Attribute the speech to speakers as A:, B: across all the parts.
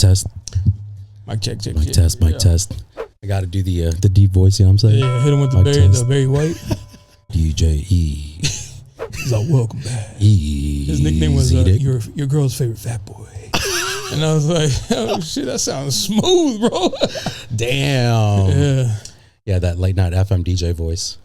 A: test.
B: Mic check.
A: Mic test. Mic test. I got to do the deep voice. You know what I'm saying?
B: Yeah, hit him with the Barry White.
A: DJ E.
B: He's like, welcome back.
A: E.
B: His nickname was your girl's favorite fat boy. And I was like, oh shit, that sounds smooth, bro.
A: Damn.
B: Yeah.
A: Yeah, that late night FM DJ voice.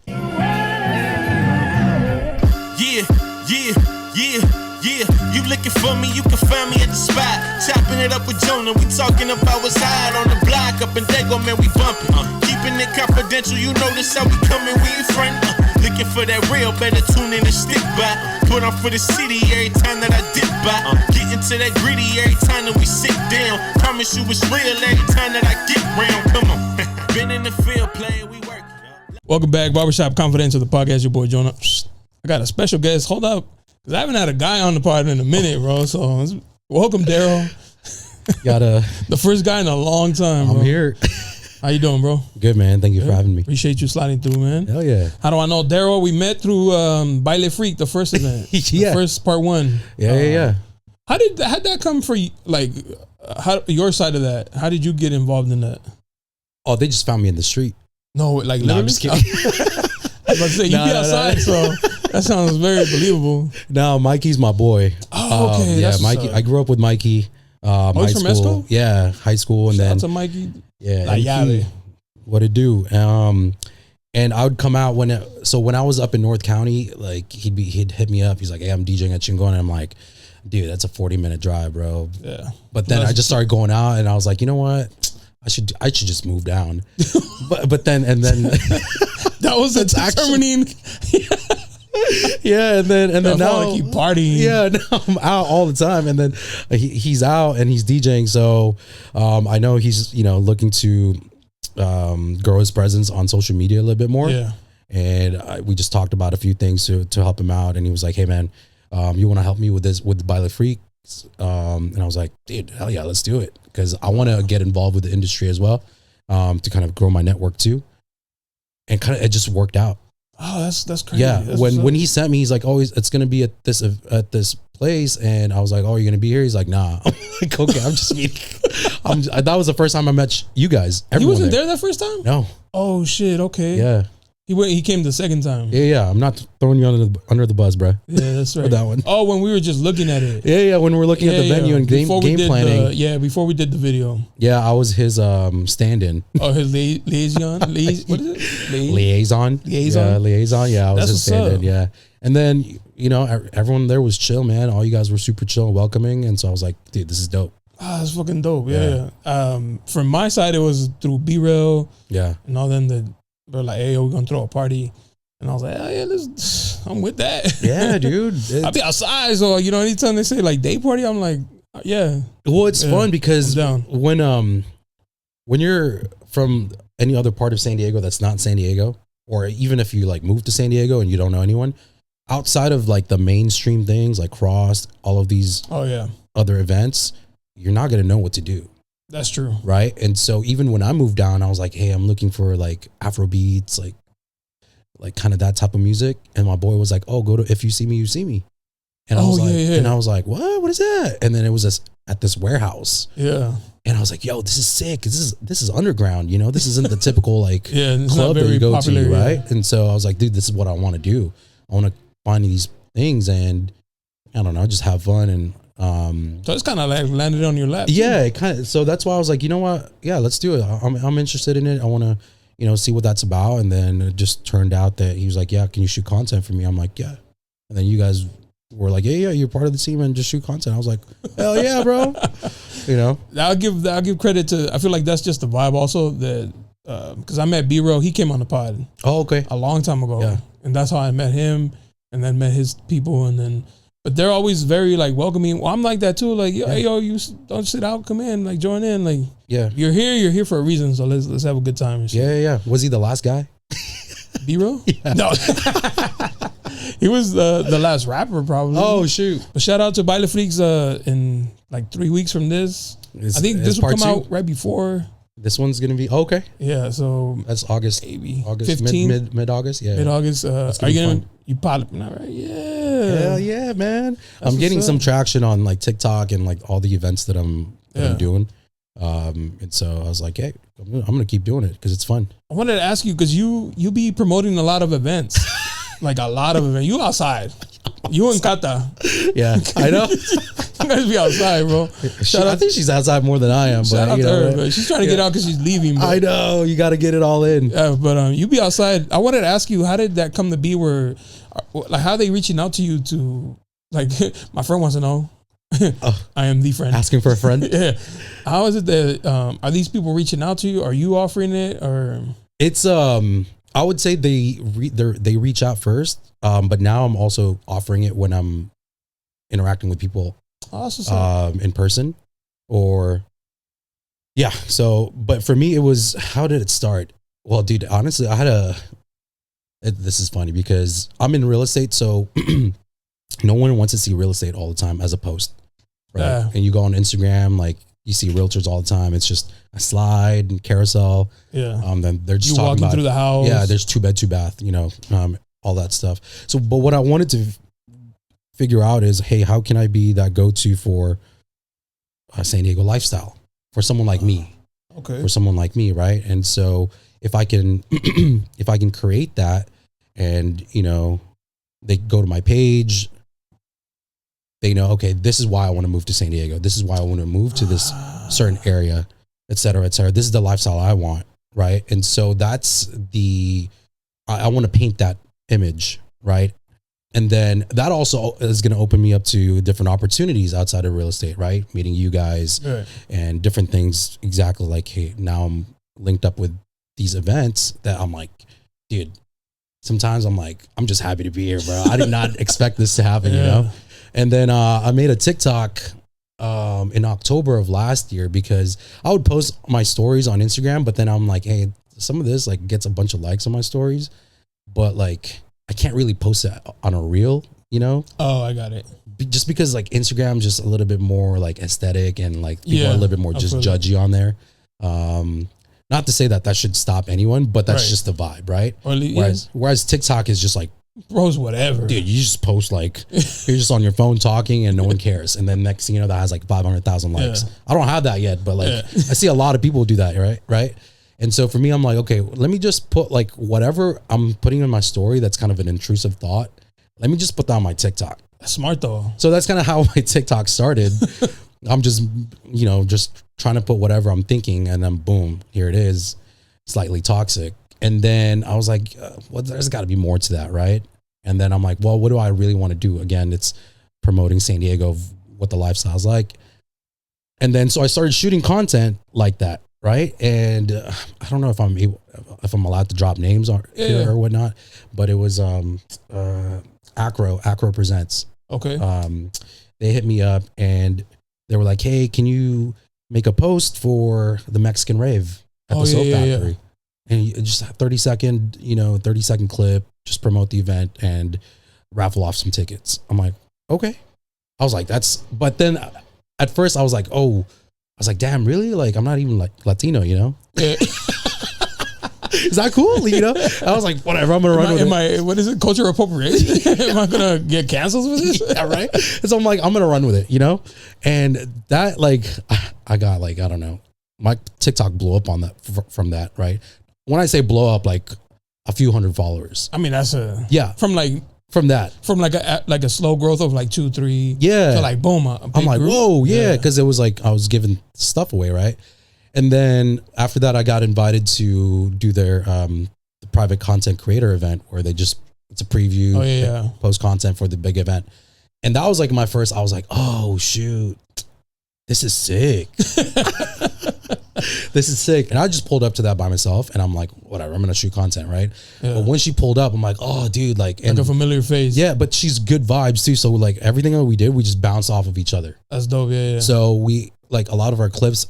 C: Yeah, you looking for me, you can find me at the spot. Chopping it up with Jonah, we talking about what's hot on the block. Up in Dago, man, we bumping. Keeping it confidential, you know this how we coming, we in front. Looking for that real, better tune in and stick by. Put on for the city every time that I dip by. Getting to that gritty every time that we sit down. Promise you it's real every time that I get round. Come on, been in the field playing, we work.
B: Welcome back, Barbershop Confidential, the podcast, your boy Jonah. I got a special guest. Hold up. Cause I haven't had a guy on the pod in a minute, bro. So welcome, Darryl.
A: Got
B: the first guy in a long time, bro.
A: I'm here.
B: How you doing, bro?
A: Good, man. Thank you for having me.
B: Appreciate you sliding through, man.
A: Hell yeah.
B: How do I know Darryl? We met through Baile Freak, the first event.
A: Yeah.
B: The first part one.
A: Yeah.
B: How'd that come for you? Like, how your side of that? How did you get involved in that?
A: Oh, they just found me in the street.
B: No, like literally.
A: I'm just kidding.
B: I was about to say, you be outside, so that sounds very believable.
A: No, Mikey's my boy.
B: Oh, okay.
A: Yeah, Mikey. I grew up with Mikey. High
B: he's from
A: school. Yeah, high school, and
B: Shout
A: then
B: out to Mikey.
A: Yeah, what it do? And I would come out when I was up in North County, like he'd hit me up. He's like, "Hey, I'm DJing at Chingon," and I'm like, "Dude, that's a 40-minute drive, bro."
B: Yeah.
A: But then I just started going out, and I was like, you know what? I should just move down. but then
B: that was determining.
A: Yeah, and then now
B: I keep partying.
A: Yeah, now I'm out all the time, and then he's out and he's DJing. So I know he's looking to grow his presence on social media a little bit more.
B: Yeah,
A: and we just talked about a few things to help him out, and he was like, "Hey man, you want to help me with this with Baile Freak?" And I was like, "Dude, hell yeah, let's do it," because I want to get involved with the industry as well, to kind of grow my network too, and kind of it just worked out.
B: Oh, that's crazy.
A: Yeah,
B: that's
A: when he sent me, he's like, "Oh, it's gonna be at this place," and I was like, "Oh, you're gonna be here?" He's like, "Nah." I'm like, "Okay, I'm just meeting." That was the first time I met you guys.
B: He wasn't there that first time?
A: No.
B: Oh shit. Okay.
A: Yeah.
B: He came the second time.
A: Yeah. I'm not throwing you under the bus, bro.
B: Yeah, that's right.
A: For that one.
B: Oh, when we were just looking at it.
A: Yeah. When we were looking at the venue and game planning.
B: Before we did the video.
A: Yeah, I was his stand-in.
B: Oh, his liaison. What is it?
A: Liaison. Yeah, liaison. Yeah, I was his stand-in. Yeah, and then everyone there was chill, man. All you guys were super chill and welcoming, and so I was like, dude, this is dope.
B: Ah, that's fucking dope. Yeah. From my side, it was through B-Rail.
A: Yeah.
B: And all them that were like, "Hey, we're gonna throw a party," and I was like, "Oh yeah, I'm with that."
A: Yeah, dude.
B: I'll be outside, so anytime they say like day party, I'm like, yeah.
A: Well, it's fun because when you're from any other part of San Diego that's not San Diego, or even if you like move to San Diego and you don't know anyone, outside of like the mainstream things like Cross, all of these other events, you're not gonna know what to do.
B: That's true.
A: Right. And so even when I moved down, I was like, hey, I'm looking for like Afro beats, like kind of that type of music. And my boy was like, oh, go to If You See Me, You See Me. And I was and I was like, what is that? And then it was at this warehouse.
B: Yeah.
A: And I was like, yo, this is sick. This is underground. This isn't the typical like club that you go
B: popular,
A: to. Right. And so I was like, dude, this is what I want to do. I want to find these things and I don't know, just have fun. And
B: so it's kind of like landed on your lap.
A: Yeah, it kind of. So that's why I was like, you know what? Yeah, let's do it. I'm interested in it. I want to, see what that's about. And then it just turned out that he was like, yeah, can you shoot content for me? I'm like, yeah. And then you guys were like, yeah, you're part of the team and just shoot content. I was like, hell yeah, bro.
B: I'll give credit to. I feel like that's just the vibe. Also that because I met B-Rail, he came on the pod.
A: Oh, okay.
B: A long time ago.
A: Yeah.
B: And that's how I met him, and then met his people, and then. But they're always very like welcoming. Well, I'm like that too. Like, hey, you don't sit out, come in, like join in. Like, you're here for a reason. So let's have a good time. And shit.
A: Yeah. Was he the last guy?
B: B-Rail?
A: Yeah.
B: No, he was the last rapper probably.
A: Oh shoot!
B: But shout out to Baile Freaks. In like 3 weeks from this, I think this will come out right before.
A: This one's gonna be okay.
B: Yeah, so
A: that's August,
B: maybe
A: August 15th, mid August. Yeah,
B: mid August. Are you gonna you popping out right? Yeah,
A: hell yeah, man. I'm getting some traction on like TikTok and like all the events that I'm doing. And so I was like, hey, I'm gonna keep doing it because it's fun.
B: I wanted to ask you because you be promoting a lot of events, like a lot of events. You outside, you and Kata.
A: Yeah, I know.
B: You guys be outside, bro.
A: I think she's outside more than I am.
B: Shout
A: but
B: out
A: you
B: to
A: know,
B: her, but she's trying to get out because she's leaving. Bro.
A: I know you got to get it all in.
B: Yeah, but you be outside. I wanted to ask you, how did that come to be? Where, like, how are they reaching out to you to, like, my friend wants to know. I am the friend.
A: Asking for a friend.
B: Yeah. How is it that are these people reaching out to you? Are you offering it or?
A: It's I would say they reach out first, but now I'm also offering it when I'm interacting with people in person or yeah. So, but for me, it was, how did it start? Well, dude, honestly, this is funny because I'm in real estate, so no one wants to see real estate all the time as a post, right?
B: Yeah.
A: And you go on Instagram, like you see realtors all the time. It's just a slide and carousel.
B: Yeah.
A: Then they're just
B: you
A: talking
B: walking
A: about
B: through the house.
A: Yeah, there's 2 bed, 2 bath, you know, all that stuff. So, but what I wanted to figure out is, hey, how can I be that go-to for San Diego lifestyle for someone like me?
B: Okay.
A: For someone like me, right? And so if I can create that, and you know, they go to my page, they know, okay, this is why I want to move to San Diego. This is why I want to move to this certain area, et cetera, et cetera. This is the lifestyle I want, right? And so that's I want to paint that image, right? And then that also is going to open me up to different opportunities outside of real estate, right? Meeting you guys and different things. Exactly. Like, hey, now I'm linked up with these events that I'm like, dude, sometimes I'm like, I'm just happy to be here, bro. I did not expect this to happen, you know? And then I made a TikTok in October of last year because I would post my stories on Instagram, but then I'm like, hey, some of this like gets a bunch of likes on my stories, but like, I can't really post that on a reel, you know?
B: Oh, I got it.
A: Just because like Instagram's just a little bit more like aesthetic and like people are a little bit more just judgy on there. Not to say that should stop anyone, but that's just the vibe, right? Whereas TikTok is just like,
B: bros, whatever.
A: Dude, you just post like, you're just on your phone talking and no one cares. And then next thing you know, that has like 500,000 likes. Yeah. I don't have that yet, but like I see a lot of people do that, right? And so for me, I'm like, okay, let me just put like whatever I'm putting in my story that's kind of an intrusive thought. Let me just put that on my TikTok.
B: That's smart though.
A: So that's kind of how my TikTok started. I'm just, you know, just trying to put whatever I'm thinking and then boom, here it is, slightly toxic. And then I was like, well, there's got to be more to that, right? And then I'm like, well, what do I really want to do? Again, it's promoting San Diego, what the lifestyle's like. And then so I started shooting content like that. Right. And I don't know if I'm allowed to drop names here or whatnot, but it was Acro Presents.
B: Okay.
A: They hit me up and they were like, hey, can you make a post for the Mexican rave at the Soap Factory? And you just 30 second clip, just promote the event and raffle off some tickets. I'm like, okay. I was like, but then at first I was like, damn, really? Like, I'm not even like Latino, you know? Yeah. Is that cool? You know? I was like, whatever, I'm going to run with it.
B: What is it? Cultural appropriation? Am I going to get canceled for this?
A: Yeah, right? So I'm like, I'm going to run with it, you know? And that, like, I got like, I don't know, my TikTok blew up on that from that, right? When I say blow up, like a few hundred followers.
B: I mean, that's from like a slow growth of like 2, 3.
A: Yeah.
B: To like boom.
A: I'm like, group. Whoa, yeah. Cause it was like, I was giving stuff away. Right. And then after that, I got invited to do their, the private content creator event where it's a preview, post content for the big event. And that was like my first, I was like, oh shoot, this is sick. This is sick. And I just pulled up to that by myself and I'm like, whatever, I'm going to shoot content. Right. Yeah. But when she pulled up, I'm like, oh dude, like
B: a familiar face.
A: Yeah. But she's good vibes too. So like everything that we did, we just bounced off of each other.
B: That's dope. Yeah.
A: So we like a lot of our clips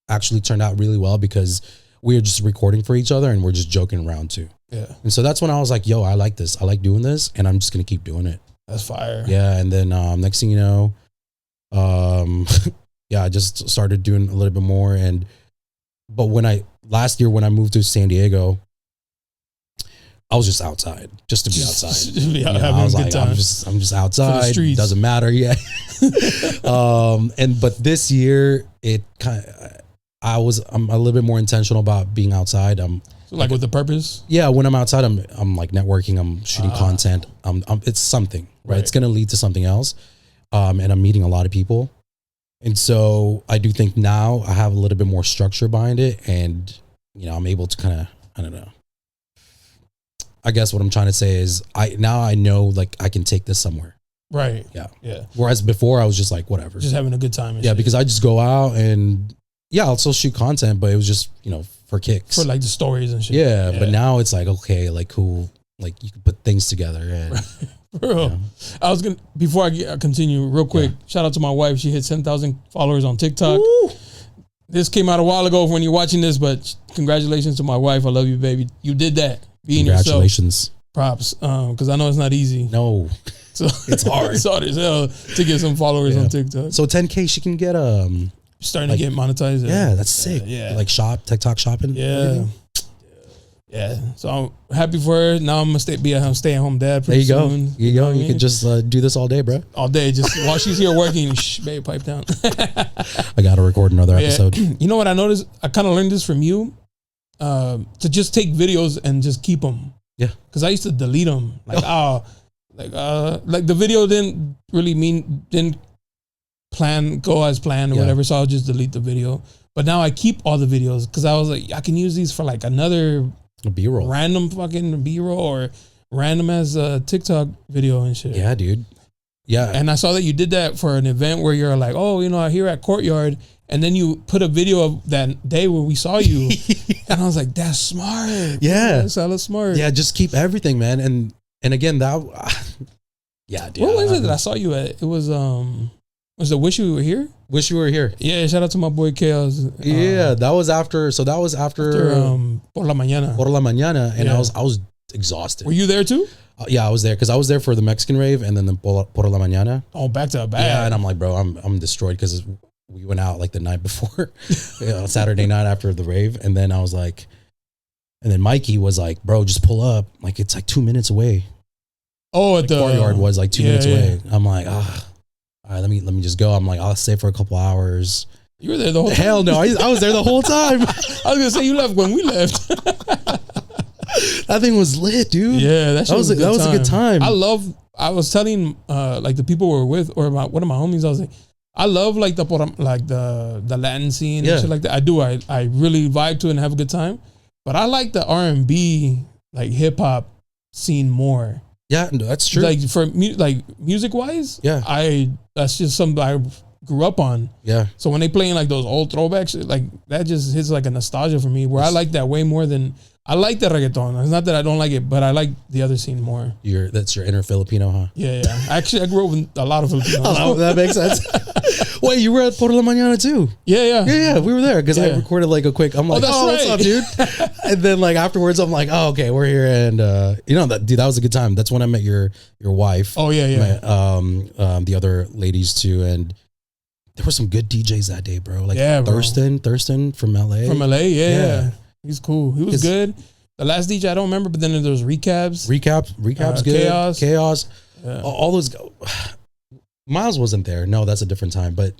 A: actually turned out really well because we were just recording for each other and we're just joking around too.
B: Yeah.
A: And so that's when I was like, yo, I like this. I like doing this and I'm just going to keep doing it.
B: That's fire.
A: Yeah. And then next thing you know, I just started doing a little bit more. But last year when I moved to San Diego, I was just outside, just to be outside. I was like, I'm just outside. Doesn't matter. Yeah. But this year it kind of, I'm a little bit more intentional about being outside.
B: So like with the purpose?
A: Yeah, when I'm outside, I'm like networking, I'm shooting content. It's something, right? It's going to lead to something else. And I'm meeting a lot of people. And so I do think now I have a little bit more structure behind it, and I'm able to kind of, I don't know. I guess what I'm trying to say is I know like I can take this somewhere.
B: Right.
A: Yeah.
B: Yeah.
A: Whereas before I was just like, whatever.
B: Just having a good time.
A: Yeah. Because I just go out and I'll still shoot content, but it was just, for kicks.
B: For like the stories and shit.
A: Yeah. But now it's like, okay, like cool. Like you can put things together. And,
B: Bro, I was going to, before I continue real quick, shout out to my wife. She hit 10,000 followers on TikTok. Woo! This came out a while ago when you're watching this, but congratulations to my wife. I love you, baby. You did that. Being
A: congratulations.
B: Yourself. Props. Because I know it's not easy.
A: No.
B: So
A: it's hard.
B: It's hard as hell to get some followers on TikTok.
A: So 10K, she can get
B: starting to get monetized.
A: Yeah, that's sick.
B: Yeah.
A: Like TikTok shopping.
B: Yeah. Yeah. So I'm happy for her. Now I'm gonna be a stay-at-home dad pretty soon.
A: There you go. You can just do this all day, bro.
B: All day, just while she's here working. Shh, babe, pipe down.
A: I gotta record another episode.
B: You know what I noticed? I kind of learned this from you. To just take videos and just keep them.
A: Yeah.
B: Because I used to delete them. Like like the video didn't go as planned or whatever, so I'll just delete the video. But now I keep all the videos because I was like, I can use these for like another
A: B-roll,
B: random fucking B-roll or random as a TikTok video and shit.
A: Yeah, dude. Yeah.
B: And I saw that you did that for an event where you're like, oh, here at Courtyard, and then you put a video of that day where we saw you, and I was like, that's smart.
A: Yeah,
B: that's hella smart.
A: Yeah, just keep everything, man. And again, yeah, dude.
B: What was it that I saw you at? It was it Wish You Were Here?
A: Wish You Were Here.
B: Yeah, shout out to my boy Chaos.
A: Yeah, that was after. So that was after
B: Por la Mañana.
A: Por la Mañana, and I was exhausted.
B: Were you there too?
A: Yeah, I was there because I was there for the Mexican rave and then the Por la Mañana.
B: Oh, back to back.
A: Yeah, and I'm like, bro, I'm destroyed because we went out like the night before, Saturday night after the rave, and then I was like, and then Mikey was like, bro, just pull up, like it's like 2 minutes away.
B: Oh, at the
A: Courtyard was like 2 minutes away. I'm like, all right, let me just go. I'm like, I'll stay for a couple hours.
B: You were there the whole time?
A: Hell no, I was there the whole time.
B: I was gonna say you left when we left.
A: That thing was lit, dude.
B: Yeah, that was a good time. I was telling like the people we were with, or one of my homies, I was like, I love like the Latin scene and shit like that. I do. I really vibe to it and have a good time. But I like the R&B, like hip hop scene more.
A: Yeah, no, that's true.
B: Like for music wise, that's just something I grew up on.
A: Yeah.
B: So when they playing like those old throwbacks, like that just hits like a nostalgia for me. Where I like that way more than I like the reggaeton. It's not that I don't like it, but I like the other scene more.
A: That's your inner Filipino, huh?
B: Yeah. Actually, I grew up with a lot of Filipinos.
A: Oh, that makes sense. Wait, you were at Por la Mañana too?
B: Yeah.
A: We were there because I recorded like a quick. I'm like,
B: that's right.
A: What's up, dude? And then like afterwards, I'm like, oh, okay, we're here, and that was a good time. That's when I met your wife.
B: Oh yeah.
A: Met, the other ladies too, and there were some good DJs that day, bro. Like Thurston from LA.
B: From LA, yeah. He's cool. He was good. The last DJ I don't remember, but then there was recaps.
A: Recaps good. Chaos.
B: Yeah.
A: All those. Miles wasn't there. No, that's a different time. But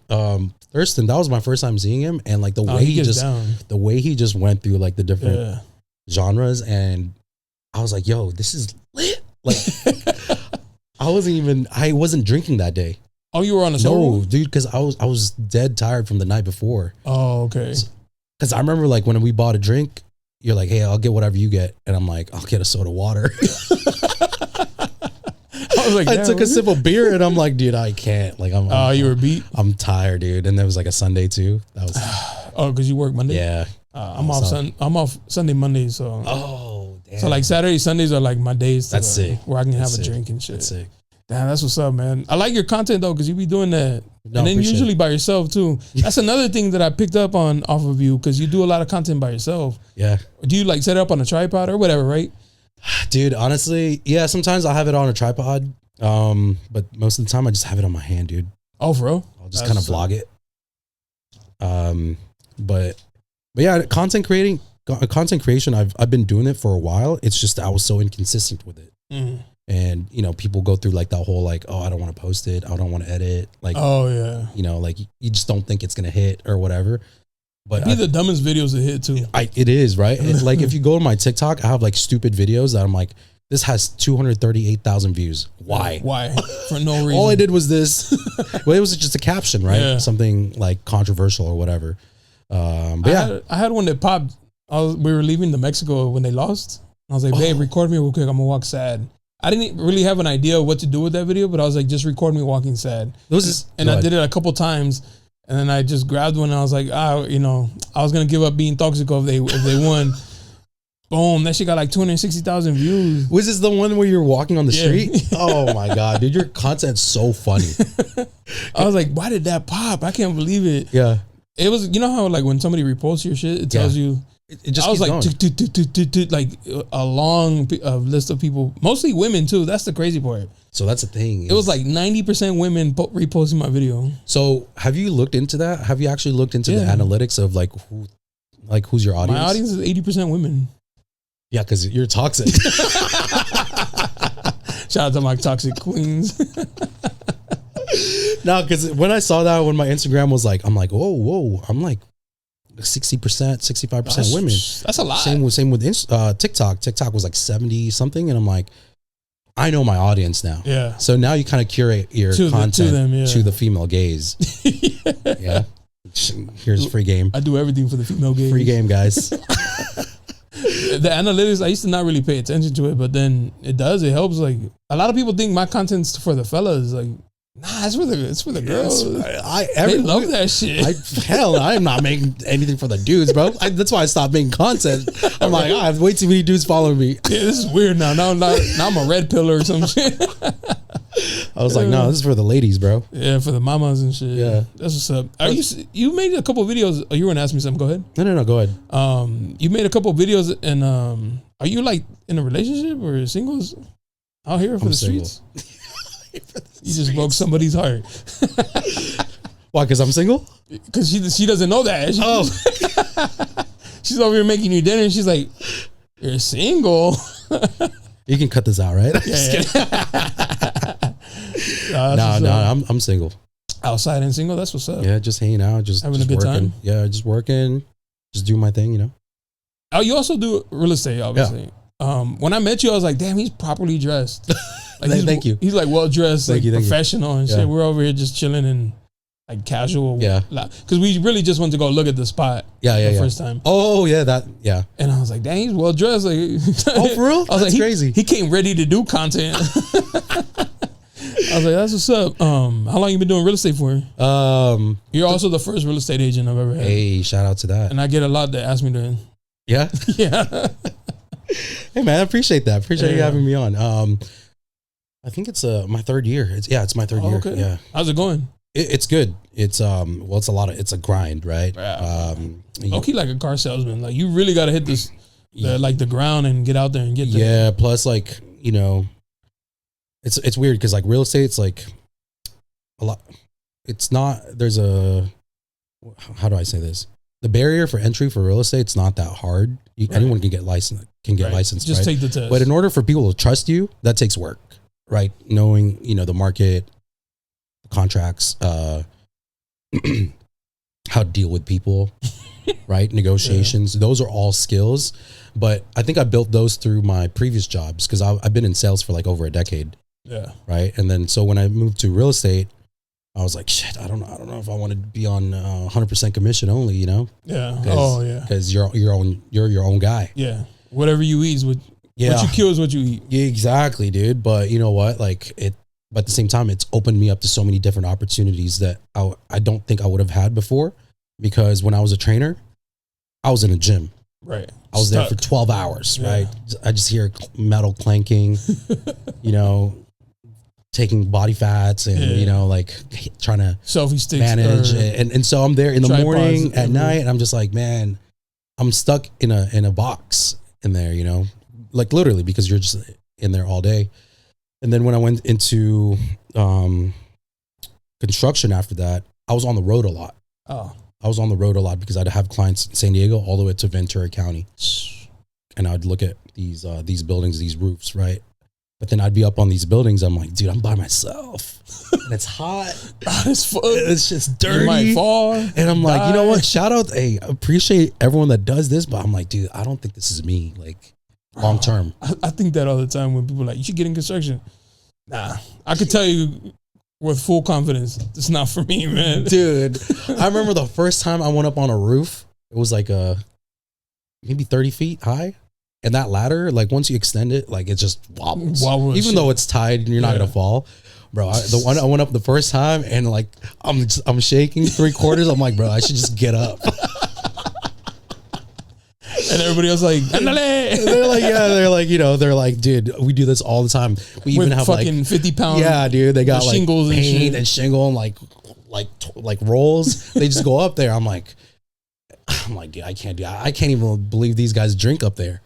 A: Thurston, that was my first time seeing him, and like the way he just went through like the different genres, and I was like, yo, this is lit. Like I wasn't drinking that day.
B: Oh, you were on a solo?
A: No, dude, because I was dead tired from the night before.
B: Oh, okay.
A: Because I remember like when we bought a drink, you're like, hey, I'll get whatever you get. And I'm like, I'll get a soda water. I was like, I took a sip of beer and I'm like, dude, I can't. Like,
B: you were beat?
A: I'm tired, dude. And there was like a Sunday too. That was.
B: Oh, because you work Monday?
A: Yeah.
B: I'm off Sunday, Monday. So.
A: Oh, damn.
B: So like Saturday, Sundays are like my days.
A: That's sick.
B: Where I can have a drink and shit.
A: That's sick.
B: Damn, that's what's up, man. I like your content though, because you be doing that, and then usually by yourself too. That's another thing that I picked up on off of you, because you do a lot of content by yourself.
A: Yeah.
B: Do you like set it up on a tripod or whatever, right?
A: Dude, honestly, yeah. Sometimes I'll have it on a tripod, but most of the time I just have it on my hand, dude.
B: Oh, for real?
A: I'll just kind of vlog it. But yeah, content creation. I've been doing it for a while. It's just I was so inconsistent with it. Mm-hmm. And, people go through like that whole, like, oh, I don't want to post it. I don't want to edit. Like,
B: oh yeah.
A: Like you just don't think it's going to hit or whatever. But
B: the dumbest videos to hit too.
A: It is, right? Like if you go to my TikTok, I have like stupid videos that I'm like, this has 238,000 views. Why?
B: For no reason.
A: All I did was this. Well, it was just a caption, right?
B: Yeah.
A: Something like controversial or whatever. But
B: I had one that popped. We were leaving to Mexico when they lost. I was like, babe, record me real quick. I'm gonna walk sad. I didn't really have an idea of what to do with that video, but I was like, just record me walking sad. I did it a couple times. And then I just grabbed one and I was like, I was going to give up being Toxico if they won. Boom. That shit got like 260,000 views.
A: Was this the one where you were walking on the street? Oh my God, dude, your content's so funny.
B: I was like, why did that pop? I can't believe it.
A: Yeah.
B: It was, you know how like when somebody reposts your shit, it tells you.
A: It just
B: I was like, like a long list of people, mostly women too. That's the crazy part. So
A: that's the thing.
B: It was like 90% women reposting my video.
A: So have you looked into that? Have you actually looked into the analytics of who's your audience?
B: My audience is 80% women.
A: Yeah, because you're toxic.
B: Shout out to my toxic queens.
A: No, because when I saw that, when my Instagram was like, I'm like, whoa, I'm like 60%, 65% women.
B: That's a lot.
A: Same with TikTok. TikTok was like 70 something, and I'm like, I know my audience now.
B: Yeah.
A: So now you kind of curate your content to the female gaze. Yeah. Here's free game.
B: I do everything for the female gaze.
A: Free game, guys.
B: The analytics, I used to not really pay attention to it, but then it does. It helps. Like a lot of people think my content's for the fellas. Like, nah, it's for the girls. They love that shit.
A: I'm not making anything for the dudes, bro. That's why I stopped making content. I'm like, I have way too many dudes following me.
B: Yeah, this is weird now. Now I'm a red pillar or some shit.
A: I was like, no, this is for the ladies, bro.
B: Yeah, for the mamas and shit.
A: Yeah,
B: that's what's up. You made a couple of videos? Oh, you were gonna ask me something. Go ahead.
A: No, go ahead.
B: You made a couple of videos, and are you like in a relationship or singles out here for the streets? You just broke somebody's heart.
A: Why? Because I'm single?
B: Because she doesn't know that. She's over here making you dinner, and she's like, "You're single."
A: You can cut this out, right? No, I'm single.
B: Outside and single. That's what's up.
A: Yeah, just hanging out, just
B: having a good
A: working.
B: time.
A: Yeah, just working, just do my thing, you know.
B: Oh, you also do real estate, obviously. Yeah. When I met you, I was like, damn, he's properly dressed. Like,
A: thank you.
B: He's like well dressed, like professional and shit.
A: Yeah.
B: We're over here just chilling and like casual.
A: Yeah.
B: Because we really just went to go look at the spot.
A: Yeah.
B: First time.
A: Oh yeah, yeah.
B: And I was like, dang, he's well dressed. Like,
A: oh, for real?
B: I was
A: That's
B: like,
A: crazy.
B: He came ready to do content. I was like, that's what's up. How long you been doing real estate for? You're also the first real estate agent I've ever had.
A: Hey, shout out to that.
B: And I get a lot that ask me to.
A: Yeah.
B: Yeah.
A: Hey man, I appreciate that. Appreciate you having me on. I think it's my third year. It's my third year.
B: Okay.
A: Yeah.
B: How's it going?
A: It's good. It's it's a grind, right?
B: Yeah. Okay, like a car salesman. Like you really got to hit this, the ground and get out there and get there.
A: Yeah. Plus, like, you know, it's weird because like real estate, it's like a lot. It's not. There's a. How do I say this? The barrier for entry for real estate, it's not that hard. Anyone can get licensed.
B: Just take the test.
A: But in order for people to trust you, that takes work, right? Knowing, you know, the market, contracts, how to deal with people, right? Negotiations. Those are all skills. But I think I built those through my previous jobs because I've been in sales for like over a decade.
B: Yeah.
A: Right. And then so when I moved to real estate, I was like, shit, I don't know if I want to be on 100% commission only, you know?
B: Yeah.
A: Because you're your own guy.
B: Yeah. Whatever you eat is what you kill is what you eat.
A: Yeah, exactly, dude. But you know what? Like but at the same time, it's opened me up to so many different opportunities that I don't think I would have had before. Because when I was a trainer, I was in a gym.
B: Right.
A: I was there for 12 hours, right? I just hear metal clanking, you know, taking body fats and, you know, like trying to
B: selfie sticks
A: manage. And so I'm there in the morning, at night, and I'm just like, man, I'm stuck in a box in there, you know, like literally because you're just in there all day. And then when I went into construction after that, I was on the road a lot.
B: Oh.
A: I was on the road a lot because I'd have clients in San Diego all the way to Ventura County. And I'd look at these buildings, these roofs, right? But then I'd be up on these buildings. I'm like, dude, I'm by myself. And it's hot. It's just dirty.
B: You might fall.
A: And I'm like, you know what? Shout out. Hey, appreciate everyone that does this. But I'm like, dude, I don't think this is me. Like, long term.
B: I think that all the time when people are like, you should get in construction. Nah, I could tell you with full confidence, it's not for me, man.
A: Dude, I remember the first time I went up on a roof. It was like maybe 30 feet high. And that ladder, like once you extend it, like it just wobbles. Even though it's tied and you're not gonna fall, bro. The one I went up the first time and like I'm shaking 3/4. I'm like, bro, I should just get up.
B: And everybody else like,
A: they're like, yeah, they're like, dude, we do this all the time. We even have
B: fucking
A: like
B: 50 pound.
A: Yeah, dude, they got like
B: shingles
A: paint and shingle and like rolls. They just go up there. I'm like, dude, I can't do. I can't even believe these guys drink up there.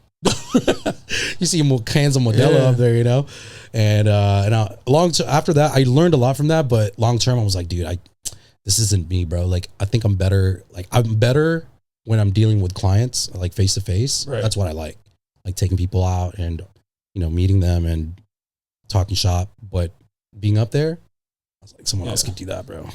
A: You see cans of Modelo up there, you know, and after that, I learned a lot from that. But long term, I was like, dude, this isn't me, bro. Like, I think I'm better. Like, I'm better when I'm dealing with clients, like face to face. That's what I like taking people out and meeting them and talking shop. But being up there, I was like, someone else could do that, bro.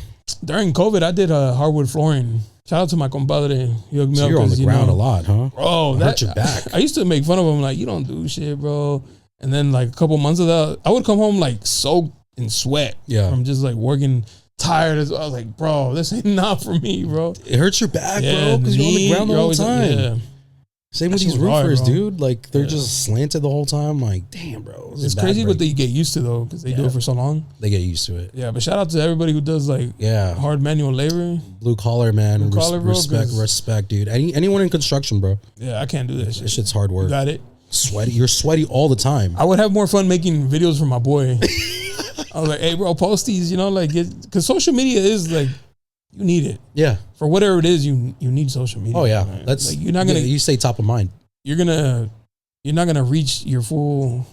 B: During COVID, I did hardwood flooring. Shout out to my compadre.
A: So you're on the ground a lot, huh?
B: Bro,
A: that hurt your back.
B: I used to make fun of him, like, you don't do shit, bro. And then like a couple months of that, I would come home like soaked in sweat. Yeah. From just like working tired. I was like, bro, this ain't not for me, bro.
A: It hurts your back, bro, because you're on the ground the whole time. Same with these roofers, dude. Like, they're just slanted the whole time. Like, damn, bro.
B: It's crazy what they get used to, though, because they do it for so long.
A: They get used to it.
B: Yeah, but shout out to everybody who does, like, hard manual labor.
A: Blue collar, man. Blue collar, bro. Respect, dude. Anyone in construction, bro.
B: Yeah, I can't do that shit.
A: This shit's hard work.
B: You got it.
A: Sweaty. You're sweaty all the time.
B: I would have more fun making videos for my boy. I was like, hey, bro, post these, because social media is, like, you need it. Yeah. For whatever it is, you need social media.
A: Oh, yeah. Man. That's, like,
B: you're not going to...
A: You stay top of mind.
B: You're not gonna reach your full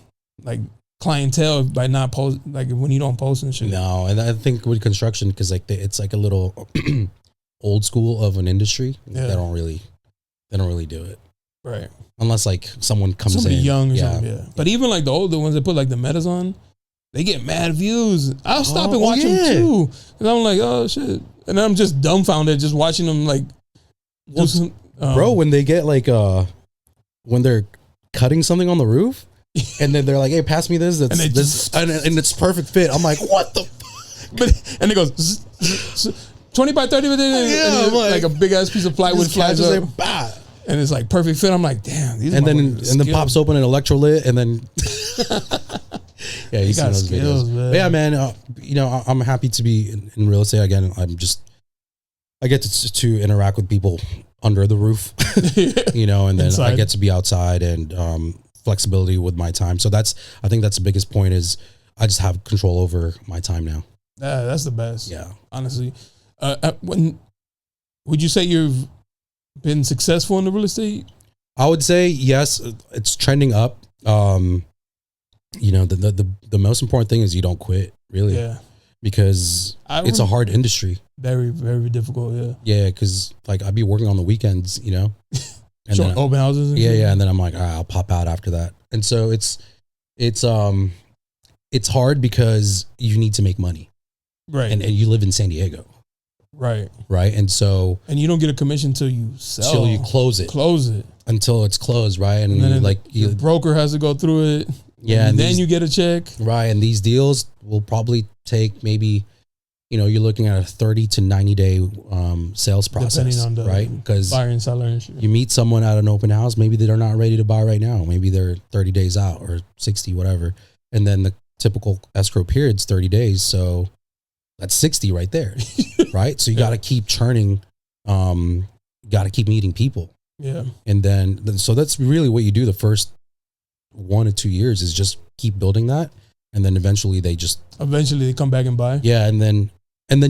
B: like clientele by not post, like when you don't post and shit.
A: No, and I think with construction, because like it's like a little old school of an industry. Yeah. They don't really do it,
B: right?
A: Unless like somebody in
B: young or something. Yeah. But even like the older ones that put like the metas on, they get mad views. I'll stop and watch them too, and I'm like, oh shit, and I'm just dumbfounded just watching them like.
A: Bro, when they get like when they're cutting something on the roof and then they're like, hey, pass me this, and it's perfect fit. I'm like, what the fuck?
B: And it goes 20 by 30 and like a big ass piece of plywood flies up and it's like perfect fit. I'm like, damn, these
A: and then pops open an electrolyte and then yeah, you see those videos, man. But yeah, man, I'm happy to be in real estate again. I get to interact with people under the roof, and then inside. I get to be outside and flexibility with my time. So I think that's the biggest point is I just have control over my time now.
B: Yeah, that's the best. Yeah, honestly. When would you say you've been successful in the real estate?
A: I would say yes. It's trending up. The most important thing is you don't quit, really. Yeah. Because it's a hard industry.
B: Very, very difficult, yeah.
A: Yeah, because like I'd be working on the weekends, and
B: then open houses. And
A: shit? And then I'm like, all right, I'll pop out after that. And so it's hard because you need to make money, right? And you live in San Diego, right? And so
B: you don't get a commission till you sell,
A: till you close it, until it's closed, right? And then like
B: your broker has to go through it. Yeah, and then you get a check.
A: Right, and these deals will probably take maybe, you're looking at a 30 to 90 day sales process, depending on the right? Because
B: buyer and seller and shit.
A: You meet someone at an open house, maybe they're not ready to buy right now. Maybe they're 30 days out or 60, whatever. And then the typical escrow period's 30 days. So that's 60 right there, right? So you got to keep churning, got to keep meeting people. Yeah. And then, so that's really what you do the first 1 or 2 years is just keep building that, and then eventually they
B: come back and buy.
A: Yeah, and then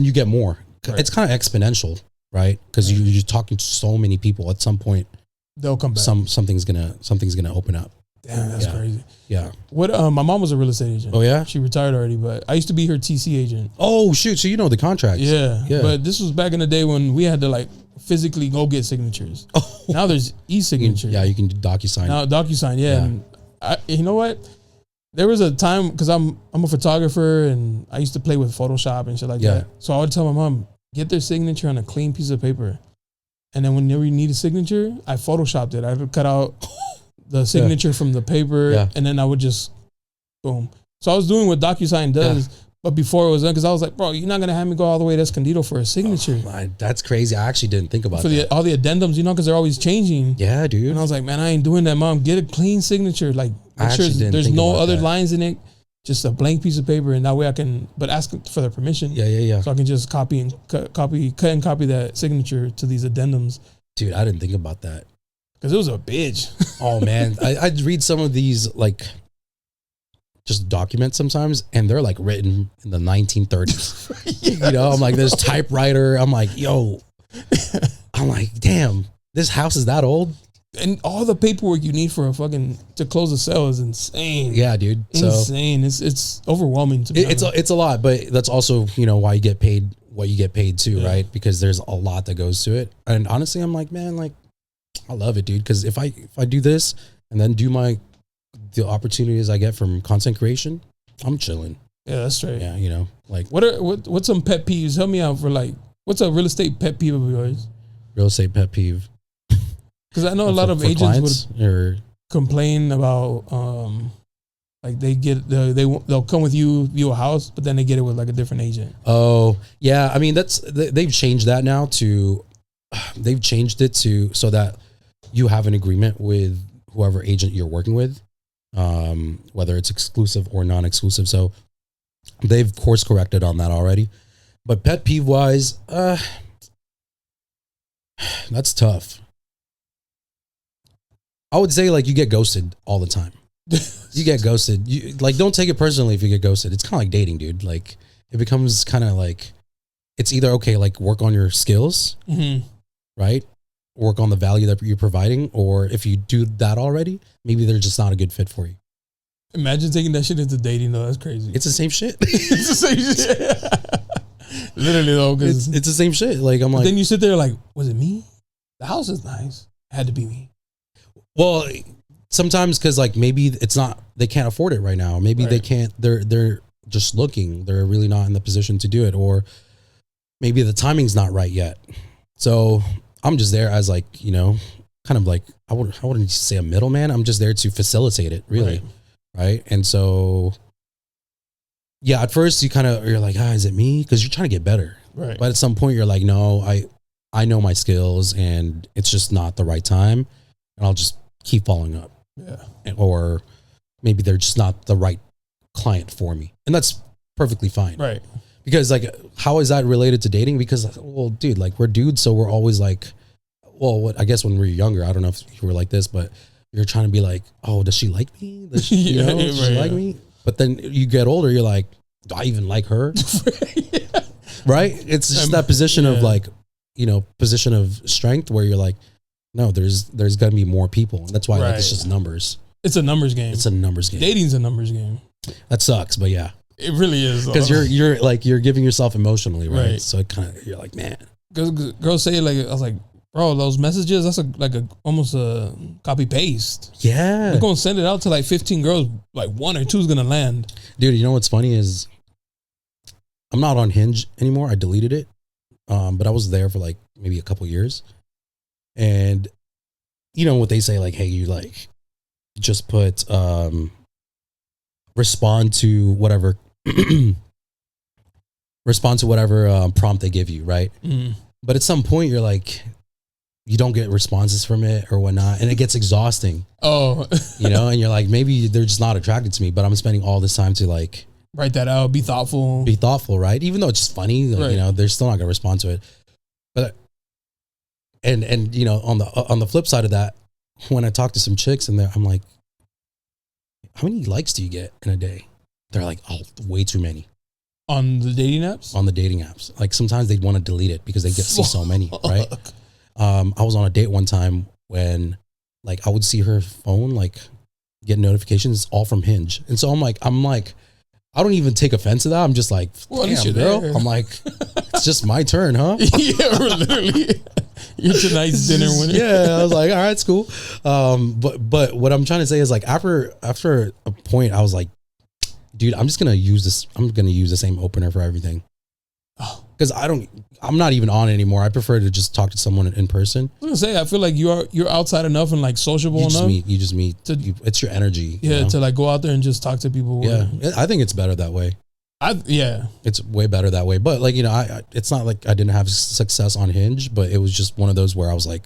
A: you get more. Right. It's kind of exponential, right? Because you're talking to so many people. At some point,
B: they'll come back.
A: Something's gonna open up.
B: Damn, that's crazy. Yeah. What? My mom was a real estate agent.
A: Oh yeah,
B: she retired already, but I used to be her TC agent.
A: Oh shoot! So you know the contracts.
B: Yeah. But this was back in the day when we had to like physically go get signatures. Oh. Now there's e-signature.
A: Yeah, you can do DocuSign.
B: Now DocuSign. Yeah. And you know what? There was a time because I'm a photographer and I used to play with Photoshop and shit like that. So I would tell my mom, get their signature on a clean piece of paper. And then whenever you need a signature, I Photoshopped it. I would cut out the signature from the paper and then I would just boom. So I was doing what DocuSign does, but before it was done, because I was like, bro, you're not going to have me go all the way to Escondido for a signature.
A: Oh, that's crazy. I actually didn't think about that.
B: All the addendums, because they're always changing.
A: Yeah, dude.
B: And I was like, man, I ain't doing that, Mom. Get a clean signature. Like, make sure there's no other lines in it. Just a blank piece of paper. And that way I can, but ask for their permission.
A: Yeah.
B: So I can just cut and copy that signature to these addendums.
A: Dude, I didn't think about that.
B: Because it was a bitch.
A: Oh, man. I'd read some of these, like, just documents sometimes, and they're like written in the 1930s. I'm like, there's typewriter. I'm like, yo, I'm like, damn, this house is that old.
B: And all the paperwork you need for to close a sale is insane.
A: Yeah, dude.
B: Insane. It's overwhelming to me.
A: It's a lot, but that's also, why you get paid what you get paid too, right? Because there's a lot that goes to it. And honestly, I'm like, man, like, I love it, dude. Because if I do this and then do the opportunities I get from content creation, I'm chilling.
B: Yeah, that's straight.
A: Yeah, like
B: what's some pet peeves? Help me out for what's a real estate pet peeve of yours?
A: Real estate pet peeve.
B: Because I know a lot of agents would complain about they'll come with you view a house, but then they get it with like a different agent.
A: Oh yeah, I mean they've changed that now so that you have an agreement with whoever agent you're working with. Whether it's exclusive or non-exclusive. So they've course corrected on that already. But pet peeve wise, that's tough. I would say like you get ghosted all the time. You get ghosted. You like don't take it personally if you get ghosted. It's kind of like dating, dude. Like it becomes kind of like it's either okay, like work on your skills, right? Work on the value that you're providing, or if you do that already, maybe they're just not a good fit for you.
B: Imagine taking that shit into dating though. That's crazy.
A: It's the same shit.
B: It's the same shit. Literally though, because
A: it's the same shit. Like I'm like,
B: then you sit there like, was it me? The house is nice. It had to be me.
A: Well, sometimes because like maybe it's not, they can't afford it right now. Maybe they can't. They're just looking. They're really not in the position to do it, or maybe the timing's not right yet. So I'm just there as like kind of like I wouldn't say a middleman. I'm just there to facilitate it, really, right? And so, yeah, at first you're like, is it me? Because you're trying to get better,
B: right?
A: But at some point you're like, no, I know my skills, and it's just not the right time, and I'll just keep following up, or maybe they're just not the right client for me, and that's perfectly fine,
B: right?
A: Because like, how is that related to dating? Because, well, dude, like we're dudes, so we're always like, well, I guess when we were younger, I don't know if you were like this, but you're trying to be like, oh, does she like me? Does she, does she like me? But then you get older, you're like, do I even like her? Right? It's just that position of like, position of strength where you're like, no, there's got to be more people. And that's why like, it's just numbers.
B: It's a numbers game.
A: It's a numbers game.
B: Dating's a numbers game.
A: That sucks, but yeah.
B: It really is,
A: because you're giving yourself emotionally, right? So it kind of you're like, man.
B: Because girls say like, I was like, bro, those messages that's almost a copy paste.
A: Yeah,
B: we're gonna send it out to like 15 girls, like 1 or 2 is gonna land.
A: Dude, you know what's funny is I'm not on Hinge anymore. I deleted it, but I was there for like maybe a couple years, and you know what they say, like, hey, you like just put respond to whatever prompt they give you, right? But at some point you're like, you don't get responses from it or whatnot, and it gets exhausting. And you're like, maybe they're just not attracted to me, but I'm spending all this time to like
B: write that out, be thoughtful,
A: right? Even though it's just funny, like, they're still not gonna respond to it. But and on the flip side of that, when I talk to some chicks and I'm like, how many likes do you get in a day? They're like, oh, way too many.
B: On the dating apps?
A: On the dating apps. Like sometimes they'd want to delete it because they get see so many, right? I was on a date one time when like I would see her phone like get notifications all from Hinge. And so I'm like, I don't even take offense to that. I'm just like, damn, girl. There. I'm like, it's just my turn, huh?
B: Yeah, literally. You're tonight's dinner winner.
A: Yeah, I was like, all right, it's cool. But what I'm trying to say is like after a point, I was like, dude, I'm just gonna use this. I'm gonna use the same opener for everything. Because I'm not even on anymore. I prefer to just talk to someone in person.
B: I was gonna say, I feel like you're outside enough and like sociable enough.
A: You just meet. It's your energy.
B: Yeah,
A: you know?
B: to like go out there and just talk to people.
A: Yeah, I think it's better that way. It's way better that way. But like, you know, it's not like I didn't have success on Hinge, but it was just one of those where I was like,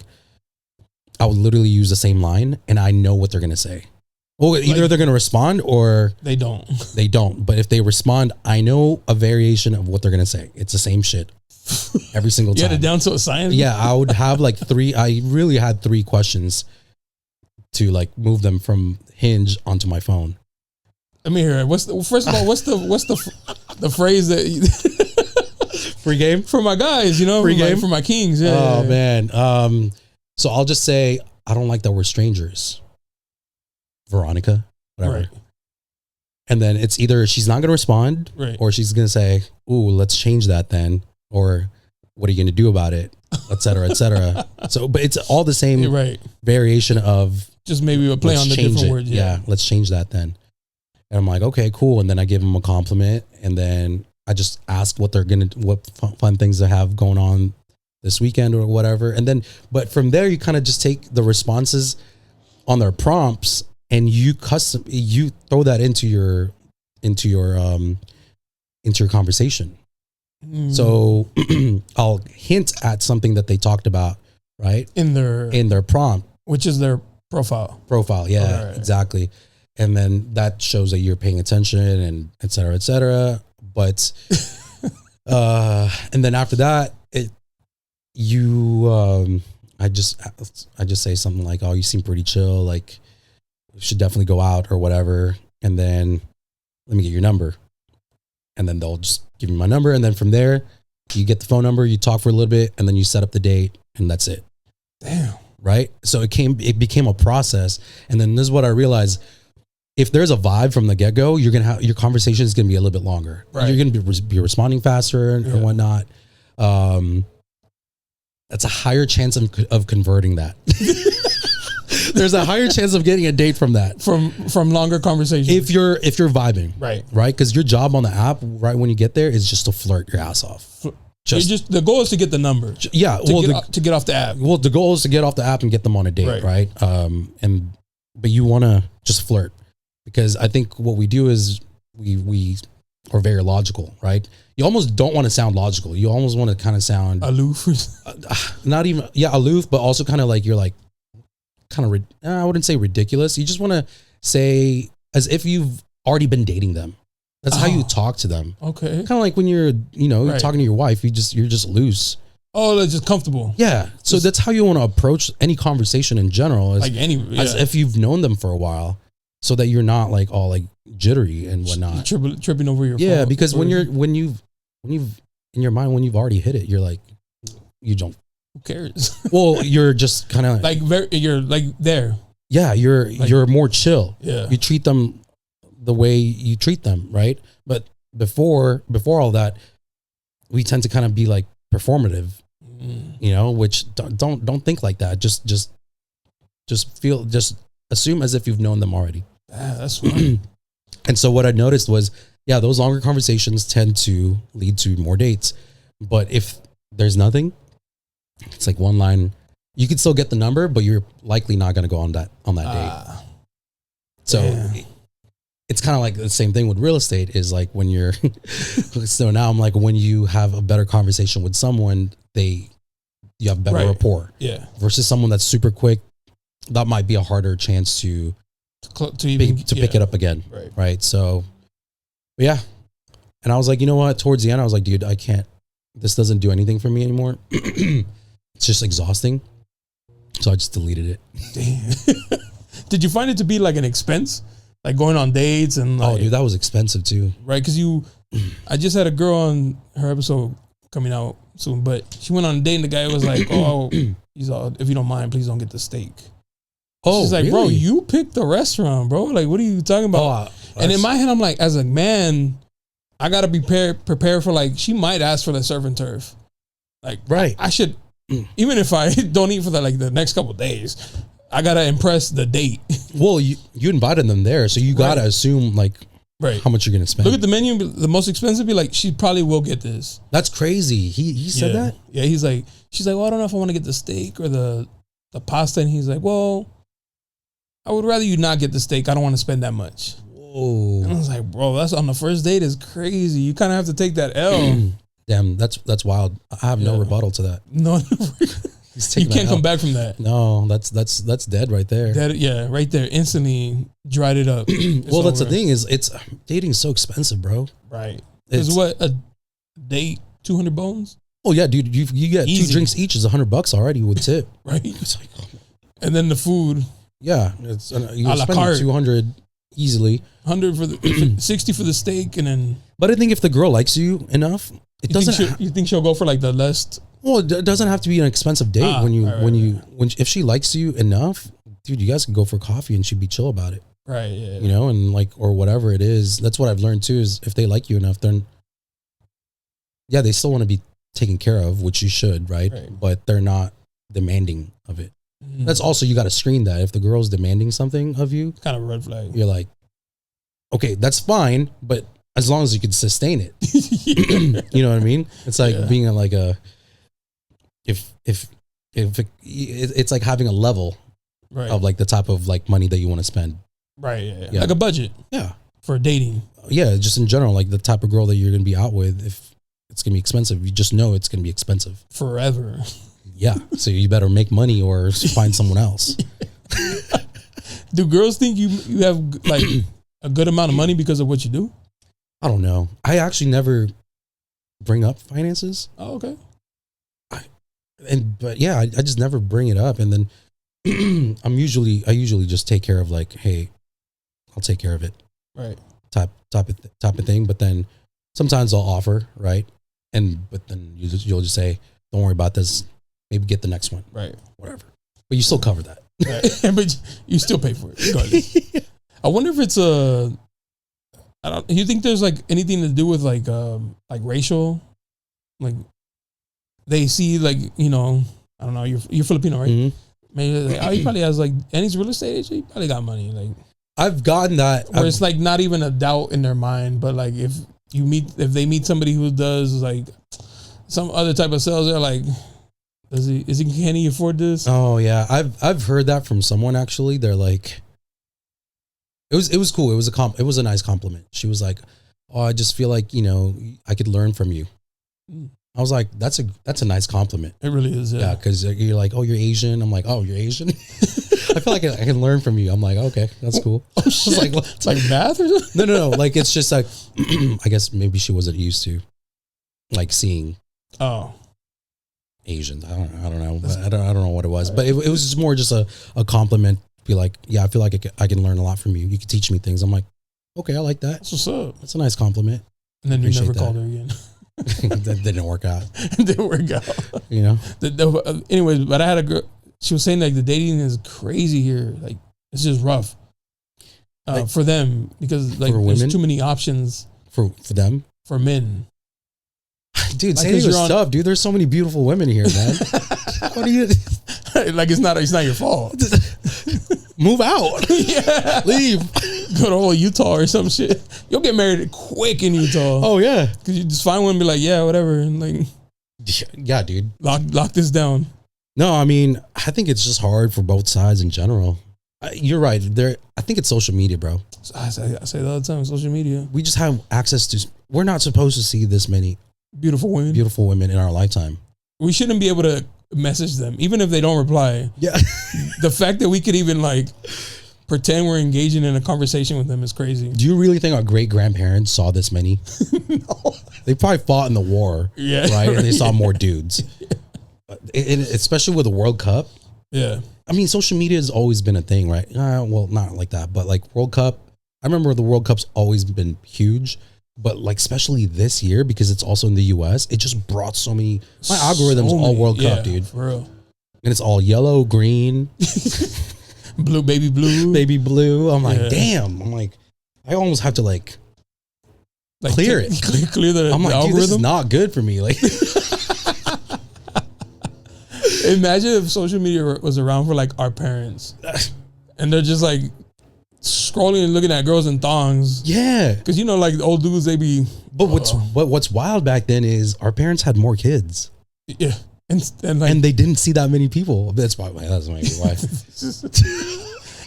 A: I would literally use the same line and I know what they're gonna say. Well, either like, they're gonna respond or
B: they don't.
A: They don't. But if they respond, I know a variation of what they're gonna say. It's the same shit every single time.
B: You had it down to a science.
A: Yeah, I would have like 3. I really had 3 questions to like move them from Hinge onto my phone.
B: Let me hear it. What's the phrase that
A: free game
B: for my guys? You know,
A: free game
B: for my kings. Yeah.
A: Oh man. So I'll just say I don't like that we're strangers. Veronica, whatever. Right. And then it's either she's not going to respond,
B: right,
A: or she's going to say, "Ooh, let's change that then," or "What are you going to do about it?" Et cetera, et cetera. So, but it's all the same variation of
B: just maybe a play on the different words.
A: Yeah, let's change that then. And I'm like, okay, cool. And then I give them a compliment, and then I just ask what fun things they have going on this weekend or whatever. And then, but from there, you kind of just take the responses on their prompts and you throw that into your conversation. So I'll hint at something that they talked about, right? In their prompt,
B: which is their profile.
A: Yeah, right. Exactly. And then that shows that you're paying attention and et cetera, et cetera. But, and then after that, I just say something like, "Oh, you seem pretty chill. Like, you should definitely go out or whatever." And then let me get your number. And then they'll just give me my number. And then from there, you get the phone number, you talk for a little bit, and then you set up the date, and that's it.
B: Damn.
A: Right? So it became a process. And then this is what I realized. If there's a vibe from the get-go, you're going to have, your conversation is going to be a little bit longer. Right. You're going to be responding faster and whatnot. That's a higher chance of converting that. There's a higher chance of getting a date from that.
B: From longer conversations.
A: If you're vibing.
B: Right.
A: Right? Because your job on the app, right when you get there, is just to flirt your ass off.
B: The goal is to get the number.
A: Yeah.
B: To get off the app.
A: Well, the goal is to get off the app and get them on a date, right? But you want to just flirt. Because I think what we do is we are very logical, right? You almost don't want to sound logical. You almost want to kind of sound
B: aloof.
A: Not even, aloof, but also kind of like you're like, I wouldn't say ridiculous. You just want to say as if you've already been dating them. That's how you talk to them.
B: Okay.
A: Kind of like when you're talking to your wife, you're just loose.
B: Oh, they're just comfortable.
A: Yeah. So that's how you want to approach any conversation in general. As if you've known them for a while. So that you're not like all like jittery and whatnot,
B: tripping over your phone.
A: Yeah, because when you've in your mind when you've already hit it, you're like, you don't.
B: Who cares?
A: Well, you're just kind of
B: like you're like there.
A: Yeah, you're more chill.
B: Yeah,
A: you treat them the way you treat them, right? But before all that, we tend to kind of be like performative, which don't think like that. Just assume as if you've known them already.
B: That's fun.
A: And so what I noticed was, those longer conversations tend to lead to more dates. But if there's nothing, it's like one line. You can still get the number, but you're likely not going to go on that date. So it's kind of like the same thing with real estate is like when you're, so now I'm like, when you have a better conversation with someone, you have better rapport.
B: Yeah.
A: Versus someone that's super quick, that might be a harder chance to pick it up again. Right. So, yeah. And I was like, you know what? Towards the end, I was like, dude, I can't, this doesn't do anything for me anymore. It's just exhausting. So I just deleted it.
B: Damn. Did you find it to be like an expense? Like going on dates and like,
A: oh, dude, that was expensive too.
B: Right. Cause I just had a girl on her episode coming out soon, but she went on a date and the guy was like, oh, he's all, if you don't mind, please don't get the steak.
A: Oh,
B: she's like,
A: really?
B: Bro, you picked the restaurant, bro. Like, what are you talking about? And in my head, I'm like, as a man, I gotta be prepared for like, she might ask for the surf and turf. Like,
A: right.
B: I should, even if I don't eat for the next couple of days, I gotta impress the date.
A: Well, you invited them there, so you gotta assume like
B: Right.
A: How much you're gonna spend.
B: Look at the menu. The most expensive, be like, she probably will get this.
A: That's crazy. He said that?
B: Yeah, she's like, well, I don't know if I want to get the steak or the pasta. And he's like, well, I would rather you not get the steak. I don't want to spend that much.
A: Whoa.
B: And I was like, bro, that's on the first date is crazy. You kind of have to take that L.
A: Damn, that's wild. I have no rebuttal to that.
B: No, you can't come back from that.
A: No, that's dead right there.
B: Yeah, right there. Instantly dried it up.
A: Well, that's the thing is, it's dating's so expensive, bro.
B: Right. It's what a date, 200 bones.
A: Oh yeah, dude. You get
B: Easy.
A: 2 drinks each is $100 already with tip.
B: Right.
A: It's like,
B: and then the food.
A: Yeah, it's you
B: a la
A: spend
B: carte.
A: 200 easily.
B: 100 for the 60 for the steak, and then.
A: But I think if the girl likes you enough, it doesn't.
B: You think she'll go for like the less?
A: Well, it doesn't have to be an expensive date. If she likes you enough, dude, you guys can go for coffee and she'd be chill about it.
B: Right. Yeah.
A: You know, and like, or whatever it is. That's what I've learned too, is if they like you enough, then yeah, they still want to be taken care of, which you should, right? But they're not demanding of it. Mm-hmm. That's also, you got to screen that. If the girl's demanding something of you,
B: kind of a red flag.
A: You're like, okay, that's fine, but as long as you can sustain it. You know what I mean? It's like being like it's like having a level of like the type of like money that you want to spend.
B: Right. Yeah. Like a budget.
A: Yeah.
B: For dating.
A: Yeah. Just in general, like the type of girl that you're going to be out with, if it's going to be expensive, you just know it's going to be expensive.
B: Forever.
A: Yeah. So you better make money or find someone else.
B: Do girls think you have like a good amount of money because of what you do?
A: I don't know. I actually never bring up finances.
B: Oh, okay.
A: But yeah, I just never bring it up, and then I usually just take care of like, hey, I'll take care of it,
B: right?
A: Type of thing. But then sometimes I'll offer, right? But then you'll just say, don't worry about this. Maybe get the next one,
B: right?
A: Whatever. But you still cover that,
B: right? But you still pay for it regardless. I wonder if it's you think there's like anything to do with like racial, like they see like, you know, I don't know, you're Filipino, right? Mm-hmm. Maybe like, he probably has like, and he's a real estate agent, he probably got money. Like
A: I've gotten that,
B: where it's like not even a doubt in their mind, but like if they meet somebody who does like some other type of sales, they're like, can he afford this?
A: Oh yeah, I've heard that from someone actually. They're like, it was cool. It was a nice compliment. She was like, oh, I just feel like, you know, I could learn from you. I was like, that's a nice compliment.
B: It really is. Yeah.
A: Because you're like, oh, you're Asian. I'm like, oh, you're Asian. I feel like I can learn from you. I'm like, okay, that's cool.
B: Oh, shit. Like, it's like math or something?
A: No. Like, it's just like, I guess maybe she wasn't used to like seeing Asians. I don't know. I don't know what it was, but it was just more just a compliment. Be like, yeah, I feel like I can learn a lot from you. You can teach me things. I'm like, okay, I like that.
B: That's what's up.
A: That's a nice compliment.
B: And then you never called her again.
A: That didn't work out.
B: It didn't work out.
A: You know?
B: Anyways, but I had a girl, she was saying like the dating is crazy here. Like it's just rough like, for them because like there's too many options. For them? For men.
A: Dude, like, San Diego's tough, dude. There's so many beautiful women here, man. What do you...
B: Like it's not your fault.
A: Move out.
B: Yeah.
A: Leave.
B: Go to Utah or some shit. You'll get married quick in Utah.
A: Oh yeah.
B: Cause you just find one and be like, yeah, whatever. And like,
A: yeah, dude.
B: Lock this down.
A: No, I mean, I think it's just hard for both sides in general. You're right. I think it's social media, bro.
B: I say that all the time, social media.
A: We just have access to, we're not supposed to see this many
B: beautiful women
A: in our lifetime.
B: We shouldn't be able to message them, even if they don't reply.
A: Yeah.
B: The fact that we could even like pretend we're engaging in a conversation with them is crazy.
A: Do you really think our great grandparents saw this many?
B: No.
A: They probably fought in the war, right? And they saw more dudes. And especially with the World Cup.
B: Yeah.
A: I mean, social media has always been a thing, right? Well, not like that, but like World Cup. I remember the World Cup's always been huge, but like especially this year because it's also in the US, it just brought so many. My algorithm's all World Cup, dude.
B: For real.
A: And it's all yellow, green,
B: blue, baby blue.
A: I'm like, damn. I'm like, I almost have to like clear it.
B: Clear the
A: I'm like,
B: algorithm.
A: Dude, this is not good for me. Like,
B: imagine if social media was around for like our parents, and they're just like scrolling and looking at girls in thongs.
A: Yeah,
B: because you know, like old dudes, they be.
A: But what's wild back then is our parents had more kids.
B: Yeah, and
A: they didn't see that many people. That's maybe why.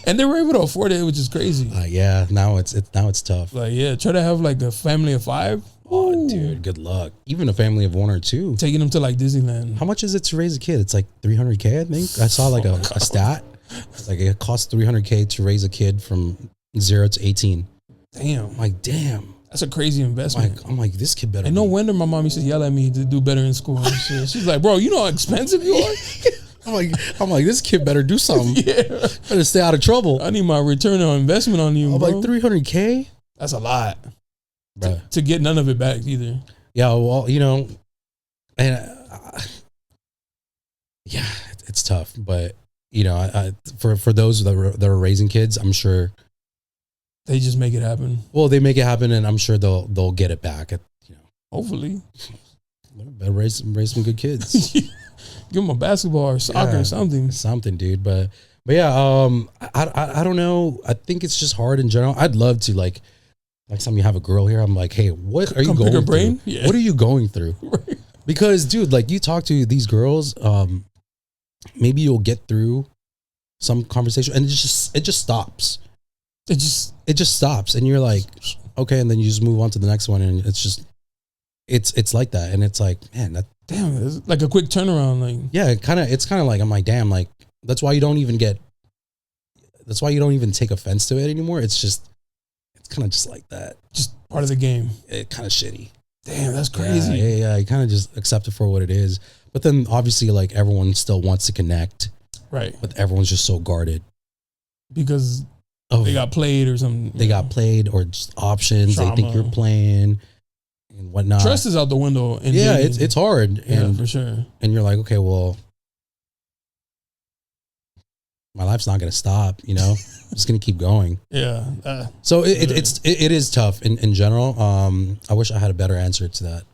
B: And they were able to afford it, which is crazy.
A: Yeah, now it's tough.
B: Like, yeah, try to have like a family of 5.
A: Oh,
B: Ooh.
A: dude, good luck. Even a family of 1 or 2.
B: Taking them to like Disneyland.
A: How much is it to raise a kid? It's like $300K, I think. I saw like a stat. It's like it costs $300K to raise a kid from 0 to 18.
B: Damn.
A: I'm like, damn.
B: That's a crazy investment.
A: I'm like, this kid better.
B: And no wonder my mom used to yell at me to do better in school and shit. She's like, bro, you know how expensive you are?
A: I'm like, this kid better do something.
B: Yeah.
A: Better stay out of trouble.
B: I need my return on investment on you,
A: I'm
B: bro.
A: like, $300K?
B: That's a lot. To get none of it back either.
A: Yeah, well, you know, and yeah, it's tough. But, you know, for those that are raising kids, I'm sure
B: they just make it happen.
A: Well, they make it happen, and I'm sure they'll get it back.
B: Hopefully.
A: Better raise some good kids.
B: Give them a basketball or soccer or something.
A: Something, dude. But yeah, I don't know. I think it's just hard in general. I'd love to like time you have a girl here, I'm like, hey, what are you going through? Brain? Yeah. What are you going through? Right. Because, dude, like you talk to these girls, maybe you'll get through some conversation, and it just stops. It just stops, and you're like, okay, and then you just move on to the next one, and it's just it's like that, and it's like, man, that.
B: Damn, it's like a quick turnaround. Like,
A: yeah, it's kind of like, I'm like, damn, like that's why you don't even take offense to it anymore. It's kind of just like that.
B: Just part of the game.
A: It kind of shitty.
B: Damn, that's crazy.
A: Yeah. You kind of just accept it for what it is. But then obviously, like, everyone still wants to connect.
B: Right.
A: But everyone's just so guarded
B: because they got played or something.
A: They got played or just options. Trauma. They think you're playing. And whatnot.
B: Trust is out the window.
A: It's hard.
B: Yeah, for sure.
A: And you're like, okay, well, my life's not going to stop, you know? I'm just going to keep going.
B: Yeah.
A: So it is tough in general. I wish I had a better answer to that.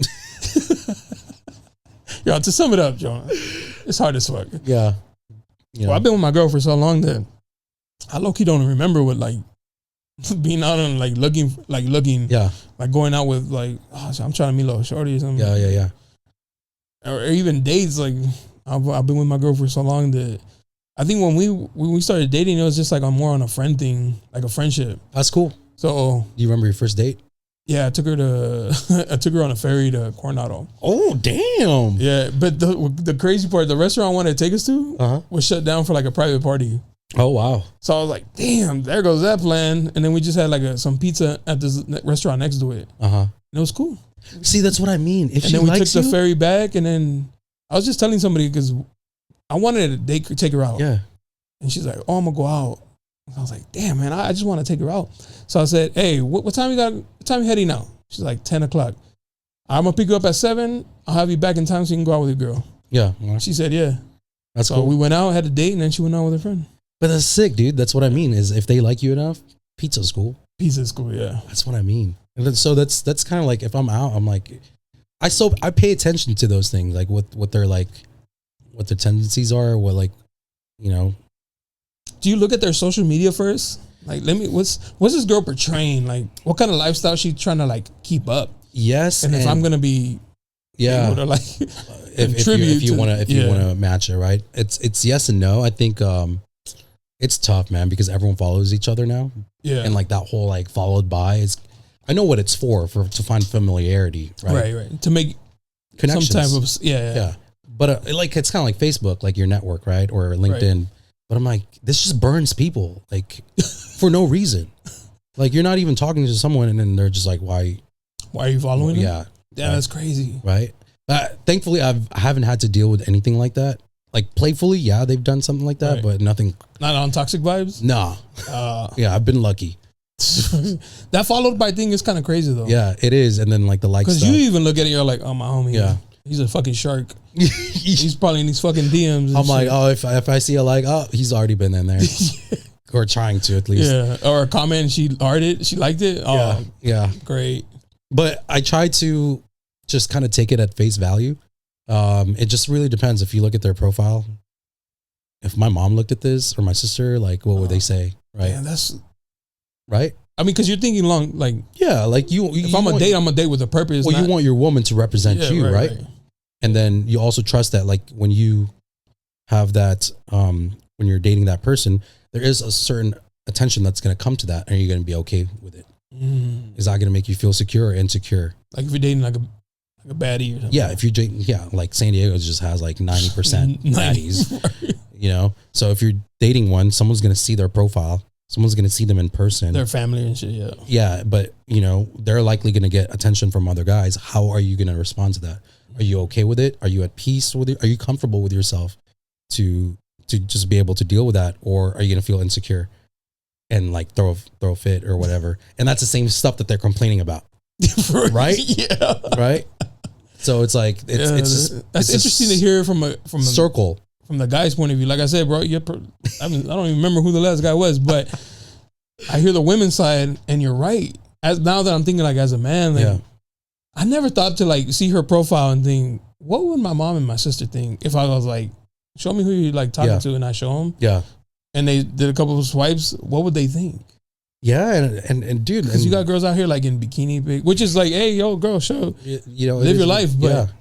B: Yeah, to sum it up, John, it's hard as fuck.
A: Yeah. You know.
B: Well, I've been with my girl for so long that I low-key don't remember what, like, being out and like looking,
A: yeah,
B: like going out with like, oh, I'm trying to meet a little shorty or something.
A: Yeah.
B: Or even dates. Like I've been with my girl for so long that I think when we started dating, it was just like more on a friend thing, like a friendship.
A: That's cool.
B: So,
A: do you remember your first date?
B: Yeah, I took her on a ferry to Coronado.
A: Oh, damn.
B: Yeah, but the crazy part, the restaurant I wanted to take us to was shut down for like a private party.
A: Oh, wow.
B: So I was like, damn, there goes that plan. And then we just had like some pizza at this restaurant next to it. And it was cool.
A: See, that's what I mean. If
B: and then we took the ferry back, and then I was just telling somebody because I wanted to take her out.
A: Yeah.
B: And she's like, oh, I'm going to go out. And I was like, damn, man, I just want to take her out. So I said, hey, what time you heading out? She's like, 10 o'clock. I'm going to pick you up at 7. I'll have you back in time so you can go out with your girl.
A: Yeah.
B: She said, yeah.
A: That's cool.
B: We went out, had a date, and then she went out with her friend.
A: But that's sick, dude. That's what I mean is if they like you enough, pizza's cool.
B: Pizza's cool, yeah.
A: That's what I mean. And then, so that's kind of like if I'm out, I'm like, I pay attention to those things, like what their tendencies are, what like, you know.
B: Do you look at their social media first? Like, what's this girl portraying? Like, what kind of lifestyle she trying to like keep up?
A: Yes.
B: And if I'm gonna be, able to like,
A: if you want to match it, right? It's yes and no. I think it's tough, man, because everyone follows each other now.
B: Yeah.
A: And like that whole like followed by is, I know what it's for to find familiarity, right?
B: Right. To make
A: connections.
B: Some type of yeah.
A: But like it's kind of like Facebook, like your network, right? Or LinkedIn. Right. But I'm like, this just burns people, like for no reason. Like you're not even talking to someone, and then they're just like, why
B: are you following them?
A: Yeah,
B: that's crazy,
A: right? Thankfully, I haven't had to deal with anything like that. Like playfully, yeah, they've done something like that, but nothing.
B: Not on toxic vibes.
A: No. Yeah, I've been lucky.
B: That followed by thing is kind of crazy though.
A: Yeah, it is, and then like the likes.
B: Because you even look at it, you're like, oh my homie.
A: Yeah.
B: He's a fucking shark. He's probably in these fucking DMs.
A: I'm like, oh, if I see a like, oh, he's already been in there, or trying to at least.
B: Yeah, or a comment, she liked it. Oh,
A: yeah,
B: great.
A: But I try to just kind of take it at face value. It just really depends. If you look at their profile, if my mom looked at this or my sister, like, what would they say? Right?
B: Yeah, that's
A: right?
B: I mean, because you're thinking long, like
A: like
B: if I'm a date, I'm a date with a purpose.
A: Well, you want your woman to represent you, right? And then you also trust that, like, when you have that, when you're dating that person, there is a certain attention that's going to come to that, and you're going to be okay with it. Is that going to make you feel secure or insecure?
B: Like if you're dating like a baddie or something.
A: Yeah, if you're dating, like San Diego just has like 90% baddies, you know? So if you're dating one, someone's going to see their profile. Someone's going to see them in person.
B: Their family and shit, yeah.
A: Yeah, but, you know, they're likely going to get attention from other guys. How are you going to respond to that? Are you okay with it? Are you at peace with it? Are you comfortable with yourself to just be able to deal with that? Or are you going to feel insecure and like throw a fit or whatever? And that's the same stuff that they're complaining about. Right?
B: Yeah.
A: Right? So it's like, it's
B: interesting to hear from a
A: circle.
B: From the guy's point of view. Like I said, bro, I don't even remember who the last guy was, but I hear the women's side, and you're right. Now that I'm thinking, like, as a man, like, I never thought to like see her profile and think, what would my mom and my sister think if I was like, show me who you like talking to, and I show them.
A: Yeah.
B: And they did a couple of swipes. What would they think?
A: Yeah, and dude,
B: because you got girls out here like in bikini pic, which is like, hey, yo, girl, show,
A: you know,
B: live your life. But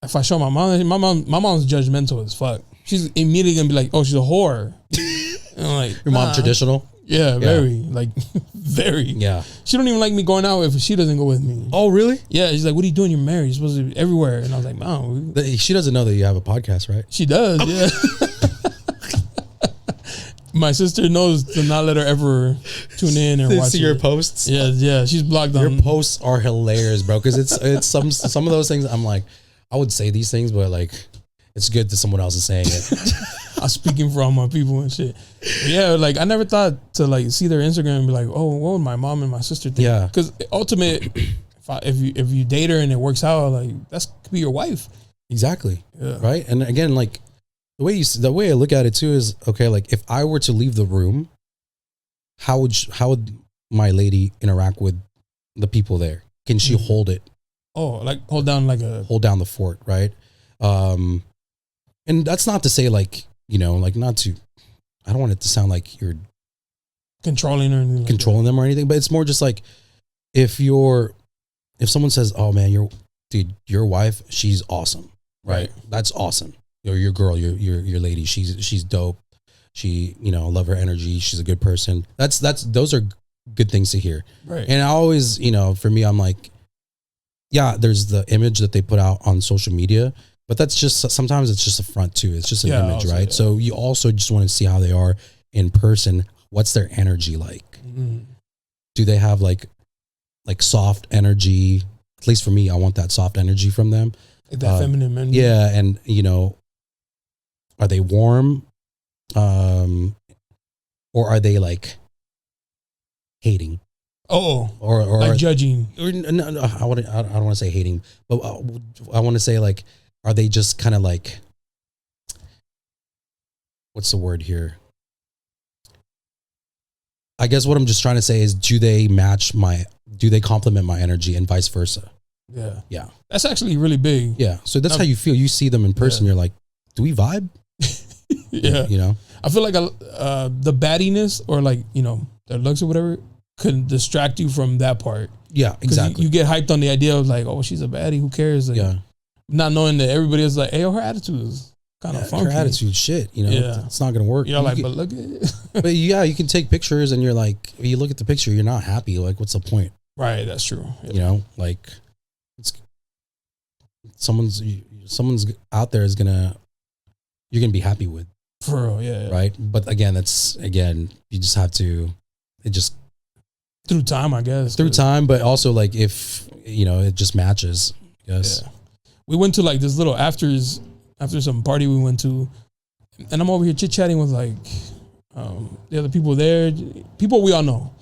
B: if I show my mom's judgmental as fuck. She's immediately gonna be like, oh, she's a whore. And I'm like,
A: your mom traditional?
B: Yeah, very, like, very.
A: Yeah.
B: She don't even like me going out if she doesn't go with me.
A: Oh, really?
B: Yeah, she's like, what are you doing? You're married. You're supposed to be everywhere. And I was like, Mom.
A: She doesn't know that you have a podcast, right?
B: She does, yeah. My sister knows to not let her ever tune in or watch
A: your posts.
B: Yeah, she's blocked on.
A: Your posts are hilarious, bro. Because it's some of those things. I'm like, I would say these things, but like, it's good that someone else is saying it.
B: I'm speaking for all my people and shit. Yeah, like I never thought to like see their Instagram and be like, oh, what would my mom and my sister think?
A: Yeah,
B: because ultimate, if you date her and it works out, like that's could be your wife.
A: Exactly.
B: Yeah.
A: Right. And again, like the way I look at it too is, okay, like if I were to leave the room, how would my lady interact with the people there? Can she hold it?
B: Oh, like hold down
A: the fort, right? And that's not to say like, you know, like not to, I don't want it to sound like you're
B: controlling or anything,
A: controlling them or anything, but it's more just like if someone says, oh man, your wife, she's awesome, right? That's awesome. Your girl, your lady, she's dope. She, you know, love her energy. She's a good person. Those are good things to hear.
B: Right.
A: And I always, you know, for me, I'm like, yeah, there's the image that they put out on social media, but that's just, sometimes it's just a front too. It's just an image, right? Yeah. So you also just want to see how they are in person. What's their energy like? Mm-hmm. Do they have like soft energy? At least for me, I want that soft energy from them.
B: Like that feminine energy.
A: Yeah. And you know, are they warm? Or are they like hating? Or
B: like judging.
A: No, I don't want to say hating, but I want to say like, are they just kind of like, what's the word here? I guess what I'm just trying to say is, do they complement my energy and vice versa?
B: Yeah.
A: Yeah.
B: That's actually really big.
A: Yeah. So that's how you feel. You see them in person. You're like, do we vibe?
B: Yeah.
A: You know,
B: I feel like the baddiness or like, you know, their looks or whatever could distract you from that part.
A: Yeah, exactly.
B: You get hyped on the idea of like, oh, she's a baddie. Who cares? Like, yeah. Not knowing that everybody is like, hey, her attitude is kind of funky.
A: Her attitude, shit. You know, it's not going to work.
B: You're like, but look at it.
A: But yeah, you can take pictures and you're like, you look at the picture, you're not happy. Like, what's the point?
B: Right. That's true. Yeah.
A: You know, like someone's out there you're going to be happy with.
B: For real, yeah.
A: Right. But again, you just have to,
B: through time, I guess.
A: Through time, but also like if, you know, it just matches. Yes. Yeah.
B: We went to like this little after some party we went to, and I'm over here chit-chatting with like the other people there, people we all know.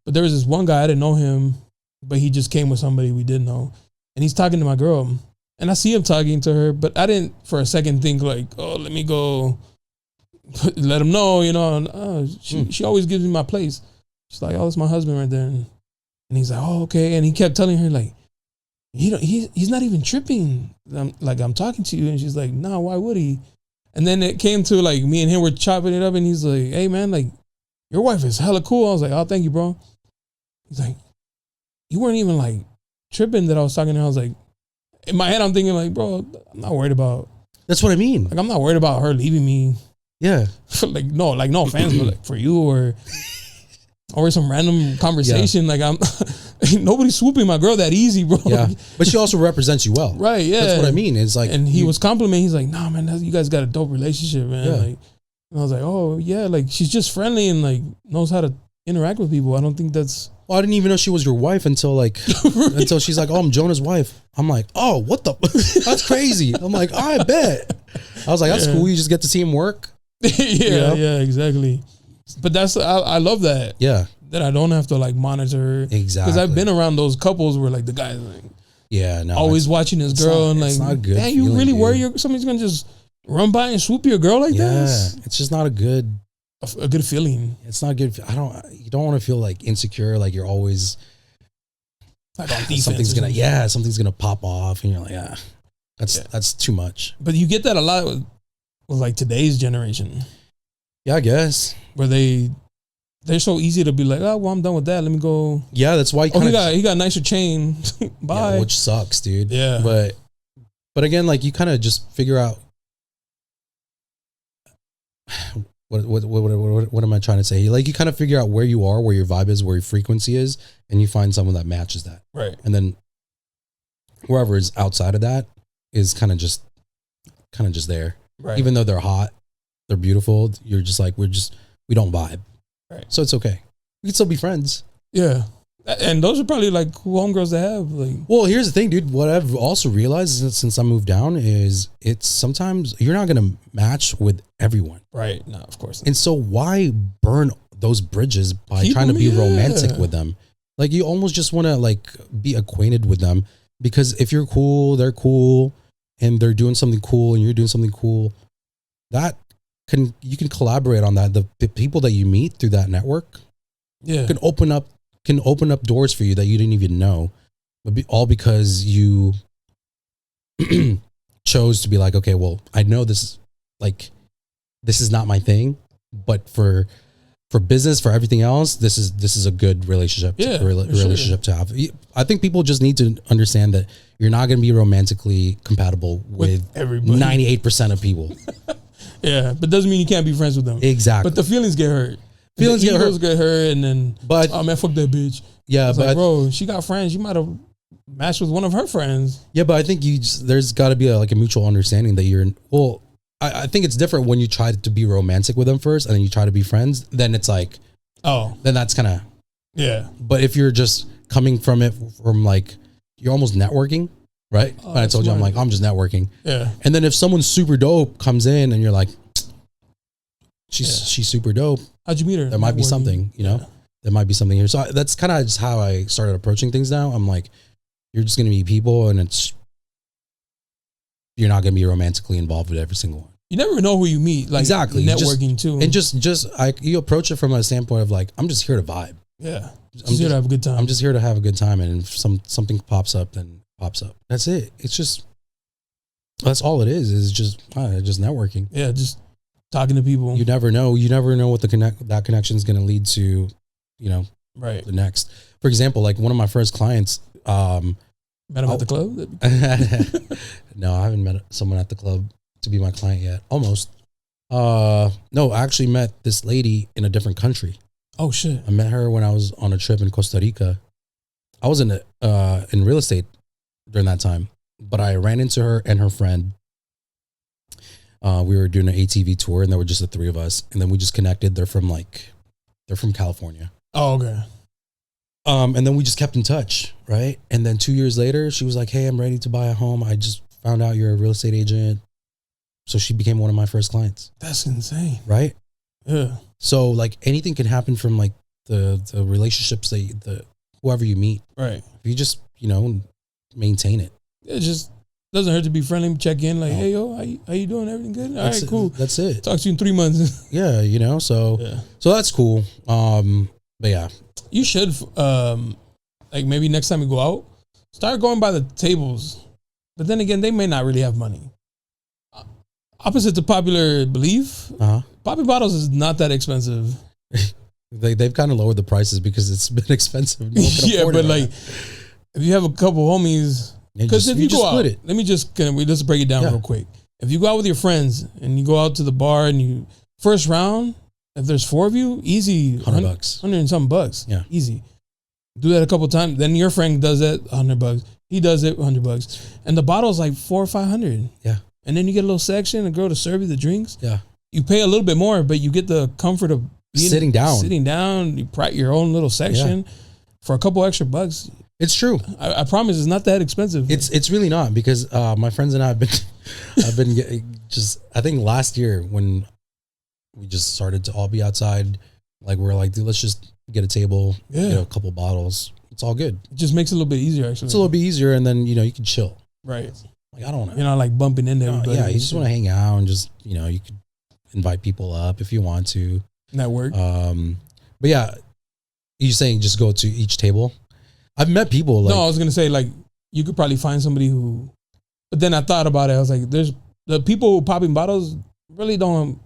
B: But there was this one guy, I didn't know him, but he just came with somebody we did know. And he's talking to my girl, and I see him talking to her, but I didn't for a second think like, oh, let me go let him know, you know. And, she always gives me my place. She's like, oh, it's my husband right there. And he's like, oh, okay. And he kept telling her like, he's not even tripping. I'm talking to you. And she's like, nah, why would he? And then it came to like me and him were chopping it up, and he's like, hey man, like your wife is hella cool. I was like, oh, thank you, bro. He's like, you weren't even like tripping that I was talking to her. I was like, in my head, I'm thinking like, bro, I'm not worried about.
A: That's what I mean.
B: Like, I'm not worried about her leaving me.
A: Yeah.
B: no offense, but like for you or some random conversation. Yeah. Like ain't nobody swooping my girl that easy, bro.
A: Yeah. But she also represents you well.
B: Right. Yeah.
A: That's what I mean. It's like,
B: and he was complimenting. He's like, nah, man, you guys got a dope relationship, man.
A: Yeah.
B: Like, and I was like, oh yeah, like she's just friendly and like knows how to interact with people. I don't think that's.
A: Well, I didn't even know she was your wife until like until she's like, oh, I'm Jonah's wife. I'm like, oh, what the? That's crazy. I'm like, I bet. I was like, that's cool. You just get to see him work.
B: Yeah, exactly. But I love that.
A: Yeah.
B: That I don't have to like monitor.
A: Exactly.
B: Because I've been around those couples where like the guy's like, always watching his girl and like, man, you really worry somebody's gonna just run by and swoop your girl like this?
A: Yeah, it's just not a good
B: feeling.
A: It's not good. You don't want to feel like insecure, like you're always
B: like on defense.
A: Something's gonna pop off, and you're like, that's too much.
B: But you get that a lot with like today's generation.
A: Yeah, I guess
B: where they're so easy to be like, oh well, I'm done with that. Let me go.
A: Yeah, that's why.
B: He got a nicer chain. Bye.
A: Yeah, which sucks, dude.
B: Yeah,
A: but again, like you kind of just figure out. What am I trying to say? Like you kind of figure out where you are, where your vibe is, where your frequency is, and you find someone that matches that.
B: Right.
A: And then whoever is outside of that is kind of just there.
B: Right.
A: Even though they're hot, they're beautiful, you're just like, we don't vibe.
B: Right.
A: So it's okay. We can still be friends.
B: Yeah. And those are probably like cool homegirls to have. Like,
A: well, here's the thing, dude. What I've also realized since I moved down is it's sometimes you're not going to match with everyone.
B: Right. No, of course not.
A: And so why burn those bridges by trying to be romantic with them? Like you almost just want to like be acquainted with them because if you're cool, they're cool and they're doing something cool and you're doing something cool, you can collaborate on that. The people that you meet through that network can open up doors for you that you didn't even know, but all because you chose to be like, okay, well, I know this is not my thing, but for business, for everything else, this is a good relationship. Relationship to have. I think people just need to understand that you're not going to be romantically compatible with 98% of people.
B: Yeah, but doesn't mean you can't be friends with them.
A: Exactly.
B: But the feelings get hurt. Feelings get hurt, and then oh man, fuck that bitch.
A: Yeah, but
B: like, bro, she got friends. You might have matched with one of her friends.
A: Yeah, but I think there's got to be a mutual understanding that you're. Well, I think it's different when you try to be romantic with them first, and then you try to be friends. Then it's like, then that's kind of But if you're just coming from it from like you're almost networking, right? And I told you I'm just networking.
B: Yeah.
A: And then if someone super dope comes in and you're like, she's super dope.
B: How'd you meet her?
A: There might be something, there might be something here. So that's kind of just how I started approaching things now. I'm like, you're just going to meet people and you're not going to be romantically involved with every single one.
B: You never know who you meet. Like
A: exactly.
B: Networking too.
A: And you approach it from a standpoint of like, I'm just here to vibe.
B: Yeah. I'm just here to have a good time.
A: I'm just here to have a good time. And if something pops up, then pops up. That's it. It's just, that's all it is. It's just networking.
B: Yeah. Just talking to people.
A: You never know. You never know what that connection is going to lead to,
B: right.
A: The next. For example, like one of my first clients,
B: met him at the club?
A: No, I haven't met someone at the club to be my client yet. Almost. No, I actually met this lady in a different country.
B: Oh shit.
A: I met her when I was on a trip in Costa Rica. I was in real estate during that time, but I ran into her and her friend. We were doing an ATV tour and there were just the three of us. And then we just connected. They're from California.
B: Oh, okay.
A: And then we just kept in touch, right? And then 2 years later, she was like, hey, I'm ready to buy a home. I just found out you're a real estate agent. So she became one of my first clients.
B: That's insane.
A: Right?
B: Yeah.
A: So like anything can happen from like the relationships whoever you meet.
B: Right.
A: If you just, maintain it.
B: It just doesn't hurt to be friendly, check in like, hey, yo, how you doing? Everything good? All right, cool.
A: That's it.
B: Talk to you in 3 months.
A: Yeah, so that's cool. But yeah.
B: You should, like maybe next time you go out, start going by the tables. But then again, they may not really have money. Opposite to popular belief, poppy bottles is not that expensive.
A: They've kind of lowered the prices because it's been expensive. No one can afford
B: but
A: it
B: like, if you have a couple homies, because if you go out, let's break it down real quick. If you go out with your friends and you go out to the bar and you first round, if there's 4 of you, easy
A: $100,
B: $100 and something bucks. Yeah, easy. Do that a couple times. Then your friend does it, $100. He does it, $100, and the bottle's like $400 or $500.
A: Yeah,
B: and then you get a little section, a girl to serve you the drinks.
A: Yeah,
B: you pay a little bit more, but you get the comfort of
A: sitting down.
B: You pride your own little section for a couple extra bucks.
A: It's true.
B: I promise it's not that expensive.
A: It's really not, because my friends and I have been I think last year when we just started to all be outside, like we're like, dude, let's just get a table, get a couple bottles. It's all good.
B: It just makes it a little bit easier, actually.
A: It's a little bit easier, and then you can chill.
B: Right.
A: Like I don't know.
B: You're not like bumping into everybody.
A: Yeah, you just want to hang out and just you could invite people up if you want to.
B: Network.
A: But yeah, you're saying just go to each table. I've met people like...
B: No, I was going to say, like, you could probably find somebody who... But then I thought about it. I was like, there's... The people who popping bottles really don't...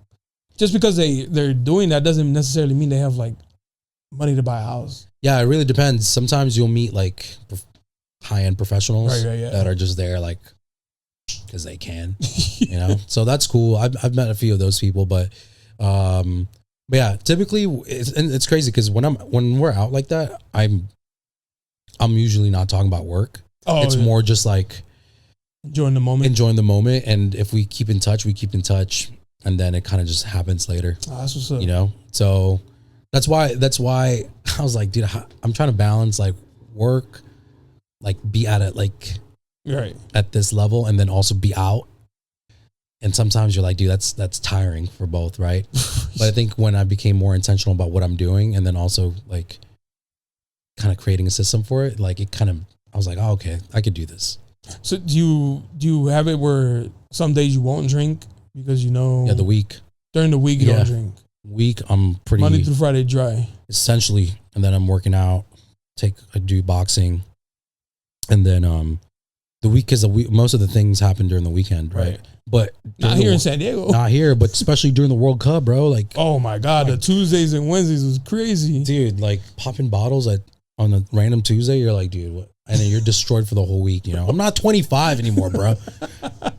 B: Just because they're doing that doesn't necessarily mean they have, like, money to buy a house.
A: Yeah, it really depends. Sometimes you'll meet, like, high-end professionals that are just there, like, because they can, So that's cool. I've met a few of those people, but yeah, typically... It's crazy because when we're out like that, I'm usually not talking about work. It's more just like
B: enjoying the moment.
A: And if we keep in touch, and then it kind of just happens later.
B: Oh, that's what's up.
A: So that's why I was like, dude, I'm trying to balance like work, like be at it, like at this level, and then also be out. And sometimes you're like, dude, that's tiring for both, right? But I think when I became more intentional about what I'm doing, and then also like kind of creating a system for it, like I was like, oh, okay, I could do this.
B: So do you have it where some days you won't drink because
A: the week
B: during the week you don't drink?
A: Week I'm pretty
B: Monday through Friday dry
A: essentially, and then I'm working out, I do boxing, and then the week is most of the things happen during the weekend, right? But
B: not here in San Diego.
A: Not here, but especially during the World Cup, bro. Like,
B: oh my God, the Tuesdays and Wednesdays was crazy,
A: dude. Like popping bottles on a random Tuesday, you're like, dude, what? And then you're destroyed for the whole week. I'm not 25 anymore, bro.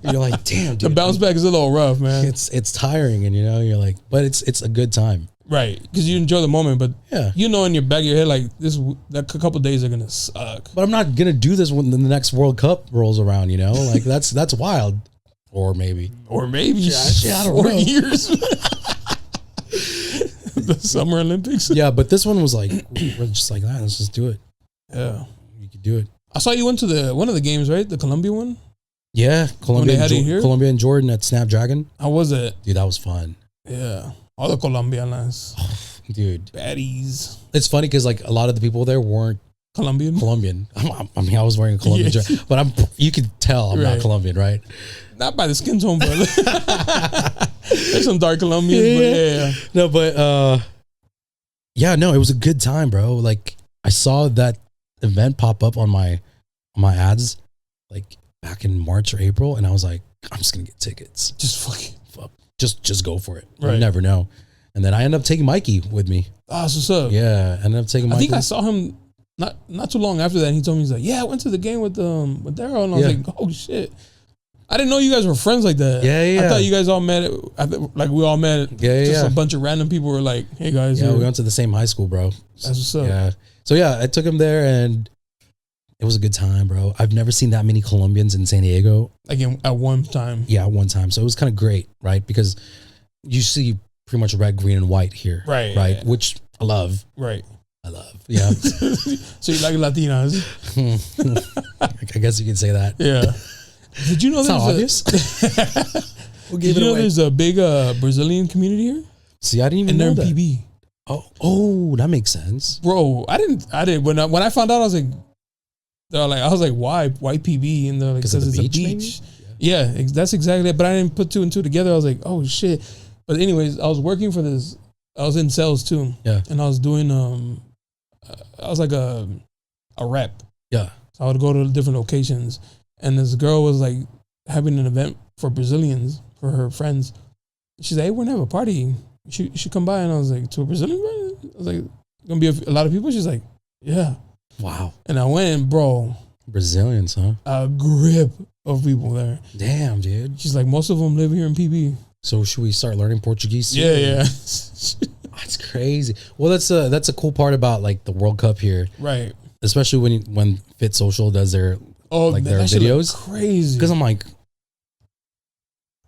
A: You're like, damn, dude.
B: The bounce back is a little rough, man.
A: It's tiring, and you're like, but it's a good time,
B: right? Because you enjoy the moment, but in your back of your head, like that couple days are gonna suck.
A: But I'm not gonna do this when the next World Cup rolls around. Like that's wild, or maybe
B: I don't know. 4 years. The Summer Olympics.
A: Yeah, but this one was like, we're just like, let's just do it.
B: Yeah.
A: You could do it.
B: I saw you went to one of the games, right? The Colombia one?
A: Yeah. Colombia and Jordan at Snapdragon.
B: How was it?
A: Dude, that was fun.
B: Yeah. All the Colombianas.
A: Dude.
B: Baddies.
A: It's funny because like a lot of the people there weren't Colombian. I mean, I was wearing a Colombian shirt, but you could tell I'm not Colombian, right?
B: Not by the skin tone, but there's some dark Colombians, but
A: No, but it was a good time, bro. Like I saw that event pop up on my ads like back in March or April, and I was like, I'm just gonna get tickets. Just go for it. Right. You never know. And then I ended up taking Mikey with me.
B: Oh, what's up?
A: Yeah, I ended up taking Mikey.
B: I think I saw him not too long after that, and he told me, he's like, yeah, I went to the game with Darryl, and I was like, oh shit. I didn't know you guys were friends like that.
A: Yeah.
B: I thought you guys all met like we all met. A bunch of random people were like, hey guys.
A: Yeah, we went to the same high school, bro.
B: That's what's up.
A: Yeah. So I took him there, and it was a good time, bro. I've never seen that many Colombians in San Diego.
B: Like at one time.
A: Yeah, at one time. So it was kind of great, right? Because you see pretty much red, green, and white here.
B: Right.
A: Yeah. Which I love.
B: Right.
A: I love. Yeah.
B: So you like Latinas?
A: I guess you could say that.
B: Yeah. Did you know
A: it's not obvious?
B: There's a big Brazilian community here?
A: See, I didn't even know that.
B: PB.
A: Oh, that makes sense,
B: bro. I didn't. When I found out, I was like, why PB? And they're like, because it's a beach. Yeah, that's exactly it. But I didn't put 2 and 2 together. I was like, oh shit. But anyways, I was working for this. I was in sales too.
A: Yeah,
B: and I was doing I was like a rep.
A: Yeah,
B: so I would go to different locations. And this girl was like having an event for Brazilians, for her friends. She's like, hey, we're going to have a party. You should come by. And I was like, to a Brazilian party? I was like, gonna be a lot of people? She's like, yeah.
A: Wow.
B: And I went and, bro.
A: Brazilians, huh?
B: A grip of people there.
A: Damn, dude.
B: She's like, most of them live here in PB.
A: So should we start learning Portuguese too?
B: Yeah.
A: That's crazy. Well, that's a cool part about like the World Cup here.
B: Right.
A: Especially when Fit Social does their their videos.
B: Crazy.
A: Because I'm like,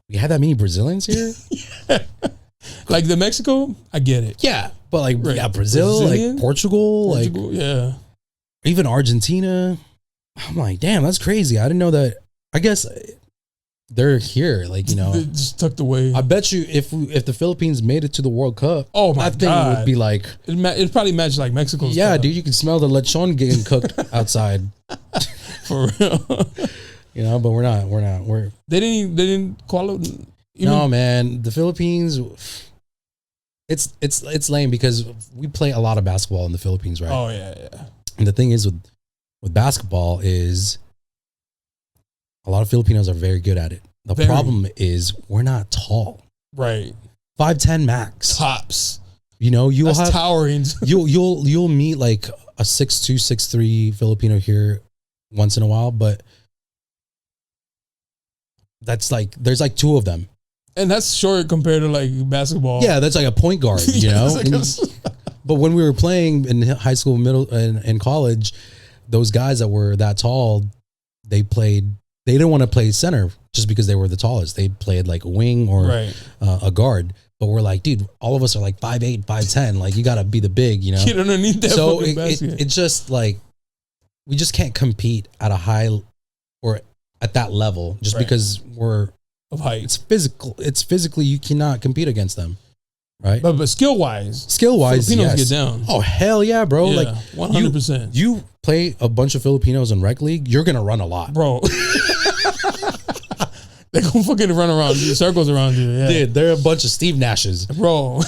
A: we had that many Brazilians here?
B: Yeah. Like the Mexico, I get it.
A: Yeah. But like Brazil, Brazilian? Like Portugal, like
B: yeah.
A: Even Argentina. I'm like, damn, that's crazy. I didn't know that. I guess they're here, like, you know.
B: They just tucked away.
A: I bet you if the Philippines made it to the World Cup,
B: I think
A: it would be like
B: it'd probably match like Mexico's.
A: Yeah, dude, you can smell the lechon getting cooked outside.
B: For real.
A: You know, but we're not.
B: They didn't qualify.
A: No, man. The Philippines, it's lame because we play a lot of basketball in the Philippines, right?
B: Oh yeah.
A: And the thing is with basketball is a lot of Filipinos are very good at it. The problem is we're not tall.
B: Right.
A: 5'10" max.
B: Tops.
A: You know,
B: That's towering.
A: you'll meet like a 6'2", 6'3" Filipino here once in a while, but that's like there's like two of them.
B: And that's short compared to like basketball.
A: Yeah, that's like a point guard, you know? But when we were playing in high school, middle, and college, those guys that were that tall, they didn't want to play center just because they were the tallest. They played like a wing or a guard. But we're like, dude, all of us are like 5'8", 5'10". Like, you got to be the big, you know?
B: You don't need that.
A: So it's just like, we just can't compete at a high or at that level just because we're
B: of height.
A: It's physical. It's physically, you cannot compete against them. Right.
B: But skill wise,
A: Filipinos
B: get down.
A: Oh, hell yeah, bro.
B: Yeah,
A: like
B: 100%.
A: You play a bunch of Filipinos in rec league, you're going to run a lot.
B: Bro. They're going to fucking run around you, circles around you. Yeah.
A: Dude, they're a bunch of Steve Nashes.
B: Bro,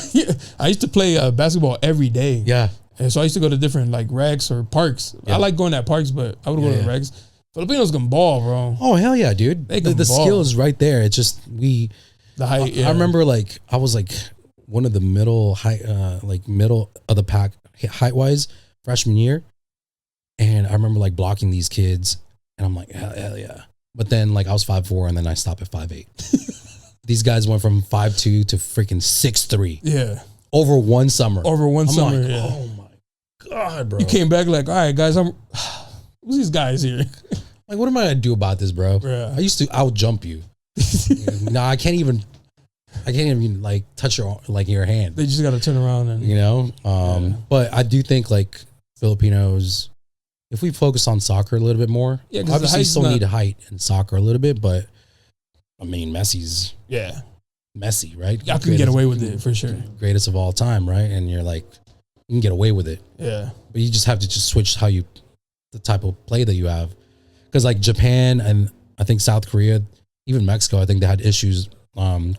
B: I used to play basketball every day.
A: Yeah.
B: And so I used to go to different like recs or parks. Yeah. I like going at parks, but I would go to the recs. Filipinos can ball, bro.
A: Oh, hell yeah, dude. The skill is right there. It's just the height. I remember like I was like one of the middle of the pack height wise freshman year. And I remember like blocking these kids and I'm like, hell yeah. But then like I was 5'4" and then I stopped at 5'8". These guys went from 5'2" to freaking 6'3".
B: Yeah.
A: Over one summer.
B: I'm
A: like,
B: yeah.
A: Oh my God, bro.
B: You came back like, all right, guys, who's these guys here?
A: Like, what am I gonna do about this, bro?
B: Yeah.
A: I used to out jump you. Nah, I can't even like touch your hand.
B: They just got to turn around and
A: you know. But I do think like Filipinos, if we focus on soccer a little bit more, obviously still need height in soccer a little bit, but I mean Messi's Messi, right?
B: Y'all can get away with it for sure.
A: Greatest of all time, right? And you're like, you can get away with it.
B: Yeah.
A: But you just have to just switch the type of play that you have. Because like Japan and I think South Korea, even Mexico, I think they had issues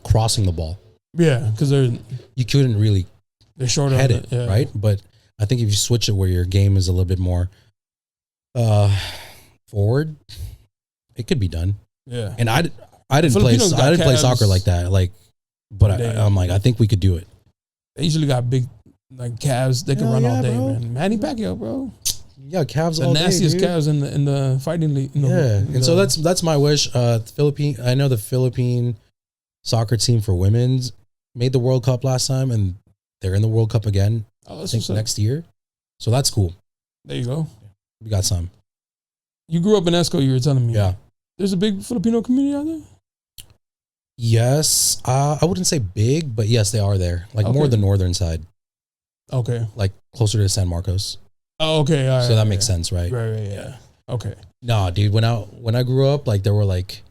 A: crossing the ball.
B: Yeah, because
A: you couldn't really
B: short
A: head it, right? But I think if you switch it where your game is a little bit more forward, it could be done.
B: Yeah.
A: And I didn't play soccer like that. Like, but I'm like, I think we could do it.
B: They usually got big like calves. They can run all day, bro. Man. Manny Pacquiao, bro.
A: Yeah, calves
B: the
A: all day. The
B: nastiest calves in the fighting league.
A: And so that's my wish. I know the Philippine soccer team for women's made the World Cup last time, and they're in the World Cup again. I think next year. So that's cool.
B: There you go.
A: We got some.
B: You grew up in Esco. You were telling me.
A: Yeah.
B: There's a big Filipino community out there.
A: Yes, I wouldn't say big, but yes, they are there. Like more the northern side.
B: Okay.
A: Like closer to San Marcos.
B: Oh, okay. All right,
A: so that makes sense, right?
B: Right. Yeah. Okay.
A: No, dude. When I grew up, like there were like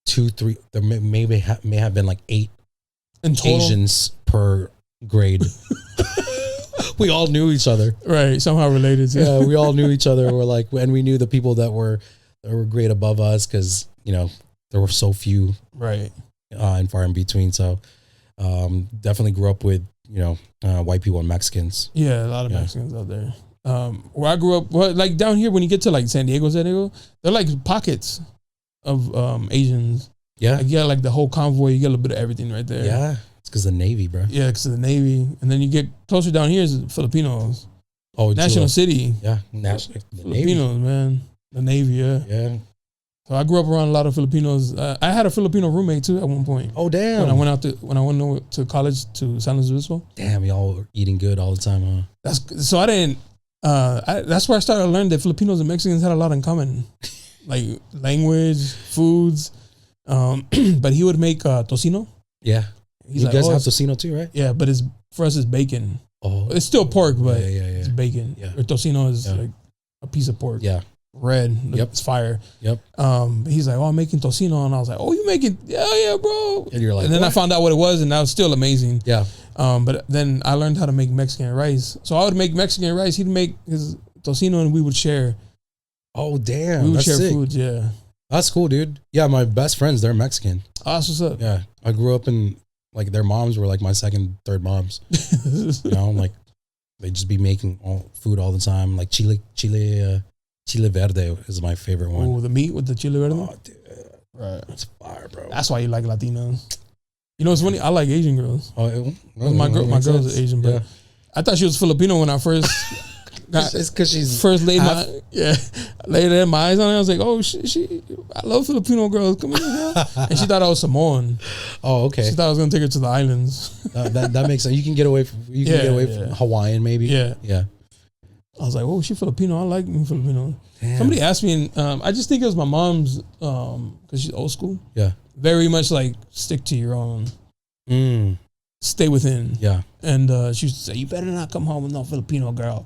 A: 2, 3. There may have been like 8 Asians per grade. We all knew each other,
B: right? Somehow related.
A: Yeah, we all knew each other. We're like, and we knew the people that were grade above us because there were so few,
B: right?
A: And far in between. So, definitely grew up with white people and Mexicans.
B: Yeah, a lot of Mexicans out there. Where I grew up, like down here, when you get to like San Diego, they're like pockets of Asians.
A: Yeah,
B: like you got like the whole convoy. You get a little bit of everything right there.
A: Yeah, because the Navy, bro.
B: Yeah, because of the Navy. And then you get closer down here is Filipinos.
A: Oh,
B: National City.
A: Yeah, national.
B: Filipinos, man. The Navy, yeah.
A: Yeah.
B: So I grew up around a lot of Filipinos. I had a Filipino roommate too at one point.
A: Oh damn!
B: When I went to college to San Luis Obispo.
A: Damn, y'all were eating good all the time, huh?
B: So I didn't. That's where I started to learn that Filipinos and Mexicans had a lot in common, like language, foods. But he would make tocino.
A: Yeah,
B: He's
A: you
B: like,
A: guys have tocino too, right?
B: Yeah, but for us it's bacon.
A: Oh,
B: it's still pork, but
A: yeah.
B: it's bacon.
A: Yeah.
B: Or tocino is like a piece of pork.
A: Yeah.
B: Red.
A: Yep.
B: It's fire.
A: Yep.
B: He's like, I'm making tocino. And I was like, you making, yeah, bro.
A: And you're like,
B: and then
A: what?
B: I found out what it was, and that was still amazing.
A: Yeah.
B: But then I learned how to make Mexican rice. So I would make Mexican rice. He'd make his tocino, and we would share.
A: Oh, damn.
B: We would
A: that's
B: share
A: sick.
B: foods, yeah.
A: That's cool, dude. Yeah, my best friends, they're Mexican.
B: Oh, that's what's up.
A: Yeah. I grew up in, like, their moms were like my second, third moms. You know, like, they just be making food all the time. Like, chile verde is my favorite one.
B: Oh, the meat with the chile verde?
A: Oh, dude.
B: Right.
A: That's fire, bro.
B: That's why you like Latinos. You know, it's funny. I like Asian girls.
A: Oh,
B: my girl's Asian, but I thought she was Filipino when I first
A: it's because she's
B: first laid my eyes on her. I was like, oh, I love Filipino girls. Come here, girl. And she thought I was Samoan.
A: Oh, okay.
B: She thought I was gonna take her to the islands.
A: that makes sense. You can get away from Hawaiian, maybe.
B: Yeah.
A: I
B: was like, oh, she Filipino. I like me Filipino.
A: Damn.
B: Somebody asked me, and I just think it was my mom's, because she's old school.
A: Yeah.
B: Very much like stick to your own. Stay within.
A: Yeah.
B: And she used to say, you better not come home with no Filipino girl.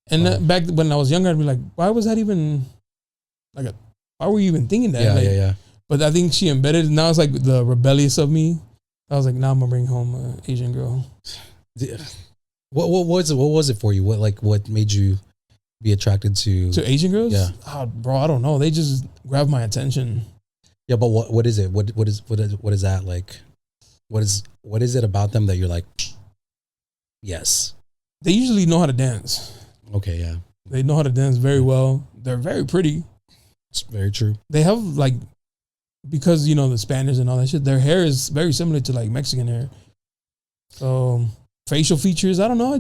B: And back when I was younger, I'd be like, why was that even why were you even thinking that?
A: Yeah.
B: But I think she embedded it. Now it's like the rebellious of me. I was like, now I'm gonna bring home an Asian girl.
A: What was it for you? What made you be attracted to
B: Asian girls?
A: Yeah.
B: Oh, bro, I don't know. They just grabbed my attention.
A: Yeah, but what is it? What is that like? What is it about them that you're like, yes?
B: They usually know how to dance.
A: Okay, yeah.
B: They know how to dance very well. They're very pretty.
A: It's very true. They
B: have because the Spanish and all that shit, their hair is very similar to like Mexican hair. So facial features, I don't know.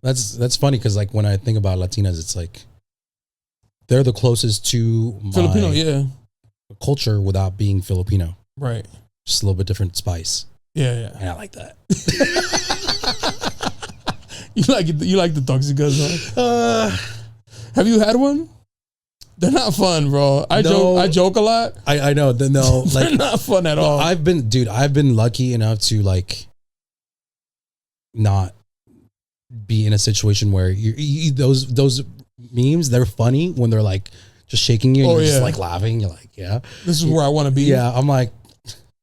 A: That's funny because like when I think about Latinas, it's like they're the closest to
B: Filipino,
A: culture without being Filipino.
B: Right.
A: Just a little bit different spice.
B: Yeah.
A: And I like that.
B: You like the toxicas, huh? Have you had one? They're not fun, bro. I joke a lot.
A: I know. No, like
B: they're not fun at all.
A: I've been lucky enough to like not be in a situation where those memes, they're funny when they're like just shaking you and you're just like laughing. You're like, yeah.
B: This is where I want to be.
A: Yeah. I'm like,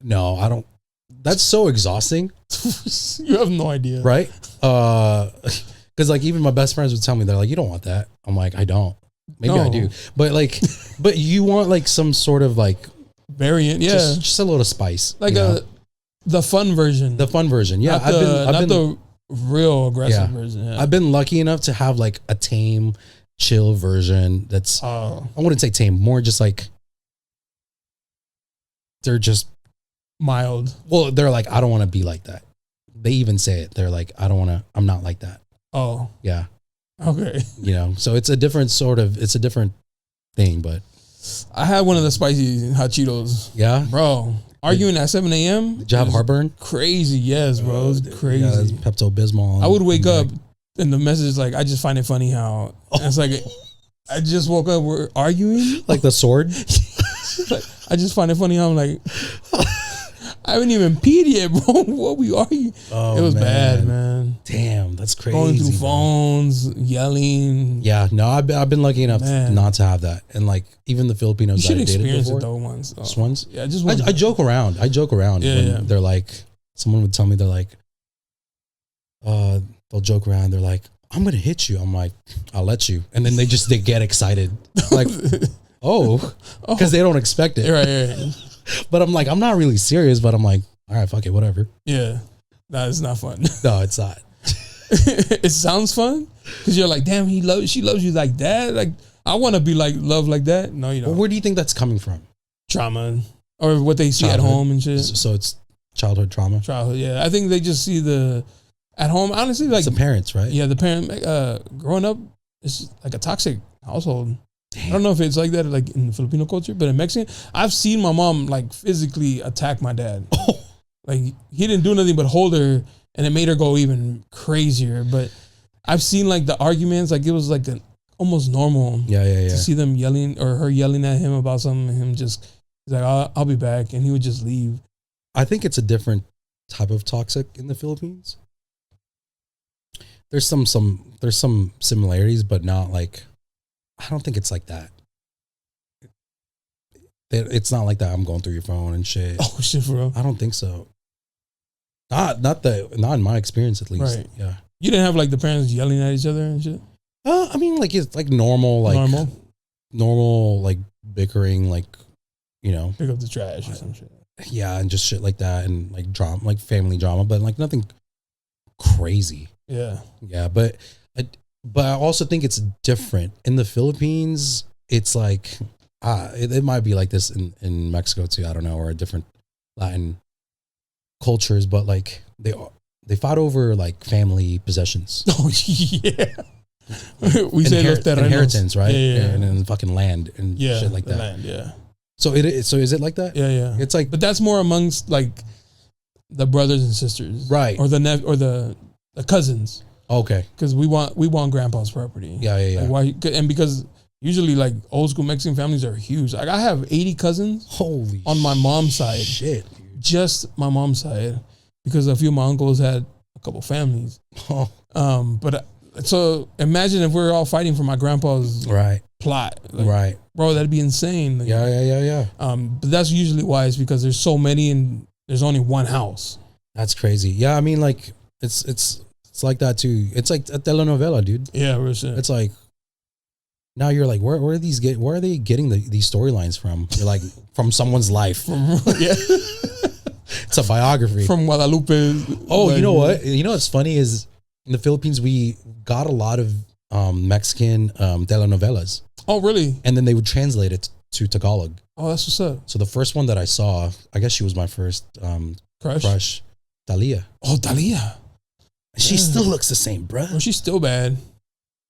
A: no, I don't. That's so exhausting.
B: You have no idea.
A: Right? Because like even my best friends would tell me, they're like, you don't want that. I'm like, I don't. Maybe I do. But like, but you want like some sort of like
B: variant. Yeah.
A: Just a little spice.
B: Like the fun version.
A: The fun version. Yeah.
B: Not the real aggressive version. Yeah.
A: I've been lucky enough to have like a tame, chill version that's, I wouldn't say tame, more just like, they're just
B: mild.
A: Well, they're like, I don't want to be like that. They even say it. They're like, I'm not like that.
B: Oh.
A: Yeah.
B: Okay.
A: So it's a different thing, but.
B: I had one of the spicy hot Cheetos.
A: Yeah?
B: Bro. Arguing at 7 a.m.
A: Did you have heartburn?
B: Crazy. Yes, bro. It was crazy.
A: Yeah, Pepto-Bismol.
B: I would wake up and the message is like, I just find it funny how it's like, I just woke up, we're arguing.
A: Like the sword?
B: Like, I just find it funny how I'm like, I haven't even peed yet, bro. What we arguing?
A: Oh,
B: it was bad, man.
A: Damn, that's crazy.
B: Going through phones, yelling.
A: Yeah, no, I've been lucky enough not to have that, and like even the Filipinos
B: you should
A: that I dated
B: experience
A: before,
B: it though once.
A: Just once.
B: Yeah, just once.
A: I joke around.
B: Yeah.
A: They're like, someone would tell me, they're like, they'll joke around. They're like, I'm gonna hit you. I'm like, I'll let you, and then they get excited, like, because they don't expect it.
B: Right.
A: But I'm like, I'm not really serious, but I'm like, all right, fuck it, whatever.
B: Yeah. No, it's not fun.
A: No, it's not.
B: It sounds fun because you're like, damn, she loves you like that. Like, I want to be like love like that. No, you don't.
A: Well, where do you think that's coming from?
B: Trauma or what they see at home and shit.
A: So it's childhood trauma.
B: Yeah. I think they just see at home, honestly, like
A: it's the parents, right?
B: Yeah, the parent growing up is like a toxic household. Damn. I don't know if it's like that like in Filipino culture, but in Mexican, I've seen my mom like physically attack my dad. Oh. Like he didn't do nothing but hold her, and it made her go even crazier. But I've seen like the arguments, like it was like almost normal.
A: Yeah.
B: To see them yelling or her yelling at him about something, and him just he's like, I'll be back, and he would just leave.
A: I think it's a different type of toxic in the Philippines. There's some similarities, but not like, I don't think it's like that. It's not like that. I'm going through your phone and shit.
B: Oh shit, for real?
A: I don't think so. Not in my experience at least. Right. Yeah.
B: You didn't have like the parents yelling at each other and shit?
A: I mean, like it's like normal, like bickering, like, you know,
B: pick up the trash or some shit.
A: Yeah, and just shit like that, and like drama, like family drama, but like nothing crazy.
B: Yeah.
A: But I also think it's different in the Philippines. It's like it might be like this in Mexico too. I don't know, or a different Latin cultures, but like they fought over like family possessions.
B: Oh yeah. We say
A: inheritance, right? Yeah. And then fucking land and shit like that.
B: Land, yeah.
A: So is it like that?
B: Yeah.
A: It's like,
B: but that's more amongst like the brothers and sisters,
A: right?
B: Or the cousins.
A: Okay.
B: Because we want grandpa's property.
A: Yeah.
B: Like why? And because usually like old school Mexican families are huge. Like I have 80 cousins.
A: Holy
B: on my mom's side.
A: Shit. Dude.
B: Just my mom's side, because a few of my uncles had a couple families.
A: Oh.
B: But so imagine if we're all fighting for my grandpa's plot. Like,
A: right.
B: Bro, that'd be insane. Like,
A: yeah.
B: But that's usually why, it's because there's so many and there's only one house.
A: That's crazy. Yeah, I mean, like it's like that too. It's like a telenovela, dude.
B: Yeah, we're sure.
A: It's like now you're like, where are they getting these storylines from? You're like, from someone's life. It's a biography
B: from Guadalupe.
A: Oh, you know what? You know what's funny is in the Philippines we got a lot of Mexican telenovelas.
B: Oh, really?
A: And then they would translate it to Tagalog.
B: Oh, that's what's up.
A: So the first one that I saw, I guess she was my first crush, Dalia.
B: Oh, Dalia.
A: She still looks the same, bro.
B: Oh, she's still bad.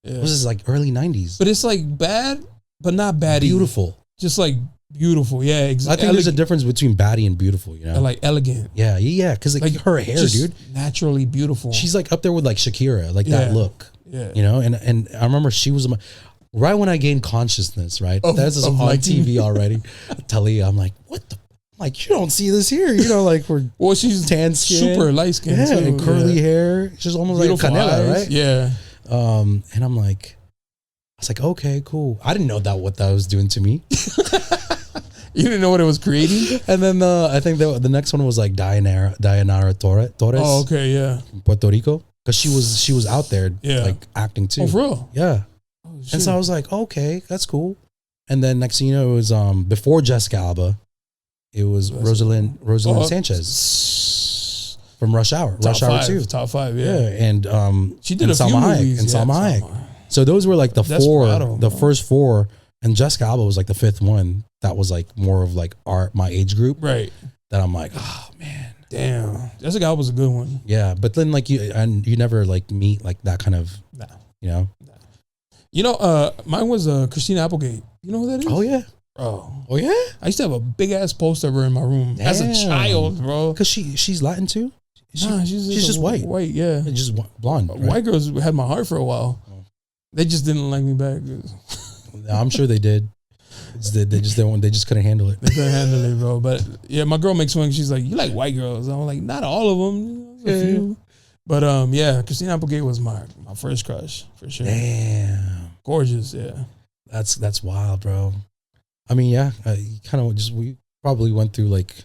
A: Yeah. This is like early 90s.
B: But it's like bad, but not baddie.
A: Beautiful.
B: Just like beautiful. Yeah, exactly.
A: I think there's a difference between baddie and beautiful, you know?
B: And like elegant.
A: Yeah. Because like her hair, dude.
B: Naturally beautiful.
A: She's like up there with like Shakira, like that look.
B: Yeah.
A: You know? And I remember she was right when I gained consciousness, right? That's on TV already. Talia, I'm like, what the? Like, you don't see this here, you know, like
B: she's
A: tan skin,
B: super light skin,
A: too, and curly hair. She's almost beautiful like Canela, right?
B: Yeah.
A: And I'm like, I was like, okay, cool. I didn't know what that was doing to me.
B: You didn't know what it was creating.
A: And then I think the next one was like Dayanara Torres.
B: Oh, okay, yeah.
A: From Puerto Rico, because she was out there, like acting too.
B: Oh, for real?
A: Yeah. Oh, and so I was like, okay, that's cool. And then next thing you know, it was before Jessica Alba. It was Rosalind Sanchez from Rush Hour. Rush Hour 2.
B: Top 5, yeah.
A: And
B: she did a few movies.
A: And Salma Hayek. So those were like the first 4. And Jessica Alba was like the 5th one. That was like more of like my age group.
B: Right.
A: That I'm like, oh man.
B: Damn. Jessica Alba was a good one.
A: Yeah. But then like you never like meet like that kind of, you know.
B: You know, mine was Christina Applegate. You know who that is?
A: Oh yeah.
B: Oh
A: yeah.
B: I used to have a big ass poster of her in my room as a child, bro.
A: Because she's Latin too.
B: She's
A: just white.
B: White, yeah.
A: Just blonde. Right?
B: White girls had my heart for a while. Oh. They just didn't like me back.
A: I'm sure they did. They just couldn't handle it.
B: They couldn't handle it, bro. But yeah, my girl makes fun. She's like, "You like white girls?" I'm like, "Not all of them, a few." But yeah, Christina Applegate was my first crush for sure.
A: Damn,
B: gorgeous. Yeah,
A: that's wild, bro. I mean, yeah, we probably went through like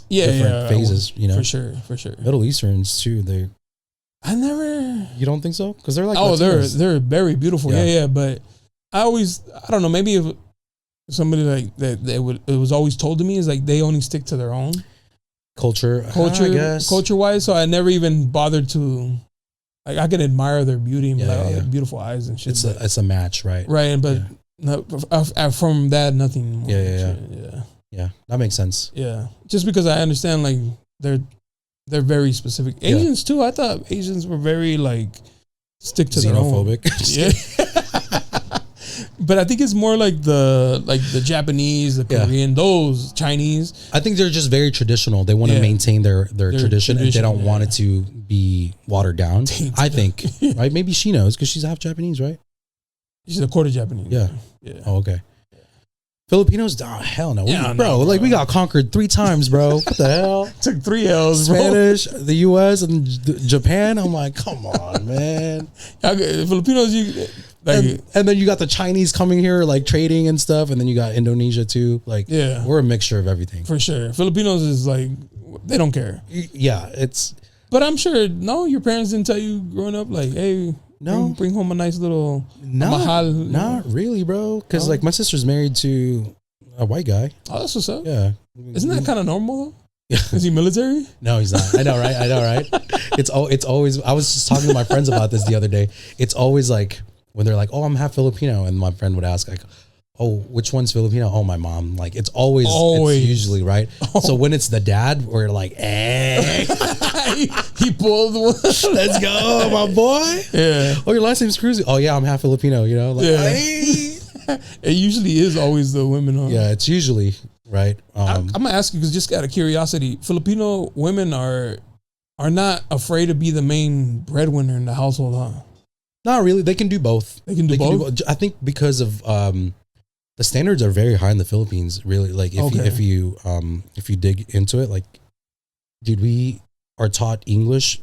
A: different phases, you know,
B: for sure.
A: Middle Easterns too. You don't think so? Because they're like
B: they're very beautiful. Yeah. But I don't know. Maybe if somebody like that, it was always told to me is like they only stick to their own culture, I guess. Culture-wise. So I never even bothered to. Like I can admire their beauty and be like, they have beautiful eyes and shit.
A: It's a match, right?
B: Right, but. No, from that, nothing more.
A: Yeah, that makes sense.
B: Yeah, just because I understand, like they're They're very specific. Asians too. I thought Asians were very like stick to their own.
A: Xenophobic.
B: Yeah. But I think it's more like the Japanese, the Korean, those Chinese.
A: I think they're just very traditional. They want to maintain their tradition, and they don't want it to be watered down. I think, right? Maybe she knows because she's half Japanese, right?
B: She's a quarter Japanese.
A: Yeah. Oh, okay. Filipinos, hell no. Bro, like we got conquered 3 times, bro. What the hell?
B: Took 3 L's, bro.
A: Spanish, the US, and Japan. I'm like, come on, man.
B: Filipinos,
A: and then you got the Chinese coming here, like trading and stuff, and then you got Indonesia too. Like, we're a mixture of everything.
B: For sure. Filipinos is like, they don't care.
A: Yeah, it's.
B: But I'm sure, no, your parents didn't tell you growing up, like, hey, bring home a nice little mahal.
A: Not really, bro. Because like my sister's married to a white guy.
B: Oh, that's what's up.
A: Yeah.
B: Isn't that kind of normal though? Is he military?
A: No, he's not. I know, right? It's always. I was just talking to my friends about this the other day. It's always like when they're like, "Oh, I'm half Filipino," and my friend would ask like, "Oh, which one's Filipino?" "Oh, my mom." Like it's always. It's usually right. Oh. So when it's the dad, we're like, "Eh."
B: He pulled one.
A: Let's go, my boy. Yeah. Oh, your last name's Cruzy. Oh yeah, I'm half Filipino. You know. Like, hey.
B: It usually is always the women. Huh?
A: Yeah, it's usually right.
B: I'm gonna ask you because just out of curiosity, Filipino women are not afraid to be the main breadwinner in the household, huh?
A: Not really. They can do both.
B: They can do both.
A: I think because of the standards are very high in the Philippines. Really, like if you dig into it, like, dude, we are taught English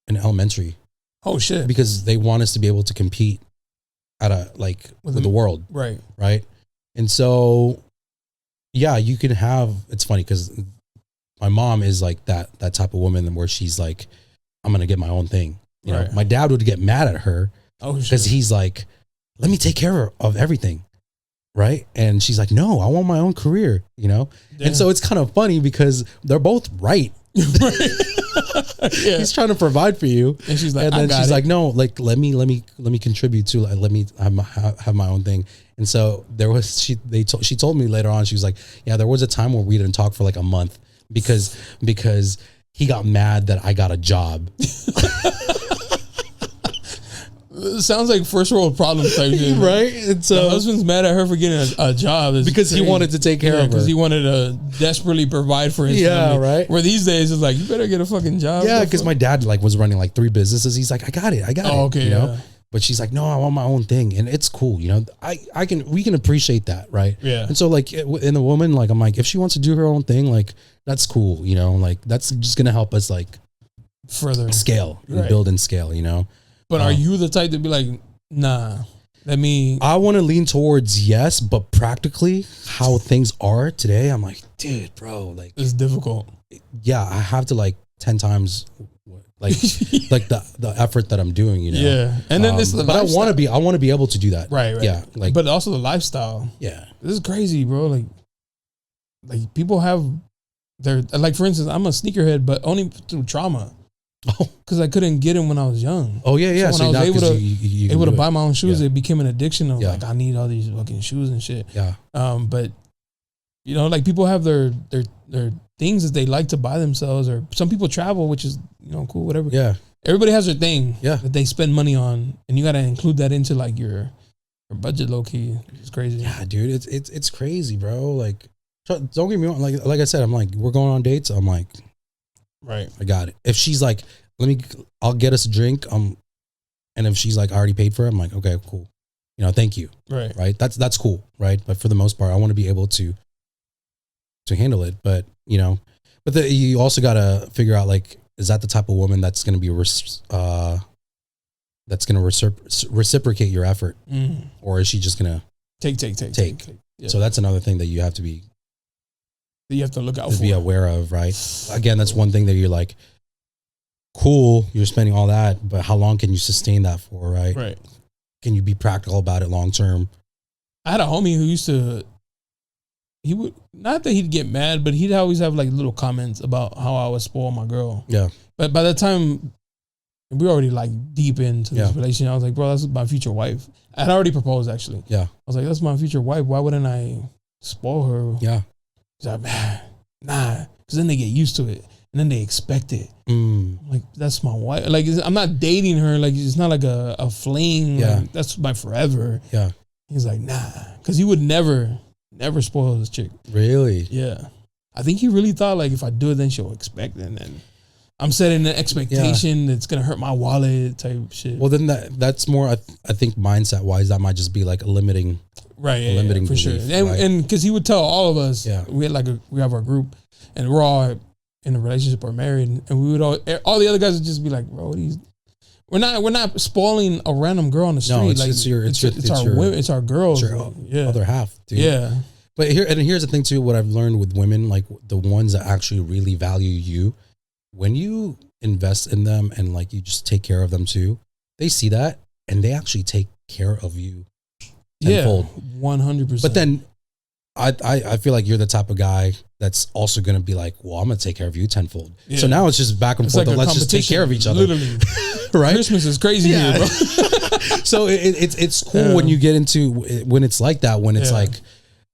A: in elementary.
B: Oh shit!
A: Because they want us to be able to compete at with the world, right. And so, yeah, you can have. It's funny because my mom is like that type of woman where she's like, I'm gonna get my own thing. You know, my dad would get mad at her because he's like, let me take care of everything, right? And she's like, no, I want my own career. You know, and so it's kind of funny because they're both right. He's trying to provide for you, and she's like, like, no, like let me contribute to, like, let me have my own thing. And so she told me later on, she was like, yeah, there was a time where we didn't talk for like a month because he got mad that I got a job.
B: It sounds like first world problem type shit,
A: right? And so
B: the husband's mad at her for getting a job
A: because he wanted to take care of her,
B: because he wanted to desperately provide for his family. Right. Where these days it's like, you better get a fucking job.
A: Yeah, because my dad like was running like 3 businesses. He's like, I got it.
B: Okay,
A: you know. But she's like, no, I want my own thing, and it's cool. You know, we can appreciate that, right?
B: Yeah.
A: And so like in a woman, like I'm like, if she wants to do her own thing, like that's cool. You know, like that's just gonna help us like
B: further
A: scale and build and scale. You know.
B: But are you the type to be like, nah,
A: I want to lean towards yes, but practically how things are today, I'm like, dude, bro, like
B: it's difficult.
A: Yeah, I have to like 10 times like like the effort that I'm doing, you know.
B: Yeah. And then this,
A: but I want to be able to do that.
B: Right.
A: Yeah. Like,
B: but also the lifestyle.
A: Yeah.
B: This is crazy, bro. Like people have their, like, for instance, I'm a sneakerhead, but only through trauma. Oh, because I couldn't get them when I was young.
A: Oh yeah, yeah.
B: So when I was able to buy my own shoes, it became an addiction of like, I need all these fucking shoes and shit.
A: Yeah.
B: But you know, like people have their things that they like to buy themselves, or some people travel, which is, you know, cool, whatever.
A: Yeah.
B: Everybody has their thing.
A: Yeah.
B: That they spend money on, and you got to include that into like your budget, low key. It's crazy.
A: Yeah, dude. It's crazy, bro. Like, don't get me wrong. Like I said, I'm like, we're going on dates. I'm like.
B: Right.
A: I got it. If she's like, I'll get us a drink. And if she's like, I already paid for it, I'm like, okay, cool. You know, thank you.
B: Right.
A: Right. That's cool. Right. But for the most part, I want to be able to handle it. But, you know, you also got to figure out, like, is that the type of woman that's going to be, that's going to reciprocate your effort?
B: Mm.
A: Or is she just going to take? Yeah. So that's another thing that you have to be.
B: You have to look out for.
A: Be aware of, right? Again, that's one thing that you're like, cool, you're spending all that, but how long can you sustain that for, right?
B: Right.
A: Can you be practical about it long term?
B: I had a homie who used to, he would, not that he'd get mad, but he'd always have like little comments about how I would spoil my girl.
A: Yeah.
B: But by the time we were already like deep into this relationship, I was like, bro, that's my future wife. I had already proposed, actually.
A: Yeah.
B: I was like, that's my future wife. Why wouldn't I spoil her?
A: Yeah.
B: He's like, nah, because then they get used to it. and then they expect it. Like, that's my wife. Like, I'm not dating her. Like, it's not like a fling.
A: Yeah.
B: Like, that's my forever.
A: Yeah.
B: He's like, nah, because he would never spoil his chick.
A: Really?
B: Yeah. I think he really thought, like, if I do it, then she'll expect it. And then I'm setting an expectation that's going to hurt my wallet type shit.
A: Well, then that's more, I think, mindset wise, that might just be like a limiting.
B: Right. Yeah, limiting for belief, sure. And because he would tell all of us, we have our group, and we're all in a relationship or married, and we would all the other guys would just be like, bro, we're not spoiling a random girl on the street. No, it's our girls. It's your
A: other half, dude.
B: Yeah.
A: But here's the thing too, what I've learned with women, like the ones that actually really value you, when you invest in them and like you just take care of them too, they see that and they actually take care of you tenfold. 100%. But then I feel like you're the type of guy that's also going to be like, well, I'm going to take care of you tenfold. Yeah. So now it's just back and forth. Like let's just take care of each other. Literally. Right?
B: Christmas is crazy here, bro.
A: So it's cool when you get into, when it's like that, when it's like,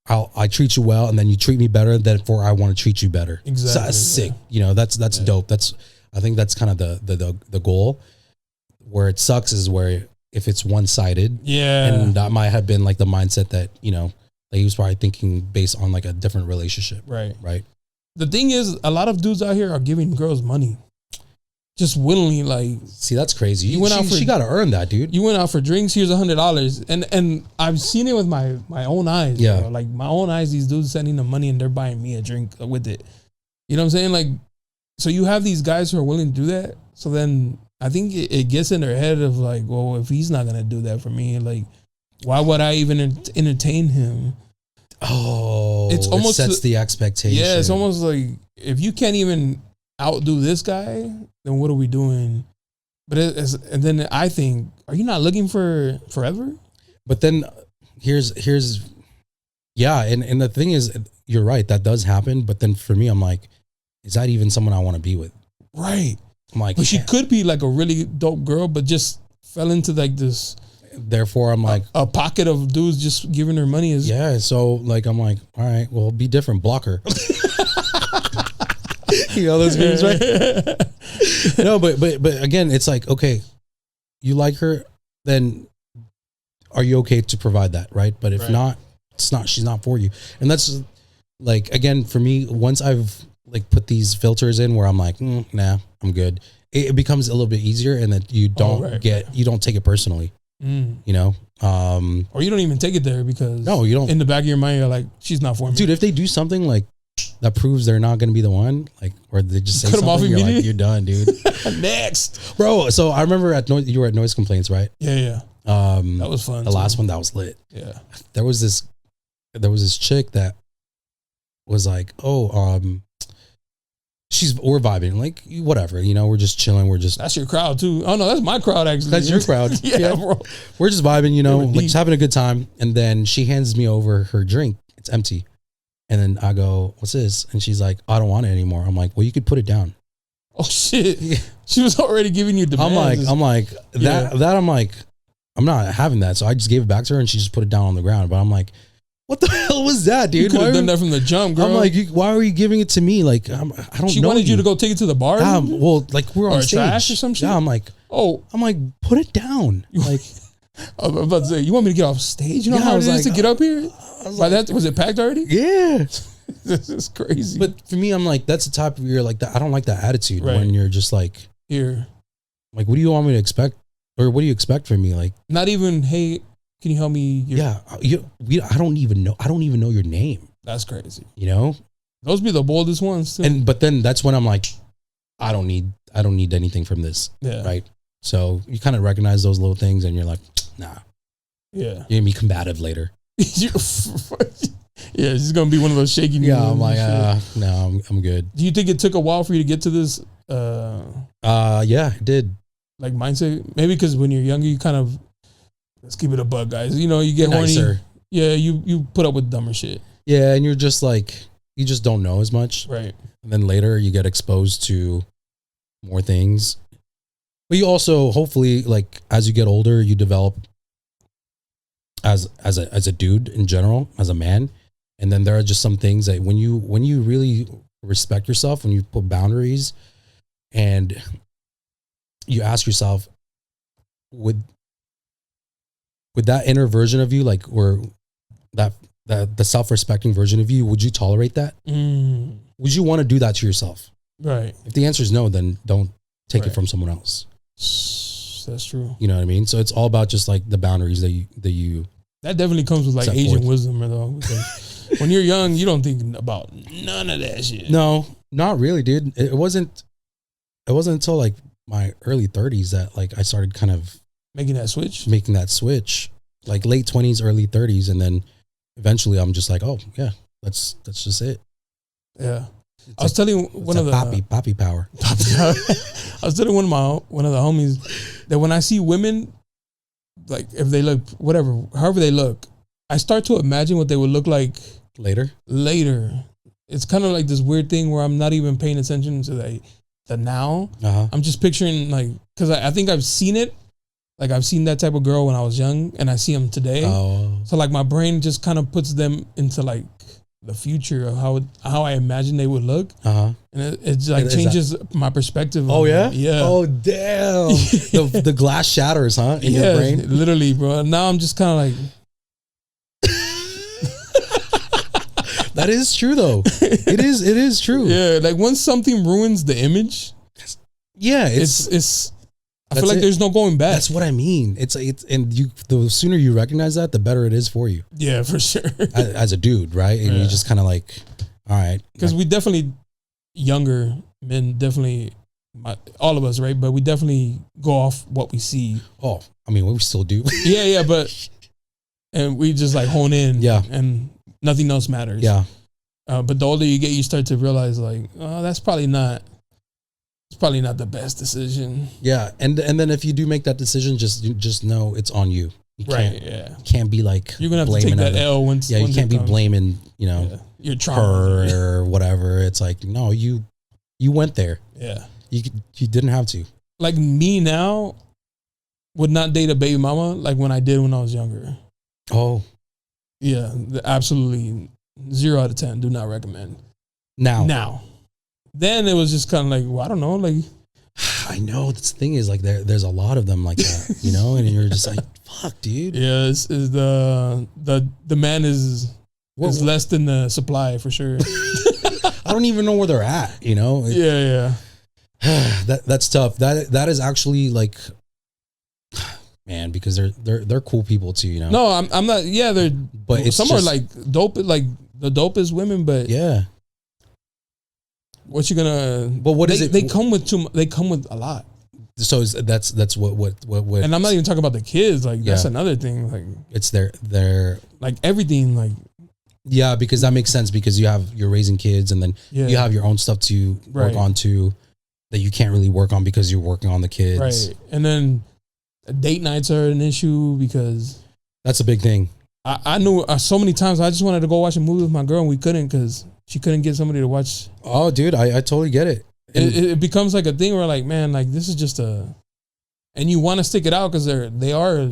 A: I treat you well and then you treat me better, therefore I want to treat you better. Exactly. So that's sick. You know, that's dope. I think that's kind of the goal. Where it sucks is where if it's one-sided. Yeah. And that might have been like the mindset that, you know, that he was probably thinking based on like a different relationship. Right. Right.
B: The thing is, a lot of dudes out here are giving girls money. Just willingly, like.
A: See, that's crazy. She got to earn that, dude.
B: You went out for drinks. Here's $100, and I've seen it with my own eyes. Yeah, bro. Like my own eyes. These dudes sending them money and they're buying me a drink with it. You know what I'm saying? Like, so you have these guys who are willing to do that. So then I think it gets in their head of like, well, if he's not gonna do that for me, like, why would I even entertain him?
A: Oh, it's almost sets the expectation.
B: Yeah, it's almost like if you can't even outdo this guy, then what are we doing? But and then I think, are you not looking for forever?
A: But then here's and the thing is, you're right, that does happen. But then for me, I'm like, is that even someone I want to be with?
B: Right. I'm like, but she could be like a really dope girl, but just fell into like this.
A: Therefore, I'm like
B: a pocket of dudes just giving her money is
A: So like, I'm like, all right, well, be different, block her. You know those memes, right? No, but again, it's like, okay, you like her, then are you okay to provide that, right? But if not, she's not for you. And that's like, again, for me, once I've like put these filters in where I'm like, nah, I'm good. It becomes a little bit easier, and that you don't you don't take it personally. You know,
B: or you don't even take it there because
A: you don't.
B: In the back of your mind, you're like, she's not for me,
A: dude. If they do something like that proves they're not going to be the one, like, or they just say something, you're like, you're done, dude.
B: Next,
A: bro. So I remember you were at Noise Complaints, right?
B: Yeah. That was fun.
A: The last one, that was lit.
B: Yeah.
A: There was this chick that was like, we're vibing, like, whatever, you know, we're just chilling. That's
B: your crowd too. Oh no, that's my crowd actually.
A: That's your crowd. Yeah, bro. We're just vibing, you know, like just having a good time. And then she hands me over her drink. It's empty. And then I go, what's this? And she's like, I don't want it anymore. I'm like, well, you could put it down.
B: Oh shit. Yeah. She was already giving you demands.
A: I'm like, I'm not having that. So I just gave it back to her and she just put it down on the ground. But I'm like, what the hell was that, dude?
B: You could have done that from the jump, girl.
A: I'm like, why are you giving it to me? Like, I don't know.
B: She wanted you to go take it to the bar?
A: Well, like, we're on stage.
B: Trash or some shit?
A: Yeah, I'm like, put it down. Like,
B: I was about to say, you want me to get off stage? You know how hard it is to get up here? Was it packed already?
A: Yeah.
B: This is crazy.
A: But for me, I'm like, that's the type of, you're like, I don't like that attitude when you're just like,
B: here.
A: Like, what do you want me to expect? Or what do you expect from me? Like,
B: not even, hey, can you help me?
A: I don't even know your name.
B: That's crazy.
A: You know,
B: those be the boldest ones too.
A: But then that's when I'm like, I don't need anything from this. Yeah. Right. So you kind of recognize those little things, and you're like, nah.
B: Yeah.
A: You're gonna be combative later.
B: Yeah, she's gonna be one of those shaking.
A: Yeah, I'm like, no, I'm good.
B: Do you think it took a while for you to get to this?
A: Yeah, it did.
B: Like mindset, maybe because when you're younger, you kind of, let's keep it a bug, guys. You know, you get horny. Nicer. Yeah, you put up with dumber shit.
A: Yeah, and you're just like, you just don't know as much,
B: right?
A: And then later you get exposed to more things. But you also, hopefully, like, as you get older, you develop as a dude in general, as a man. And then there are just some things that when you really respect yourself, when you put boundaries, and you ask yourself, would that inner version of you, like, or that the self-respecting version of you, would you tolerate that? Would you want to do that to yourself?
B: Right.
A: If the answer is no, then don't take it from someone else.
B: That's true.
A: You know what I mean? So it's all about just like the boundaries that you
B: that definitely comes with like Asian wisdom, though. Because when you're young, you don't think about none of that shit.
A: No, not really, dude. It wasn't until like my early 30s that like I started kind of making that switch, like late 20s, early 30s, and then eventually I'm just like, oh yeah, that's just it.
B: Yeah. I was telling one of the
A: poppy power.
B: I was telling one of the homies that when I see women, like if they look however they look, I start to imagine what they would look like
A: later.
B: It's kind of like this weird thing where I'm not even paying attention to the now. I'm just picturing, like, because I think I've seen it. Like I've seen that type of girl when I was young, and I see them today. So like my brain just kind of puts them into like the future of how I imagine they would look, and it like changes my perspective.
A: Oh yeah,
B: yeah.
A: Oh damn, the glass shatters, huh? In your brain,
B: literally, bro. Now I'm just kind of like.
A: That is true, though. It is true.
B: Yeah, like once something ruins the image,
A: it's.
B: I feel like there's no going back.
A: That's what I mean. The sooner you recognize that, the better it is for you.
B: Yeah, for sure.
A: As a dude, right? And you just kind of like, all right.
B: Because we definitely, younger men, all of us, right? But we definitely go off what we see.
A: Oh, I mean, we still do.
B: Yeah, and we just like hone in. Yeah. And nothing else matters.
A: Yeah.
B: But the older you get, you start to realize like, oh, that's probably not. It's probably not the best decision.
A: Yeah, and then if you do make that decision, just know it's on you. You can't be like
B: you're gonna have to take that L once.
A: Yeah, you can't be blaming
B: your trauma
A: or whatever. It's like no, you went there.
B: Yeah,
A: you didn't have to.
B: Like me now, would not date a baby mama like when I did when I was younger.
A: Oh,
B: yeah, absolutely 0 out of 10. Do not recommend. Now. Then it was just kind of like, well, I don't know, like.
A: I know the thing is like there's a lot of them like that, and you're just like, fuck, dude.
B: Yeah, the demand is less than the supply for sure.
A: I don't even know where they're at,
B: Yeah.
A: That's tough. That is actually like, man, because they're cool people too,
B: No, I'm not. Yeah, some are like dope, like the dopest women, but
A: yeah.
B: What you gonna?
A: But what is it?
B: They come with They come with a lot.
A: So that's what.
B: And I'm not even talking about the kids. Like that's another thing. Like
A: it's their
B: like everything. Like
A: yeah, because that makes sense because you're raising kids and then you have your own stuff to work on too that you can't really work on because you're working on the kids.
B: Right, and then date nights are an issue because
A: that's a big thing.
B: I knew so many times I just wanted to go watch a movie with my girl and we couldn't because she couldn't get somebody to watch.
A: Oh, dude, I totally get it.
B: It becomes like a thing where like, man, like this is just and you want to stick it out because they are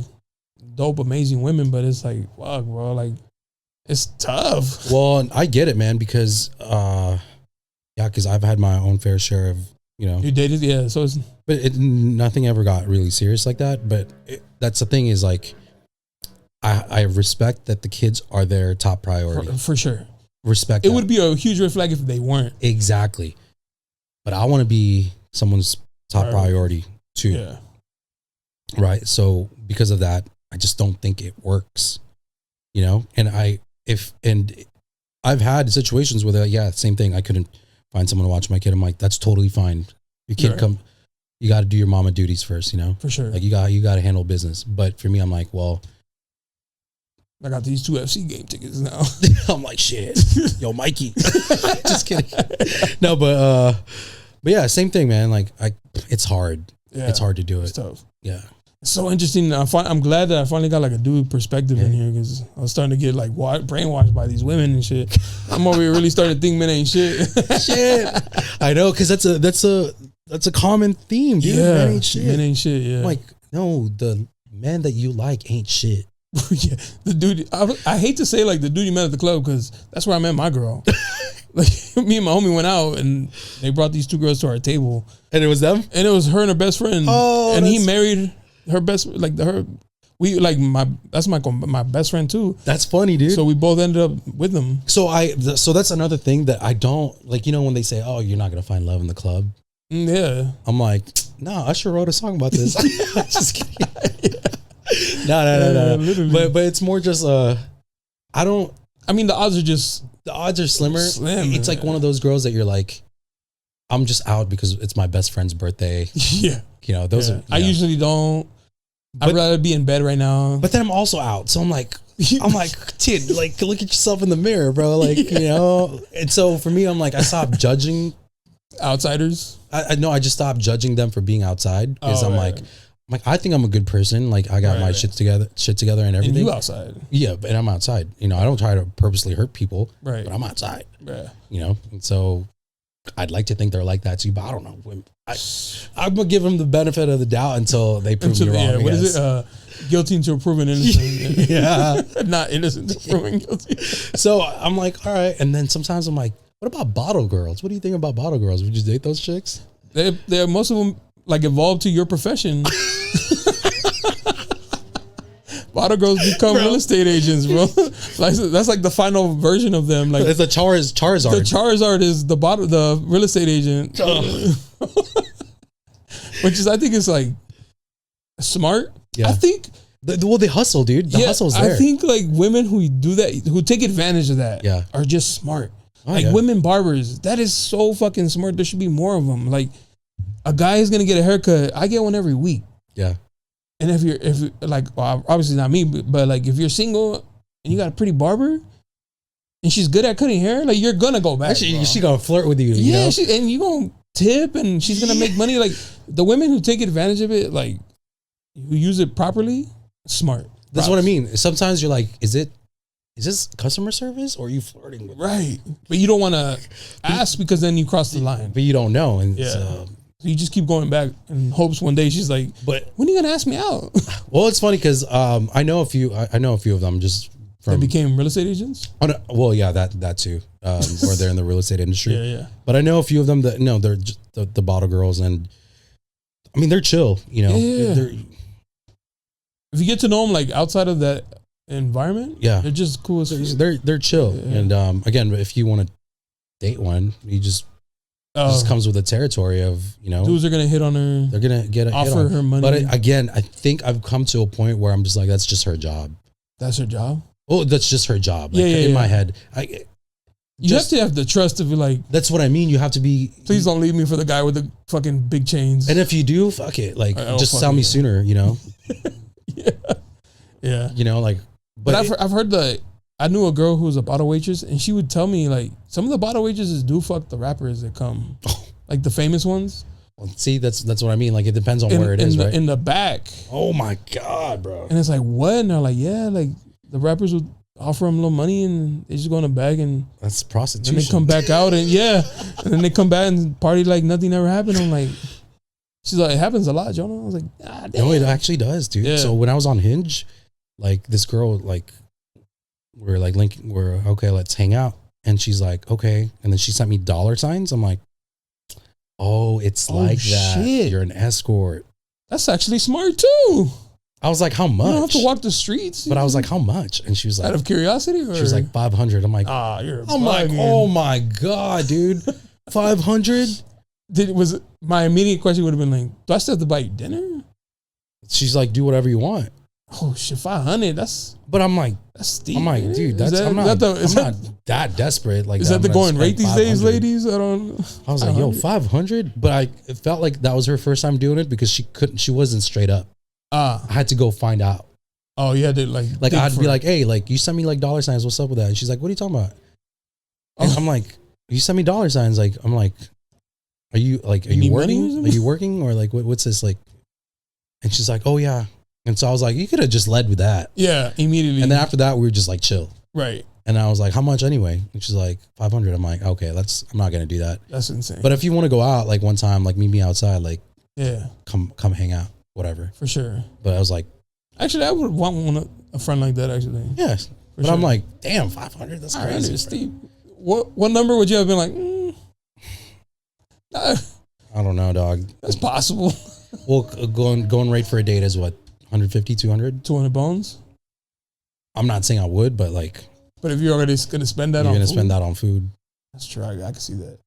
B: dope, amazing women, but it's like, fuck, bro, like it's tough.
A: Well, I get it, man, because because I've had my own fair share of
B: You dated, yeah. So it's
A: but nothing ever got really serious like that. But that's the thing is like. I respect that the kids are their top priority.
B: For sure.
A: Respect
B: it would be a huge red flag if they weren't.
A: Exactly. But I want to be someone's top priority too.
B: Yeah.
A: Right. So because of that, I just don't think it works. And I've had situations where same thing. I couldn't find someone to watch my kid. I'm like, that's totally fine. Your kid you got to do your mama duties first,
B: For sure.
A: Like you got to handle business. But for me, I'm like, well,
B: I got these 2 FC game tickets now.
A: I'm like, shit. Yo, Mikey. Just kidding. No, but yeah, same thing, man. Like it's hard. Yeah, it's hard to do it.
B: It's tough.
A: Yeah.
B: It's so interesting. I'm glad that I finally got like a dude perspective in here because I was starting to get like brainwashed by these women and shit. I'm over here really starting to think men ain't shit.
A: Shit. I know, because that's a common theme, dude.
B: Yeah.
A: Men ain't shit.
B: Men ain't shit, yeah.
A: Like, no, the men that you like ain't shit.
B: Yeah, the dude. I hate to say like the dude you met at the club because that's where I met my girl. Like me and my homie went out and they brought these 2 girls to our table.
A: And it was them?
B: And it was her and her best friend.
A: Oh,
B: and he married her best, like her. We like that's my best friend too.
A: That's funny, dude.
B: So we both ended up with them.
A: So that's another thing that I don't like. You know when they say, "Oh, you're not gonna find love in the club."
B: Yeah,
A: I'm like, nah. Usher wrote a song about this. Just kidding. No. But it's more just I don't.
B: I mean, the odds are
A: slimmer. It's like one of those girls that you're like, I'm just out because it's my best friend's birthday.
B: Yeah,
A: you know those. Are,
B: I usually don't. I'd rather be in bed right now.
A: But then I'm also out, so I'm like, kid, like look at yourself in the mirror, bro. Like you know. And so for me, I'm like, I stopped judging
B: outsiders.
A: I know. I just stopped judging them for being outside because I'm like, I think I'm a good person. Like I got my shit together and everything.
B: And you outside.
A: Yeah, and I'm outside. You know, I don't try to purposely hurt people.
B: Right.
A: But I'm outside.
B: Yeah.
A: You know, and so I'd like to think they're like that too, but I don't know. I'm gonna give them the benefit of the doubt until they prove me wrong.
B: Yeah, what is it? Guilty until proven innocent.
A: Yeah,
B: not innocent until proven guilty.
A: So I'm like, all right, and then sometimes I'm like, what about bottle girls? What do you think about bottle girls? Would you date those chicks?
B: They're most of them like evolved to your profession. Bottle girls become real estate agents, bro. Like that's like the final version of them. Like
A: it's a Charizard.
B: The Charizard is the real estate agent, which is I think is like smart.
A: Yeah,
B: I think.
A: They hustle, dude. The hustle's there.
B: I think like women who do that, who take advantage of that, are just smart. Women barbers, that is so fucking smart. There should be more of them. Like a guy is gonna get a haircut. I get one every week.
A: Yeah.
B: And if you're like, well, obviously not me, but like if you're single and you got a pretty barber and she's good at cutting hair, like you're gonna go back.
A: Actually, she gonna flirt with you.
B: Yeah,
A: you know?
B: And you gonna tip and she's gonna make money. Like the women who take advantage of it, like who use it properly, smart.
A: That's what I mean. Sometimes you're like, is this customer service or are you flirting with
B: right? But you don't want to ask because then you cross the line.
A: But you don't know, and
B: so you just keep going back in hopes one day she's like, "But when are you gonna ask me out?"
A: Well, it's funny because I know a few of them just from
B: that became real estate agents.
A: Oh, no, well, yeah, that too, or they're in the real estate industry.
B: Yeah.
A: But I know a few of them that they're just the bottle girls, and I mean they're chill. You know,
B: if you get to know them like outside of that environment, they're just cool.
A: They're chill, and again, if you want to date one, you just. It just comes with the territory of,
B: dudes are going to hit on her.
A: They're going to get offer
B: her money.
A: But again, I think I've come to a point where I'm just like, that's just her job.
B: That's her job?
A: Oh, that's just her job. Like, in my head.
B: You have to have the trust to be like.
A: That's what I mean. You have to be.
B: Please don't leave me for the guy with the fucking big chains.
A: And if you do, fuck it. Like, just tell me sooner,
B: Yeah.
A: But
B: I've heard I knew a girl who was a bottle waitress, and she would tell me like some of the bottle waitresses do fuck the rappers that come, like the famous ones.
A: Well, see, that's what I mean. Like it depends on where it is, right?
B: In the back.
A: Oh my god, bro!
B: And it's like what? And they're like, yeah, like the rappers would offer them a little money, and they just go in the bag and
A: that's prostitution.
B: And they come back out, and and then they come back and party like nothing ever happened. I'm like, she's like, it happens a lot, Jonah. I was like, ah, damn.
A: No, it actually does, dude. Yeah. So when I was on Hinge, like this girl, like. We're like linking. We're okay. Let's hang out. And she's like, okay. And then she sent me $signs. I'm like, oh, it's like that.
B: Shit.
A: You're an escort.
B: That's actually smart too.
A: I was like, how much?
B: You don't have to walk the streets.
A: But I was like, how much? And she was like,
B: out of curiosity. Or?
A: She was like 500. I'm like, I'm like, oh my god, dude, 500.
B: My immediate question would have been like, do I still have to buy you dinner?
A: She's like, do whatever you want.
B: Oh shit, 500.
A: But I'm like,
B: that's steep.
A: I'm like, dude, I'm not that desperate. Like,
B: is that the going rate these days, ladies? I
A: was like, yo, 500. But it felt like that was her first time doing it because she wasn't straight up. I had to go find out.
B: Oh, you had to like
A: I'd be like, hey, like you sent me like $signs. What's up with that? And she's like, what are you talking about? And I'm like, you sent me $signs. Like, I'm like, are you working? Are you working or like what's this like? And she's like, oh yeah. And so I was like, you could have just led with that.
B: Yeah, immediately.
A: And then after that, we were just like chill.
B: Right.
A: And I was like, how much anyway? And she's like, 500. I'm like, okay, I'm not going to do that.
B: That's insane.
A: But if you want to go out like one time, like meet me outside, like, come hang out, whatever.
B: For sure.
A: But I was like.
B: Actually, I would want a friend like that, actually.
A: Yes. But sure. I'm like, damn, 500? That's crazy.
B: Steep. What number would you have been like?
A: I don't know, dog.
B: That's possible.
A: Well, going right for a date is what, 150, 200?
B: 200 bones.
A: I'm not saying I would, but like.
B: But if you're already going to spend that on food.
A: You're going to spend that on food.
B: That's true. I can see that.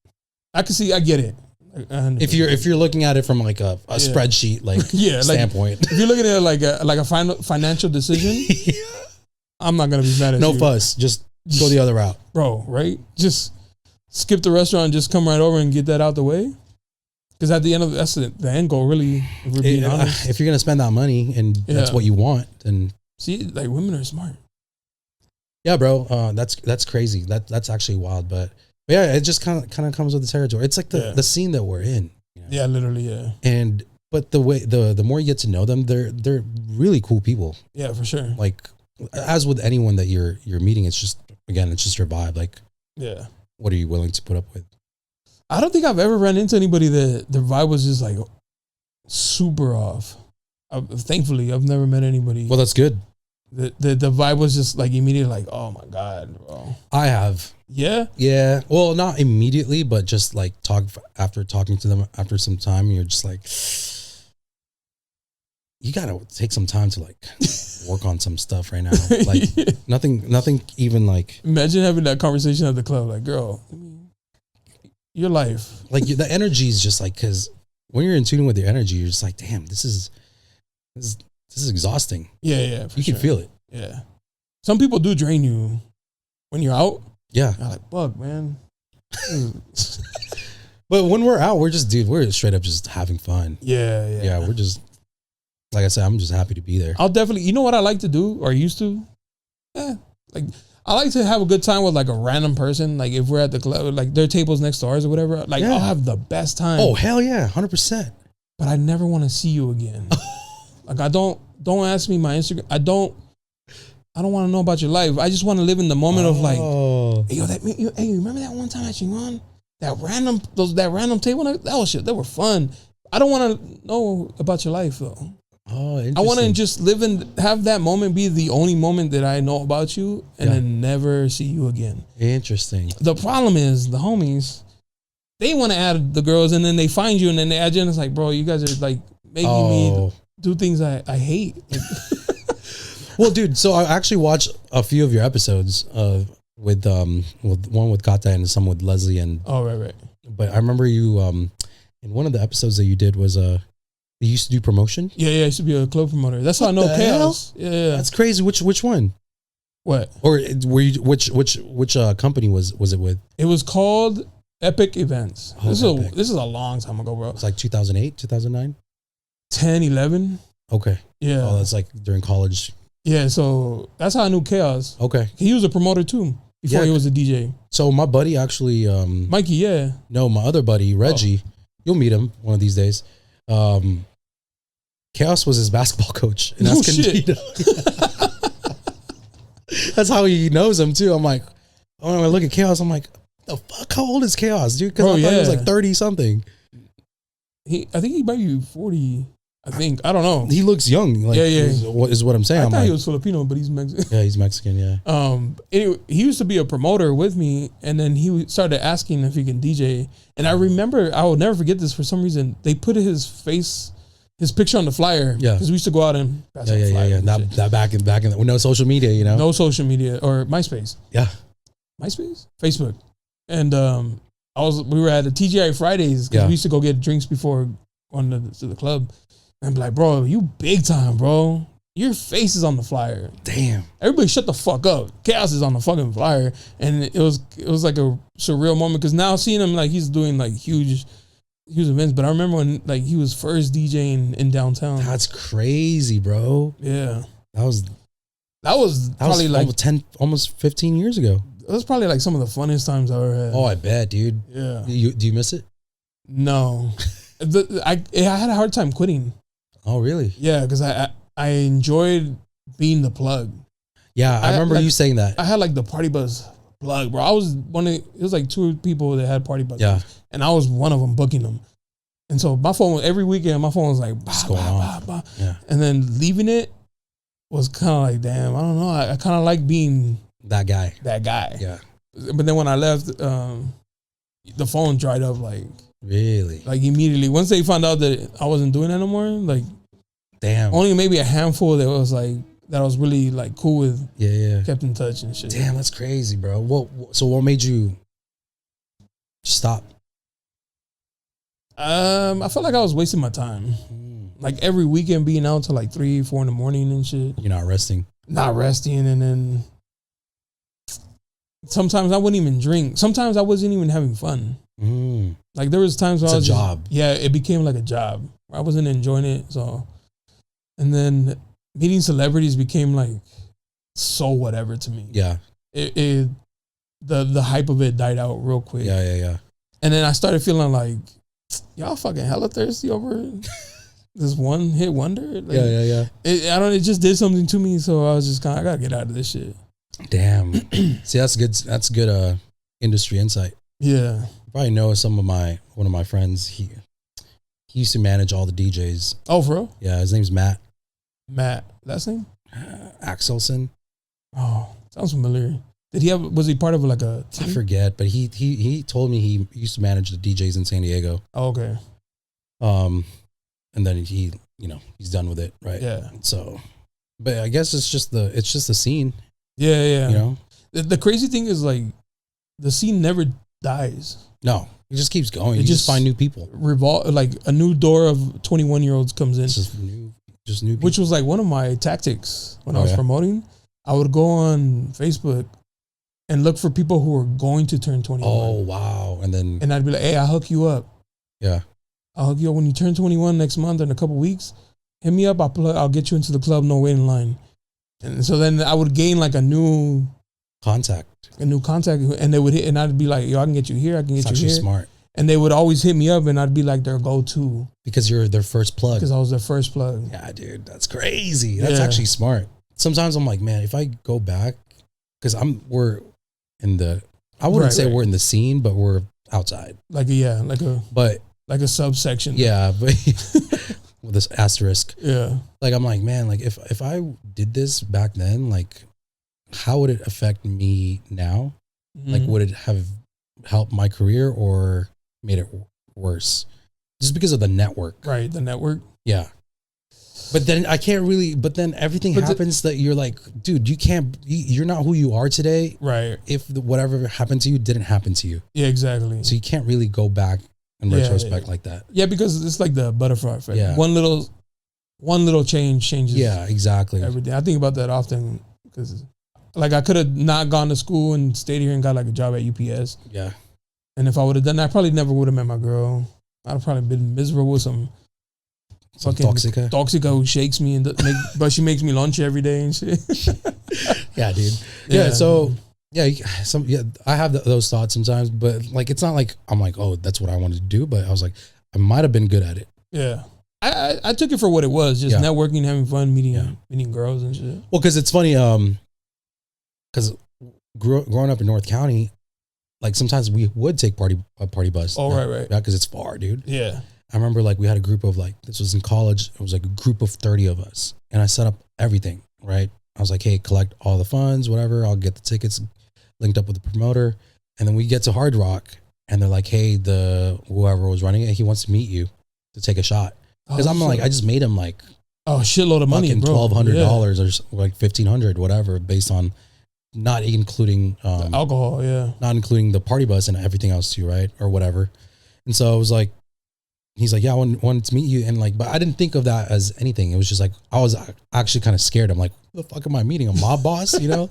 B: I get it.
A: If you're looking at it from like a spreadsheet like standpoint.
B: If you're looking at it like a financial decision, I'm not going to be mad at you.
A: No fuss. Just go the other route.
B: Bro, right? Just skip the restaurant and just come right over and get that out the way. Because at the end of that's the end goal, really. If we're being honest.
A: If you're gonna spend that money and that's what you want, then
B: see, like women are smart.
A: Yeah, bro. That's crazy. That's actually wild, but yeah, it just kind of comes with the territory. It's like the scene that we're in. You know?
B: Yeah, literally, yeah.
A: And but the way the more you get to know them, they're really cool people.
B: Yeah, for sure.
A: Like as with anyone that you're meeting, it's just your vibe. Like, yeah, what are you willing to put up with?
B: I don't think I've ever run into anybody that their vibe was just like super off. Thankfully, I've never met anybody.
A: Well, that's good.
B: The vibe was just like immediately like, oh my God, bro.
A: I have.
B: Yeah?
A: Yeah. Well, not immediately, but just like after talking to them after some time, you're just like, you got to take some time to like work on some stuff right now. Like nothing even like.
B: Imagine having that conversation at the club. Like, girl, your life.
A: Like the energy is just like, because when you're in tune with your energy, you're just like, damn, this is exhausting.
B: Yeah.
A: You can feel it.
B: Yeah. Some people do drain you when you're out.
A: Yeah.
B: I'm like, fuck, man.
A: But when we're out, we're straight up just having fun.
B: Yeah.
A: Yeah, we're just, like I said, I'm just happy to be there.
B: I'll definitely, you know what I like to do or used to? Like, I like to have a good time with like a random person. Like if we're at the club, like their table's next to ours or whatever, like I'll have the best time.
A: Oh, hell yeah, 100%.
B: But I never want to see you again. Like don't ask me my Instagram. I don't want to know about your life. I just want to live in the moment of like, hey, you remember that one time at Chingon? That random table, that was shit. They were fun. I don't want to know about your life though.
A: Oh, interesting.
B: I want to just live and have that moment be the only moment that I know about you and then never see you again.
A: Interesting.
B: The problem is the homies, they want to add the girls and then they find you and then they add you and it's like, bro, you guys are like making me do things I hate.
A: Well, dude, so I actually watched a few of your episodes with one with Kata and some with Leslie and
B: right.
A: But I remember you in one of the episodes that you did was you used to do promotion?
B: Yeah, I used to be a club promoter. That's how I know Chaos. Hell? Yeah.
A: That's crazy. Which one?
B: What?
A: Or were you which company was it with?
B: It was called Epic Events.
A: Oh,
B: this is a long time ago, bro.
A: It's like 2008, 2009?
B: 10, 11.
A: Okay.
B: Yeah.
A: Oh, that's like during college.
B: Yeah, so that's how I knew Chaos.
A: Okay.
B: He was a promoter too before he was a DJ.
A: So my buddy actually
B: Mikey, yeah.
A: No, my other buddy, Reggie, you'll meet him one of these days. Chaos was his basketball coach in Escondido. That's how he knows him too. I'm like, when I look at Chaos, I'm like, the fuck, how old is Chaos, dude? Because I thought he was like 30 something.
B: I think he might be 40. I don't know.
A: He looks young. Like, is what I'm saying.
B: I thought he was Filipino, but he's Mexican.
A: Yeah, he's Mexican. Yeah.
B: Anyway, he used to be a promoter with me, and then he started asking if he can DJ. And I remember, I will never forget this. For some reason, they put his picture on the flyer. Yeah, because we used to go out and pass out flyers.
A: That back in with no social media, you know.
B: No social media or MySpace.
A: Yeah.
B: MySpace, Facebook, and we were at the TGI Fridays because we used to go get drinks before going to the club. And be like, bro, you big time, bro. Your face is on the flyer.
A: Damn.
B: Everybody shut the fuck up. Chaos is on the fucking flyer. And it was like a surreal moment because now seeing him like he's doing like huge events. But I remember when like he was first DJing in downtown.
A: That's crazy, bro.
B: Yeah.
A: That was
B: probably like
A: almost 15 years ago.
B: It was probably like some of the funniest times I ever had.
A: Oh, I bet, dude.
B: Yeah.
A: Do you miss it?
B: No. I had a hard time quitting.
A: Oh, really?
B: Yeah, because I enjoyed being the plug.
A: Yeah, I remember you saying that.
B: I had like the party bus plug, bro. I was it was like two people that had party buses. Yeah. And I was one of them booking them. And so my phone, every weekend, my phone was like, bah, bah, bah, bah. Yeah. And then leaving it was kind of like, damn, I don't know. I kind of like being
A: that guy.
B: Yeah. But then when I left, the phone dried up like
A: really,
B: like immediately. Once they found out that I wasn't doing that no more, like
A: damn,
B: only maybe a handful that was like that I was really like cool with.
A: Yeah.
B: Kept in touch and shit.
A: Damn, that's crazy, bro. So what made you stop?
B: I felt like I was wasting my time. Like every weekend being out till like 3, 4 in the morning and shit.
A: You're not resting.
B: Not resting, and then sometimes I wouldn't even drink. Sometimes I wasn't even having fun. Like there was times where
A: it's a job.
B: It became like a job. I wasn't enjoying it. So, and then meeting celebrities became like so whatever to me.
A: Yeah.
B: The hype of it died out real quick.
A: Yeah.
B: And then I started feeling like y'all fucking hella thirsty over this one hit wonder. Like,
A: yeah.
B: It just did something to me. So I was just I gotta get out of this shit.
A: Damn. See, that's good. That's good. Industry insight.
B: Yeah.
A: You probably know one of my friends. He used to manage all the DJs.
B: Oh, for real?
A: Yeah, his name's Matt.
B: Matt, last name?
A: Axelson.
B: Oh, sounds familiar. Was he part of like a team?
A: I forget, but he told me he used to manage the DJs in San Diego.
B: Oh, okay.
A: And then he's done with it, right?
B: Yeah.
A: So, but I guess it's just the scene.
B: Yeah.
A: You know,
B: the crazy thing is like the scene never dies.
A: No, it just keeps going. You just find new people.
B: Like a new door of 21-year-olds comes in.
A: It's just new people.
B: Which was like one of my tactics when I was promoting. I would go on Facebook and look for people who were going to turn 21.
A: Oh, wow. And
B: I'd be like, hey, I'll hook you up.
A: Yeah.
B: I'll hook you up when you turn 21 next month or in a couple weeks. Hit me up. I'll get you into the club. No waiting line. And so then I would gain like a new contact, and they would hit, and I'd be like, yo, I can get you here. I can get you here. Smart. And they would always hit me up, and I'd be like their go-to.
A: Because you're their first plug.
B: Because I was their first plug.
A: Yeah, dude, that's crazy. That's actually smart. Sometimes I'm like, man, if I go back, because we're in the, I wouldn't say we're in the scene, but we're outside.
B: Like a subsection.
A: Yeah, but with this asterisk.
B: Yeah.
A: Like I'm like, man, like if I did this back then, like how would it affect me now? Mm-hmm. Like would it have helped my career or made it worse? Just because of the network.
B: Right, the network.
A: Yeah. But then I can't really, everything happens that you're like, dude, you're not who you are today.
B: Right.
A: If whatever happened to you didn't happen to you.
B: Yeah, exactly.
A: So you can't really go back in retrospect like that.
B: Yeah, because it's like the butterfly effect.
A: Yeah.
B: One little change changes.
A: Yeah, exactly.
B: Everything. I think about that often because like I could have not gone to school and stayed here and got like a job at UPS.
A: Yeah.
B: And if I would have done that, I probably never would have met my girl. I'd have probably been miserable with some fucking toxica who shakes me but she makes me lunch every day and shit.
A: Yeah, dude. Yeah. So I have those thoughts sometimes, but like it's not like I'm like, oh, that's what I wanted to do, but I was like, I might have been good at it.
B: Yeah. I took it for what it was, just networking, having fun, meeting girls and shit.
A: Well, because it's funny, because growing up in North County, like sometimes we would take a party bus.
B: Oh, right.
A: Yeah, because it's far, dude.
B: Yeah.
A: I remember like we had a group of like, this was in college. It was like a group of 30 of us. And I set up everything, right? I was like, hey, collect all the funds, whatever. I'll get the tickets linked up with the promoter. And then we get to Hard Rock and they're like, hey, whoever was running it, he wants to meet you to take a shot. Because I'm like, I just made him like,
B: shitload of money, bro.
A: $1,200 or like $1,500, whatever, based on not including
B: alcohol,
A: not including the party bus and everything else too, right? Or whatever. And so I was like, he's like, yeah, I wanted to meet you. And like, but I didn't think of that as anything. It was just like, I was actually kind of scared. I'm like, what the fuck am I meeting? A mob boss? You know?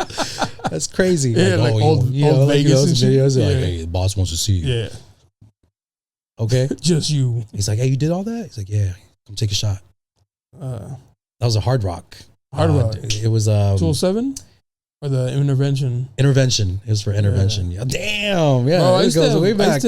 A: That's crazy.
B: Yeah, like old Vegas
A: videos. Like, hey, the boss wants to see you.
B: Yeah.
A: Okay.
B: Just you.
A: He's like, hey, you did all that? He's like, yeah, come take a shot. That was a Hard Rock. It was
B: 207? Or the intervention?
A: Intervention. It was for intervention. Yeah. Damn. Yeah.
B: Bro, it goes way back.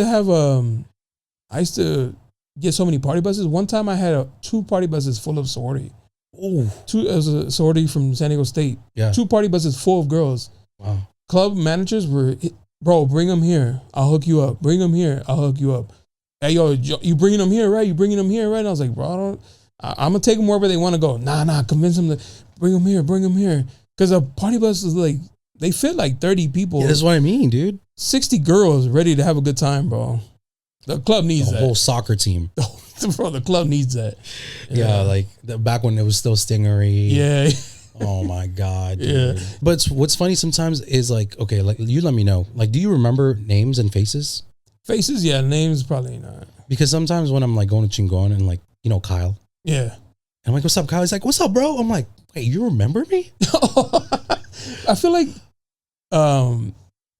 B: I used to get so many party buses. One time I had 2 party buses full of sorority.
A: Oh.
B: It was a sorority from San Diego State.
A: Yeah.
B: 2 party buses full of girls.
A: Wow.
B: Club managers were, bro, bring them here. I'll hook you up. Bring them here. I'll hook you up. Hey, yo, you bringing them here, right? You bringing them here, right? And I was like, bro, I'm going to take them wherever they want to go. Nah, convince them to bring them here. Because a party bus is like, they fit like 30 people.
A: Yeah, that's what I mean, dude.
B: 60 girls ready to have a good time, bro. The club needs that.
A: The whole soccer team.
B: Bro, the club needs that.
A: Yeah, like back when it was still Stingery.
B: Yeah.
A: Oh my God. Dude. Yeah. But what's funny sometimes is like, okay, like you let me know. Like, do you remember names and faces?
B: Faces, yeah. Names probably not.
A: Because sometimes when I'm like going to Chingon and like, you know, Kyle.
B: Yeah.
A: I'm like, what's up, Kyle? He's like, what's up, bro? I'm like, wait, you remember me?
B: I feel like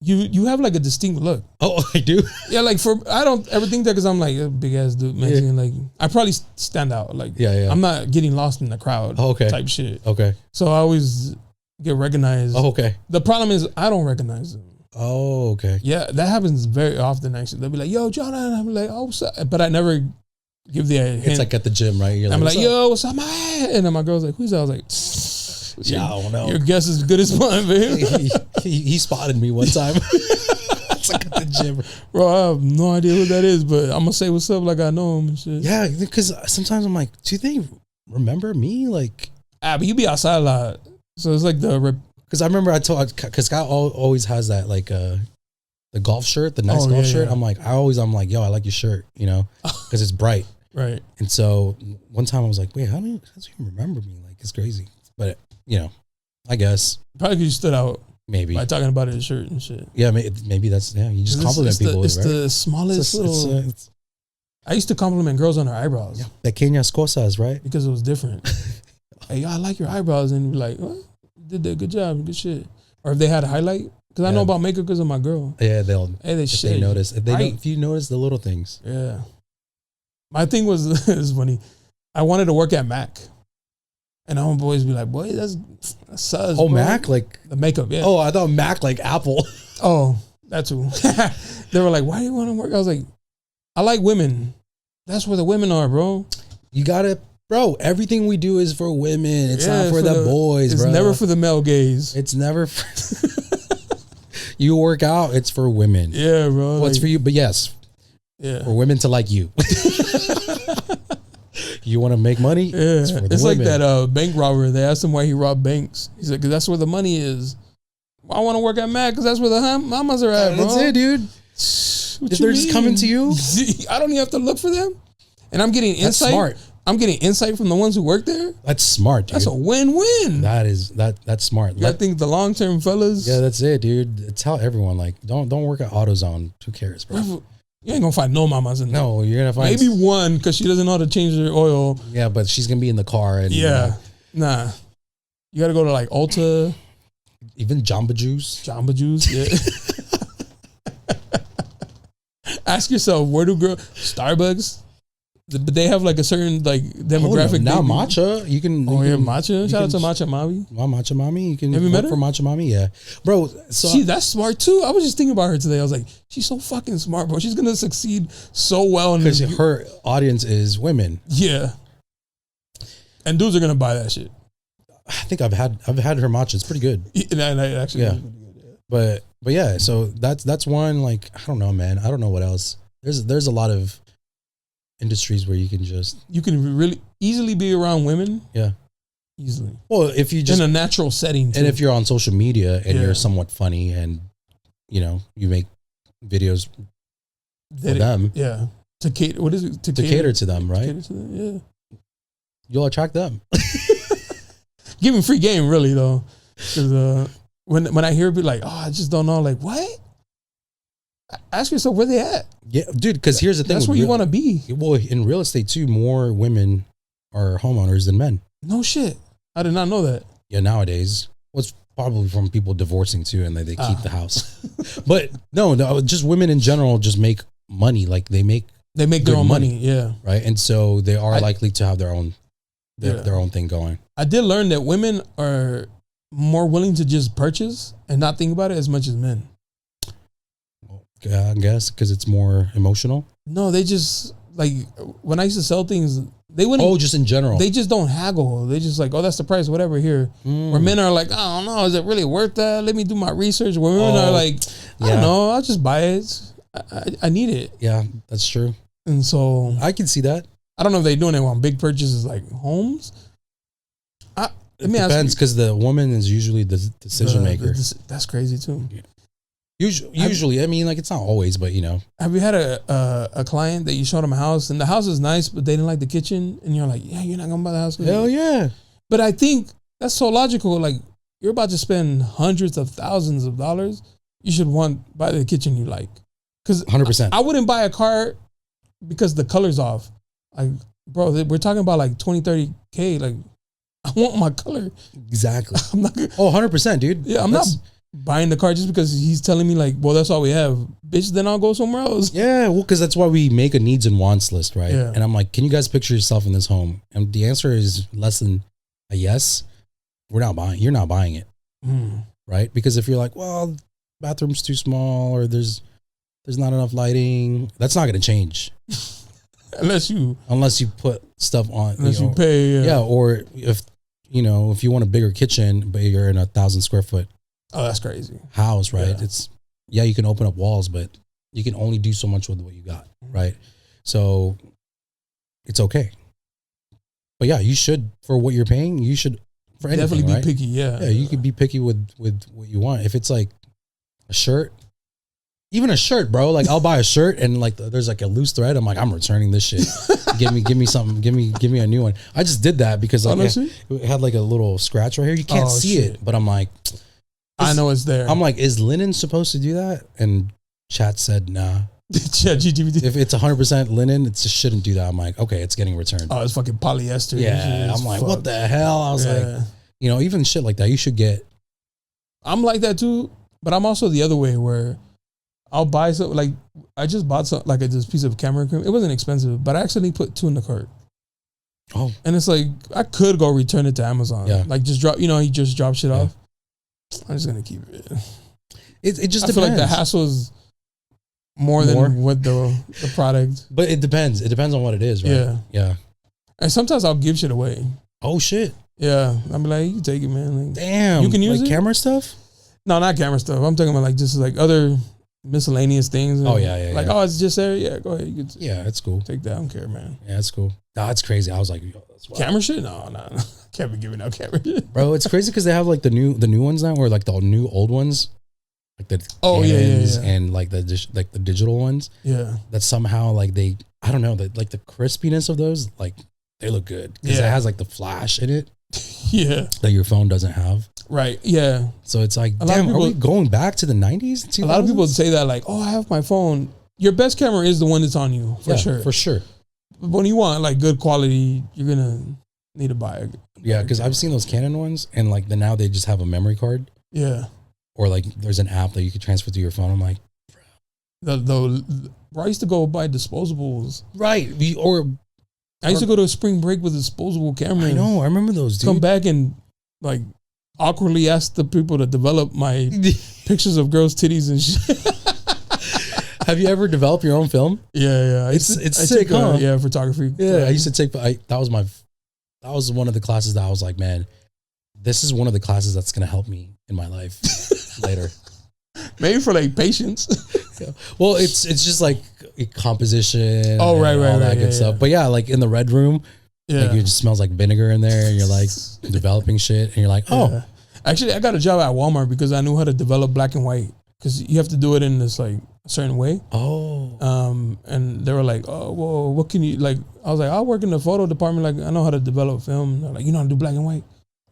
B: you have like a distinct look.
A: Oh, I do?
B: Yeah, like I don't ever think that because I'm like a big ass dude, Mexican. Yeah. Like I probably stand out. Like I'm not getting lost in the crowd type shit. Okay. So I always get recognized.
A: Oh, okay.
B: The problem is I don't recognize them.
A: Oh, okay.
B: Yeah, that happens very often actually. They'll be like, yo, John, and I'm like, oh, what's up? But I never give the hint.
A: It's like at the gym, right?
B: You're I'm like, yo, what's up, man? And then my girl's like, who's that? I was like,
A: yeah, I don't know.
B: Your guess is as good as mine, babe.
A: he spotted me one time. It's like at the gym.
B: Bro, I have no idea who that is, but I'm going to say what's up like I know him and shit.
A: Yeah, because sometimes I'm like, do they remember me? Like,
B: but you be outside a lot. So it's like
A: because I remember because Scott always has that like the golf shirt, the nice golf shirt. Yeah. I'm like, yo, I like your shirt, you know, because it's bright.
B: Right.
A: And so one time I was like, wait, how do you remember me? Like, it's crazy. But, you know, I guess.
B: Probably because you stood out.
A: Maybe.
B: By talking about his shirt and shit.
A: Yeah, maybe that's, you just compliment people.
B: It's the smallest little. I used to compliment girls on their eyebrows.
A: Yeah. Pequeñas cosas, right?
B: Because it was different. Hey, I like your eyebrows. And be like, what? You did that. Good job. Good shit. Or if they had a highlight. Because I know about makeup because of my girl.
A: Yeah,
B: they
A: notice. If you notice the little things.
B: Yeah. My thing was funny. I wanted to work at Mac. And I would always be like, boy, that's sus.
A: Oh,
B: bro.
A: Mac? Like
B: the makeup, yeah.
A: Oh, I thought Mac like Apple.
B: Oh, that too. They were like, why do you want to work? I was like, I like women. That's where the women are, bro.
A: You gotta, bro, everything we do is for women. It's not for the boys, bro.
B: It's never for the male gaze.
A: It's never for you work out, it's for women.
B: Yeah, bro.
A: Well, it's for you, but yes.
B: Yeah.
A: For women to like you. You want to make money?
B: Yeah. It's like that bank robber. They asked him why he robbed banks. He said, because that's where the money is. I want to work at Mac because that's where the mamas are at, bro.
A: That's it, dude. If they're just coming to you?
B: I don't even have to look for them. And I'm getting insight. That's smart. I'm getting insight from the ones who work there.
A: That's smart, dude.
B: That's a win-win.
A: That's smart.
B: I think the long-term fellas.
A: Yeah, that's it, dude. Tell everyone, like, don't work at AutoZone. Who cares, bro?
B: You ain't gonna find no mamas in there.
A: No, you're gonna find
B: maybe one because she doesn't know how to change her oil.
A: Yeah, but she's gonna be in the car and
B: nah. You gotta go to like Ulta,
A: even Jamba Juice.
B: Jamba Juice, yeah. Ask yourself, where do girls Starbucks? But they have like a certain like demographic.
A: Now matcha, you can.
B: Matcha. Shout out to Matcha Mami.
A: Matcha Mami, you can.
B: Have you met her?
A: For Matcha Mami, yeah, bro.
B: So that's smart too. I was just thinking about her today. I was like, she's so fucking smart, bro. She's gonna succeed so well
A: because her audience is women.
B: Yeah, and dudes are gonna buy that shit.
A: I think I've had her matcha. It's pretty good.
B: And I actually,
A: yeah. But yeah, so that's one. Like, I don't know, man. I don't know what else. There's a lot of industries where you can
B: really easily be around women.
A: Yeah.
B: Easily.
A: Well, if you just
B: in a natural setting too.
A: And if you're on social media and you're somewhat funny and you make videos for them.
B: Yeah. To cater what is it?
A: To cater to them, right?
B: Cater to them, yeah.
A: You'll attract them.
B: Give them free game, really though. Because when I hear people like, oh, I just don't know, like, what? Ask yourself where they at.
A: Yeah, dude, because here's the thing.
B: That's where you want to be.
A: Well, in real estate too, more women are homeowners than men.
B: No shit. I did not know that.
A: Yeah, nowadays. Well, it's probably from people divorcing too, and they keep the house. But no, just women in general just make money. Like they make
B: their own money. Yeah.
A: Right. And so they are likely to have their own thing going.
B: I did learn that women are more willing to just purchase and not think about it as much as men.
A: I guess because it's more emotional.
B: No, they just like when I used to sell things, they wouldn't.
A: Oh, just in general.
B: They just don't haggle. They just like, oh, that's the price, whatever. Here, where men are like, I don't know, is it really worth that? Let me do my research. Where women are like, I don't know, I'll just buy it. I need it.
A: Yeah, that's true.
B: And so
A: I can see that.
B: I don't know if they're doing it on big purchases like homes.
A: It depends because the woman is usually the decision maker.
B: That's crazy too. Yeah.
A: Usually, I mean, like it's not always, but you know.
B: Have you had a client that you showed them a house and the house is nice, but they didn't like the kitchen, and you're like, yeah, you're not gonna buy the house?
A: Hell yeah.
B: But I think that's so logical. Like you're about to spend hundreds of thousands of dollars. You should buy the kitchen you like. Because
A: 100%.
B: I wouldn't buy a car because the color's off. Like, bro, we're talking about like 20, 30K. Like, I want my color.
A: Exactly.
B: I'm not
A: 100%, dude.
B: Yeah, I'm not buying the car just because he's telling me like, well, that's all we have. Bitch, then I'll go somewhere else.
A: Yeah, well, because that's why we make a needs and wants list, right?
B: Yeah.
A: And I'm like, can you guys picture yourself in this home? And the answer is less than a yes. You're not buying it. Right? Because if you're like, well, bathroom's too small or there's not enough lighting, that's not going to change. Unless you put stuff on.
B: Unless you pay.
A: Yeah, or if you want a bigger kitchen, but you're in 1,000 square foot.
B: Oh, that's crazy.
A: House, right?
B: Yeah.
A: You can open up walls, but you can only do so much with what you got, right? So it's okay. But yeah, you should, for what you're paying, you should for anything,
B: definitely be
A: right?
B: picky. Yeah.
A: Yeah, you could be picky with what you want. If it's like a shirt, even a shirt, bro. Like I'll buy a shirt and like there's like a loose thread. I'm like, I'm returning this shit. give me something. Give me a new one. I just did that because like it had like a little scratch right here. You can't see it, but I'm like,
B: I know it's there.
A: I'm like, is linen supposed to do that? And chat said, nah.
B: ChatGPT.
A: If it's 100% linen, it just shouldn't do that. I'm like, okay, it's getting returned.
B: Oh, it's fucking polyester.
A: Yeah, I'm like, what the hell? I was like, even shit like that, you should get.
B: I'm like that too, but I'm also the other way where I'll buy something. Like I just bought something like this piece of camera equipment. It wasn't expensive, but I actually put 2 in the cart.
A: Oh,
B: and it's like I could go return it to Amazon. Yeah, like just drop. He just dropped shit off. I'm just gonna keep it. It just depends. I feel like the hassle is more than what the product.
A: But it depends. It depends on what it is, right? Yeah.
B: And sometimes I'll give shit away.
A: Oh shit.
B: Yeah, I'll be like, you can take it, man. Like,
A: damn,
B: you can use
A: like
B: it.
A: camera stuff.
B: No, not camera stuff. I'm talking about like just like other miscellaneous things.
A: Oh yeah.
B: Like oh, it's just there. Yeah, go ahead. You can
A: it's cool.
B: Take that. I don't care, man.
A: Yeah, it's cool. Nah, it's crazy. I was like, yo, that's wild.
B: Camera shit? No. Can't be giving out camera shit.
A: Bro, it's crazy because they have like the new ones now, or like the new old ones, like the Canons and like the digital ones.
B: Yeah,
A: that somehow like I don't know, like the crispiness of those, like they look good because it has like the flash in it.
B: Yeah,
A: that your phone doesn't have.
B: Right. Yeah.
A: So it's like, damn, are we going back to the 90s? 2000s?
B: A lot of people say that like, oh, I have my phone. Your best camera is the one that's on you for sure.
A: For sure.
B: But when you want like good quality, you're gonna need to buy it.
A: Yeah, because I've seen those Canon ones, and like now they just have a memory card.
B: Yeah.
A: Or like there's an app that you can transfer to your phone. I'm like,
B: I used to go buy disposables.
A: Right.
B: I used to go to a spring break with a disposable camera.
A: I know. I remember those, dude.
B: Come back and like awkwardly ask the people to develop my pictures of girls' titties and shit.
A: Have you ever developed your own film?
B: Yeah.
A: It's sick, huh?
B: Photography.
A: Yeah, I used to take. That was one of the classes that I was like, man, this is one of the classes that's gonna help me in my life later.
B: Maybe for like patience.
A: Yeah. Well, it's just like composition.
B: Oh, right,
A: all that good stuff. But yeah, like in the red room, like it just smells like vinegar in there, and you're like developing shit, and you're like, oh.
B: Yeah. Actually, I got a job at Walmart because I knew how to develop black and white because you have to do it in this like a certain way.
A: Oh.
B: And they were like, oh, well, what can you like? I was like, I'll work in the photo department. Like, I know how to develop film. And they're like, you know how to do black and white?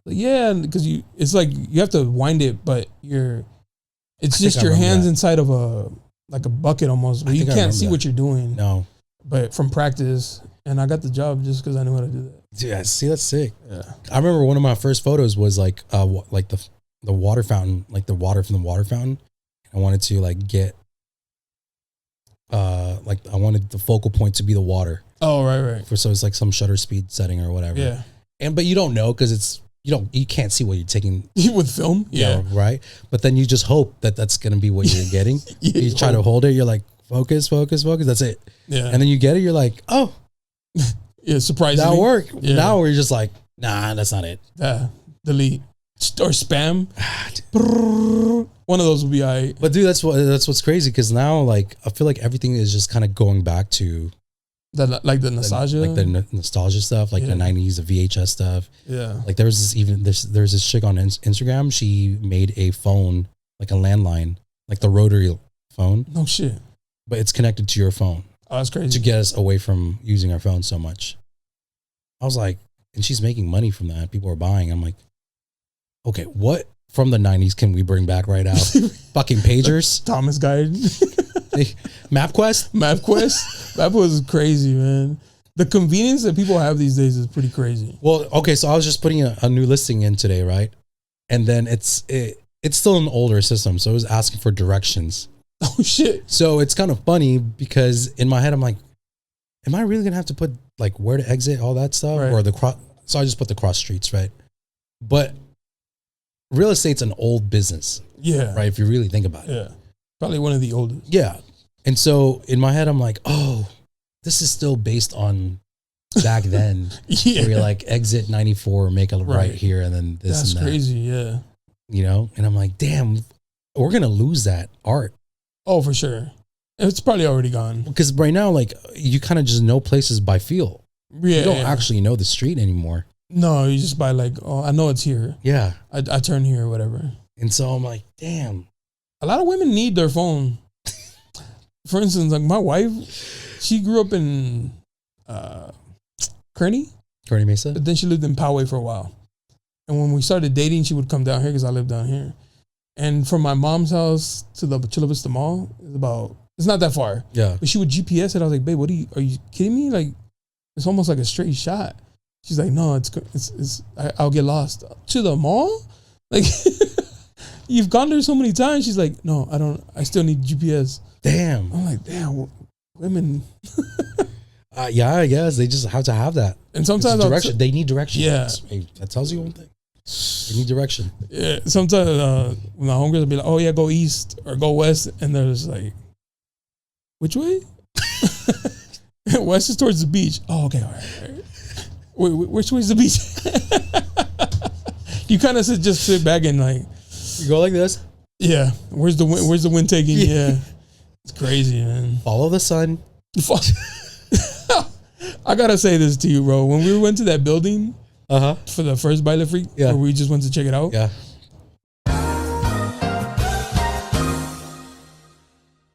B: Like, yeah, because it's like you have to wind it, but it's just your hands inside of a bucket almost, where you can't see what you're doing.
A: No.
B: But from practice, and I got the job just because I knew how to do that.
A: Dude, see, that's sick.
B: Yeah.
A: I remember one of my first photos was like the water fountain, like the water from the water fountain. I wanted to like get, like I wanted the focal point to be the water.
B: Oh, right.
A: So it's like some shutter speed setting or whatever.
B: Yeah.
A: But you don't know because you can't see what you're taking
B: with film. Yeah.
A: Right. But then you just hope that that's going to be what you're getting. You try to hold it. You're like, focus. That's it.
B: Yeah.
A: And then you get it. You're like, oh,
B: yeah. Surprisingly.
A: That worked. Yeah. Now we're just like, nah, that's not it.
B: Delete or spam. One of those will be all right.
A: But dude, that's what's crazy. Cause now like, I feel like everything is just kind of going back to
B: the nostalgia,
A: like the nostalgia stuff, like the 90s, the VHS stuff.
B: Yeah.
A: Like there's this chick on Instagram. She made a phone, like a landline, like the rotary phone.
B: No shit.
A: But it's connected to your phone.
B: Oh, that's crazy.
A: To get us away from using our phone so much. I was like, and she's making money from that. People are buying. I'm like, okay, what from the 90s can we bring back right now? Fucking pagers.
B: Thomas Guide.
A: MapQuest?
B: MapQuest is crazy, man. The convenience that people have these days is pretty crazy.
A: Well, okay, so I was just putting a new listing in today, right? And then it's still an older system, so it was asking for directions.
B: Oh shit.
A: So it's kind of funny because in my head I'm like, am I really gonna have to put like where to exit, all that stuff?
B: Right.
A: Or the cross, so I just put the cross streets, right? But real estate's an old business.
B: Yeah.
A: Right, if you really think about it.
B: Yeah. Probably one of the oldest.
A: Yeah. And so in my head I'm like, oh, this is still based on back then.
B: Yeah.
A: Where you're like exit 94, make a right here, and then this.
B: That's
A: and that.
B: crazy, yeah.
A: You know? And I'm like, damn, we're gonna lose that art.
B: Oh, for sure. It's probably already gone.
A: Because right now, like, you kind of just know places by feel.
B: Yeah.
A: You don't actually know the street anymore.
B: No, you just by like, oh, I know it's here.
A: Yeah.
B: I turn here or whatever.
A: And so I'm like, damn.
B: A lot of women need their phone. For instance, like my wife, she grew up in Kearney
A: Mesa?
B: but then she lived in Poway for a while. And when we started dating, she would come down here because I lived down here. And from my mom's house to the Chula Vista Mall it's not that far.
A: Yeah.
B: But she would GPS it. I was like, babe, are you kidding me? Like, it's almost like a straight shot. She's like, no, I'll get lost. To the mall? Like, you've gone there so many times. She's like, no, I still need GPS.
A: Damn.
B: I'm like, damn, women.
A: Yeah, I guess they just have to have that.
B: And sometimes
A: they need direction.
B: Yeah.
A: That tells you one thing. They need direction.
B: Yeah. Sometimes my homegirls will be like, oh yeah, go east or go west. And they're just like, which way? West is towards the beach. Oh, okay. All right. Wait, which way is the beach? You kind of just sit back and like,
A: you go like this.
B: Yeah. Where's the wind taking? Yeah. It's crazy, man.
A: Follow the sun.
B: I gotta say this to you, bro. When we went to that building for the first Baile Freak, where we just went to check it out.
A: Yeah.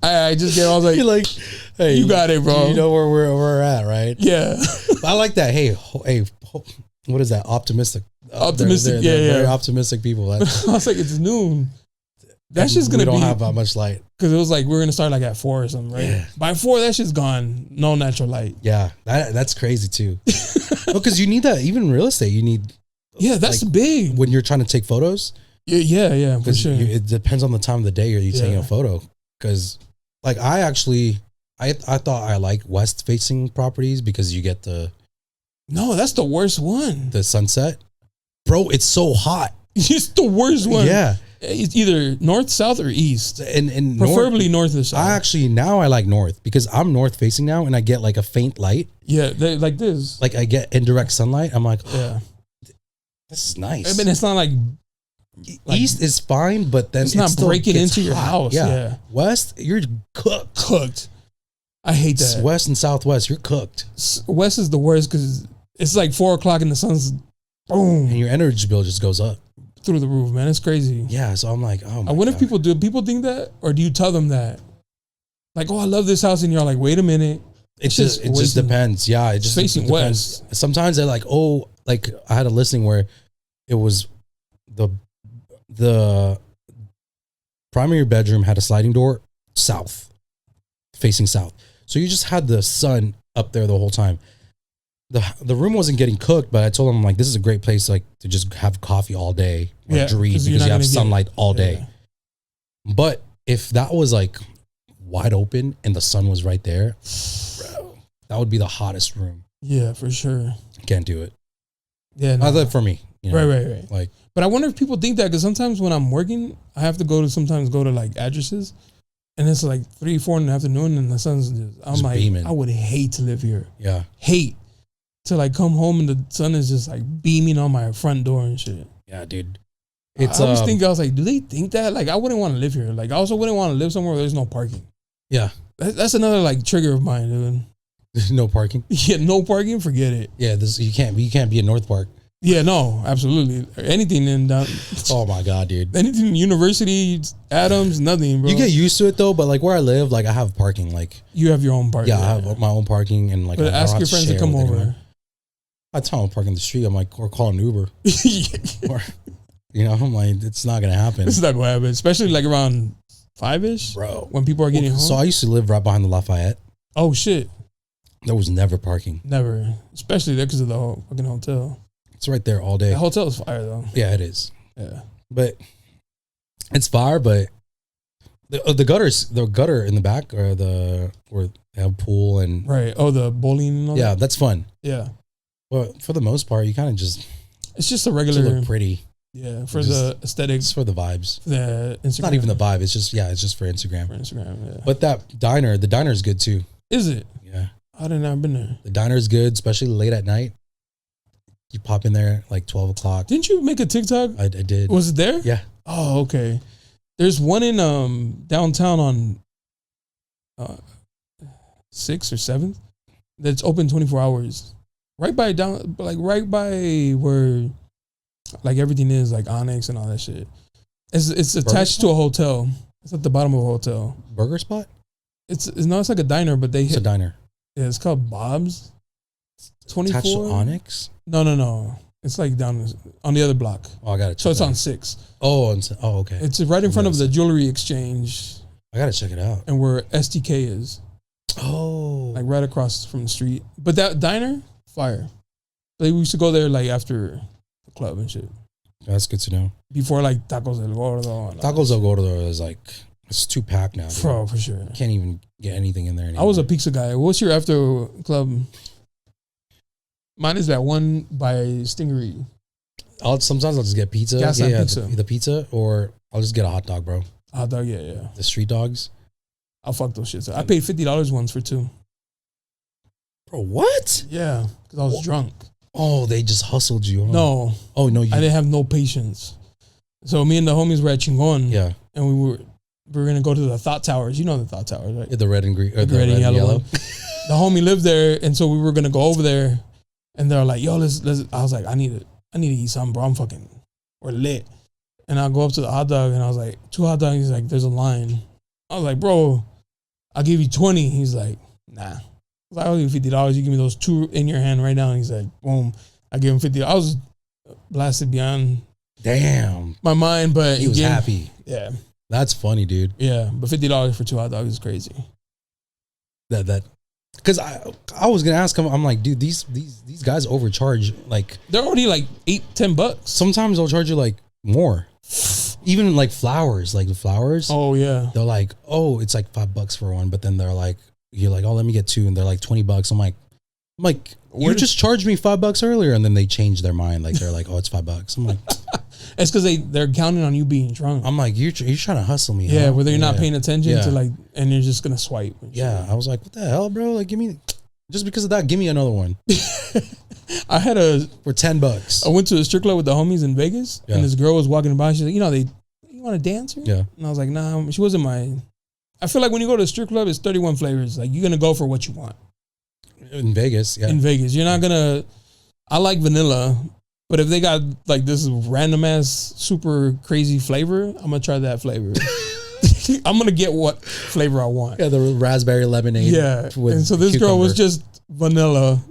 B: I just I was like,
A: you're like, hey,
B: you got it, bro.
A: You know where we're at, right?
B: Yeah.
A: I like that. Hey, what is that? Optimistic.
B: Optimistic.
A: They're very optimistic people.
B: I was like, it's noon. That's just gonna be.
A: We don't have that much light
B: because it was like we're gonna start like at 4 or something, right? Yeah. By 4, that shit's gone. No natural light.
A: Yeah, that's crazy too. Because you need that. Even real estate, you need.
B: Yeah, that's like, big
A: when you're trying to take photos.
B: Yeah, for sure.
A: It depends on the time of the day you're taking a photo. Because, like, I thought I like west facing properties because you get the.
B: No, that's the worst one.
A: The sunset, bro. It's so hot.
B: It's the worst one.
A: Yeah.
B: It's either north, south, or east,
A: and
B: preferably north or south.
A: I like north because I'm north facing now, and I get like a faint light.
B: Yeah, like this.
A: Like I get indirect sunlight. I'm like,
B: yeah,
A: this is nice.
B: I mean, it's not like
A: east is fine, but then
B: it's not breaking into your house. Yeah,
A: west, you're cooked.
B: I hate that.
A: West and southwest, you're cooked.
B: West is the worst because it's like 4 o'clock and the sun's boom,
A: and your energy bill just goes up.
B: Through the roof, man. It's crazy.
A: Yeah, so I'm like, oh my
B: I wonder if people think that, or do you tell them that? Like, oh, I love this house, and you're like, wait a minute.
A: It just depends. Yeah, it just
B: facing
A: depends.
B: west.
A: Sometimes they're like, oh, like I had a listing where it was the primary bedroom had a sliding door facing south. So you just had the sun up there the whole time. The room wasn't getting cooked, but I told them, like, this is a great place like to just have coffee all day or to read because you have sunlight all day. But if that was like wide open and the sun was right there, bro, that would be the hottest room.
B: Yeah, for sure.
A: Can't do it.
B: Yeah,
A: no. Not for me. You know?
B: Right.
A: Like,
B: but I wonder if people think that because sometimes when I'm working, I have to go to like addresses, and it's like 3, 4 in the afternoon, and the sun's just like, beaming. I would hate to live here.
A: Yeah,
B: hate. To like come home and the sun is just like beaming on my front door and shit.
A: Yeah, dude.
B: I was like, do they think that? Like, I wouldn't want to live here. Like, I also wouldn't want to live somewhere where there's no parking.
A: Yeah.
B: That's another like trigger of mine, dude.
A: There's no parking?
B: Yeah, no parking, forget it.
A: Yeah, you can't be in North Park.
B: Yeah, no, absolutely. Anything in down.
A: Oh my god, dude.
B: Anything university, Adams, nothing, bro.
A: You get used to it though, but like where I live, like I have parking. Like
B: you have your own parking.
A: Yeah, I have my own parking, and like.
B: But ask your friends to come over.
A: I tell them to park in the street. I'm like, or call an Uber. Or, you know, I'm like, it's not gonna happen.
B: It's not gonna happen, especially like around 5-ish,
A: bro.
B: When people are getting home.
A: So I used to live right behind the Lafayette.
B: Oh shit.
A: There was never parking.
B: Never, especially there because of the whole fucking hotel.
A: It's right there all day.
B: The hotel is fire though.
A: Yeah, it is.
B: Yeah,
A: but it's fire. But the gutter in the back, or where they have pool and
B: right. Oh, the bowling. And all that?
A: That's fun.
B: Yeah,
A: but for the most part, you kind of just
B: it's just a regular
A: to look pretty.
B: Yeah, for the aesthetics,
A: for the vibes.
B: The Instagram.
A: It's not even the vibe. It's just for Instagram.
B: For Instagram, yeah.
A: But the diner is good too.
B: Is it?
A: Yeah.
B: I didn't have been there.
A: The diner is good, especially late at night. You pop in there like 12 o'clock.
B: Didn't you make a TikTok?
A: I did.
B: Was it there?
A: Yeah.
B: Oh, okay. There's one in downtown on 6th or 7th that's open 24 hours. Right by where like everything is, like Onyx and all that shit. It's attached to a hotel. It's at the bottom of a hotel.
A: Burger spot?
B: It's like a diner, but
A: it's a diner.
B: Yeah, it's called Bob's. 24.
A: Attached to Onyx?
B: No. It's like down on the other block.
A: Oh, I got it.
B: So it's on 6.
A: Oh, okay.
B: It's right in front of the jewelry exchange.
A: I gotta check it out.
B: And where STK is.
A: Oh.
B: Like right across from the street. But that diner, fire. Like we used to go there like after the club and shit.
A: That's good to know.
B: Before like Tacos El Gordo.
A: Tacos El Gordo is like, it's too packed now.
B: Bro, for sure.
A: Can't even get anything in there anymore.
B: I was a pizza guy. What's your after club? Mine is that one by Stingery.
A: Sometimes I'll just get pizza.
B: Pizza.
A: The pizza, or I'll just get a hot dog, bro.
B: Hot dog, yeah.
A: The street dogs.
B: I'll fuck those shits. I paid $50 once for 2.
A: Bro, what?
B: Yeah, because I was drunk.
A: Oh, they just hustled you. Huh?
B: No.
A: Oh, no.
B: I didn't have no patience. So me and the homies were at Chingon.
A: Yeah.
B: And we were going to go to the Thought Towers. You know the Thought Towers, right?
A: Yeah, the red and green. Or
B: the red and yellow. The homie lived there, and so we were going to go over there. And they're like, yo, let's. I was like, I need to eat something, bro. We're lit. And I go up to the hot dog, and I was like, 2 hot dogs. He's like, there's a line. I was like, bro, I'll give you 20. He's like, nah. I was like, I'll give you $50. You give me those 2 in your hand right now. And he's like, boom. I give him 50. I was blasted beyond my mind, but
A: he was happy.
B: Yeah.
A: That's funny, dude.
B: Yeah, but $50 for 2 hot dogs is crazy.
A: That. Because I was gonna ask him, I'm like, dude, these guys overcharge. Like
B: they're already like $8-10.
A: Sometimes they'll charge you like more. Even like flowers, like the flowers.
B: Oh yeah.
A: They're like, oh, it's like $5 for one, but then they're like, you're like, oh, let me get 2, and they're like $20. I'm like, you just charged me $5 earlier, and then they change their mind. Like they're like, oh, it's $5. I'm like,
B: it's because they're counting on you being drunk.
A: I'm like, you're trying to hustle me.
B: Yeah, whether you're not paying attention to like, and you're just gonna swipe.
A: Yeah, I was like, what the hell, bro? Like, just because of that, give me another one.
B: I had
A: for $10.
B: I went to a strip club with the homies in Vegas, and this girl was walking by. She's like, you want to dance here?
A: Yeah.
B: And I was like, nah, she wasn't my. I feel like when you go to a strip club, it's 31 flavors. Like you're gonna go for what you want.
A: In Vegas, yeah.
B: In Vegas, you're not gonna. I like vanilla. But if they got like this random ass super crazy flavor, I'm gonna try that flavor. I'm gonna get what flavor I want.
A: Yeah, the raspberry lemonade.
B: Yeah, and so this girl was just vanilla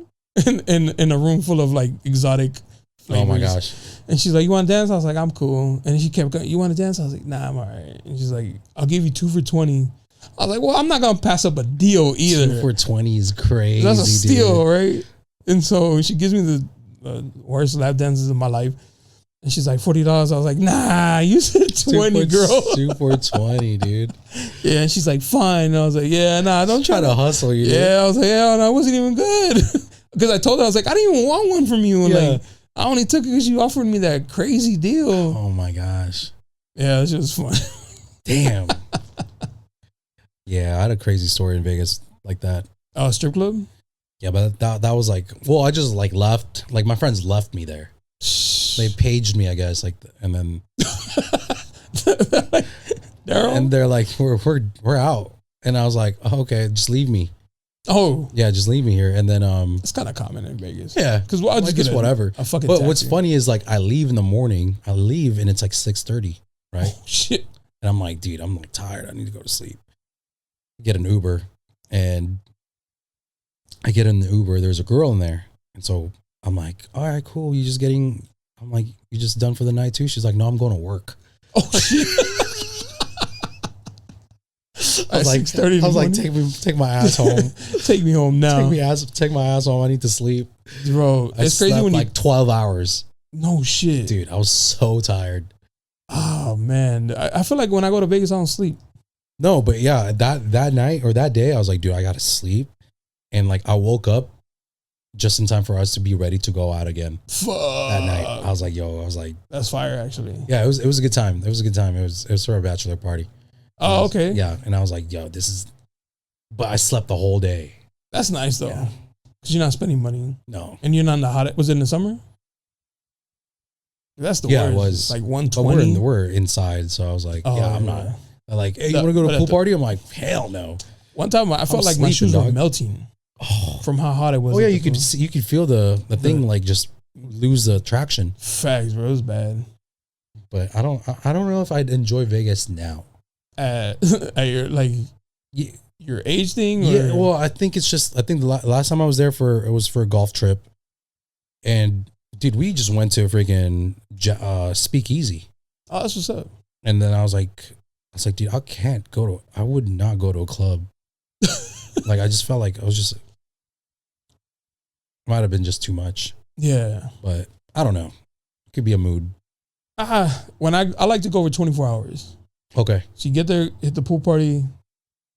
B: in a room full of like exotic flavors.
A: Oh my gosh!
B: And she's like, "You want to dance?" I was like, "I'm cool." And she kept going, "You want to dance?" I was like, "Nah, I'm alright." And she's like, "I'll give you 2 for $20." I was like, "Well, I'm not gonna pass up a deal either."
A: 2 for $20 is crazy.
B: That's a steal,
A: dude.
B: right? And so she gives me the worst lap dances of my life, and she's like $40. I was like, nah, you said 20, girl.
A: 2 for $20, dude.
B: Yeah, and she's like, fine. And I was like, yeah, nah, don't try
A: to hustle you.
B: Yeah, I was like, yeah, no, I wasn't even good because I told her I was like, I didn't even want one from you, and like I only took it because you offered me that crazy deal.
A: Oh my gosh.
B: Yeah, it's just fun.
A: Damn. Yeah, I had a crazy story in Vegas like that.
B: Oh, strip club.
A: Yeah, but that was like, well, I just like left. Like my friends left me there. They paged me, I guess, like, and then
B: Darryl,
A: and they're like, we're out, and I was like, oh, okay, just leave me.
B: Oh,
A: yeah, just leave me here. And then
B: it's kind of common in Vegas.
A: Yeah,
B: because I'll just get
A: whatever.
B: A fucking.
A: But
B: taxi.
A: what's funny is like I leave in the morning. I leave and it's like 6:30, right?
B: Oh, shit.
A: And I'm like, dude, I'm like tired. I need to go to sleep. Get an Uber, and I get in the Uber. There's a girl in there, and so I'm like, all right, cool. I'm like, you just done for the night too? She's like, no, I'm going to work.
B: Oh shit.
A: I was like, take my ass home.
B: Take me home now.
A: Take my ass home. I need to sleep,
B: bro. It's crazy when
A: like 12 hours.
B: No shit,
A: dude. I was so tired.
B: Oh man, I feel like when I go to Vegas, I don't sleep.
A: No, but yeah, that night or that day, I was like, dude, I gotta sleep, and like I woke up just in time for us to be ready to go out again.
B: Fuck.
A: That night, I was like,
B: that's fire, actually.
A: Yeah, it was a good time. It was a good time. It was for a bachelor party.
B: Oh, okay.
A: Yeah, and I was like, yo, but I slept the whole day.
B: That's nice though, because you're not spending money.
A: No,
B: and you're not in the hot. Was it in the summer? That's the worst.
A: It was
B: like 120.
A: But we're inside, so I was like, I'm not. They're like, hey, you want to go to a pool party? I'm like, hell no.
B: One time I felt like my shoes were melting from how hot it was.
A: Oh yeah, you could feel the thing like just lose the traction.
B: Facts, bro. It was bad.
A: But I don't know if I'd enjoy Vegas now.
B: At your age thing? Or?
A: Yeah, well, I think the last time I was there it was for a golf trip, and dude, we just went to a freaking speakeasy.
B: Oh, that's what's up.
A: And then I was like, dude, I would not go to a club. Like, I just felt like might have been just too much.
B: Yeah.
A: But I don't know. It could be a mood.
B: When I like to go over 24 hours.
A: Okay.
B: So you get there, hit the pool party,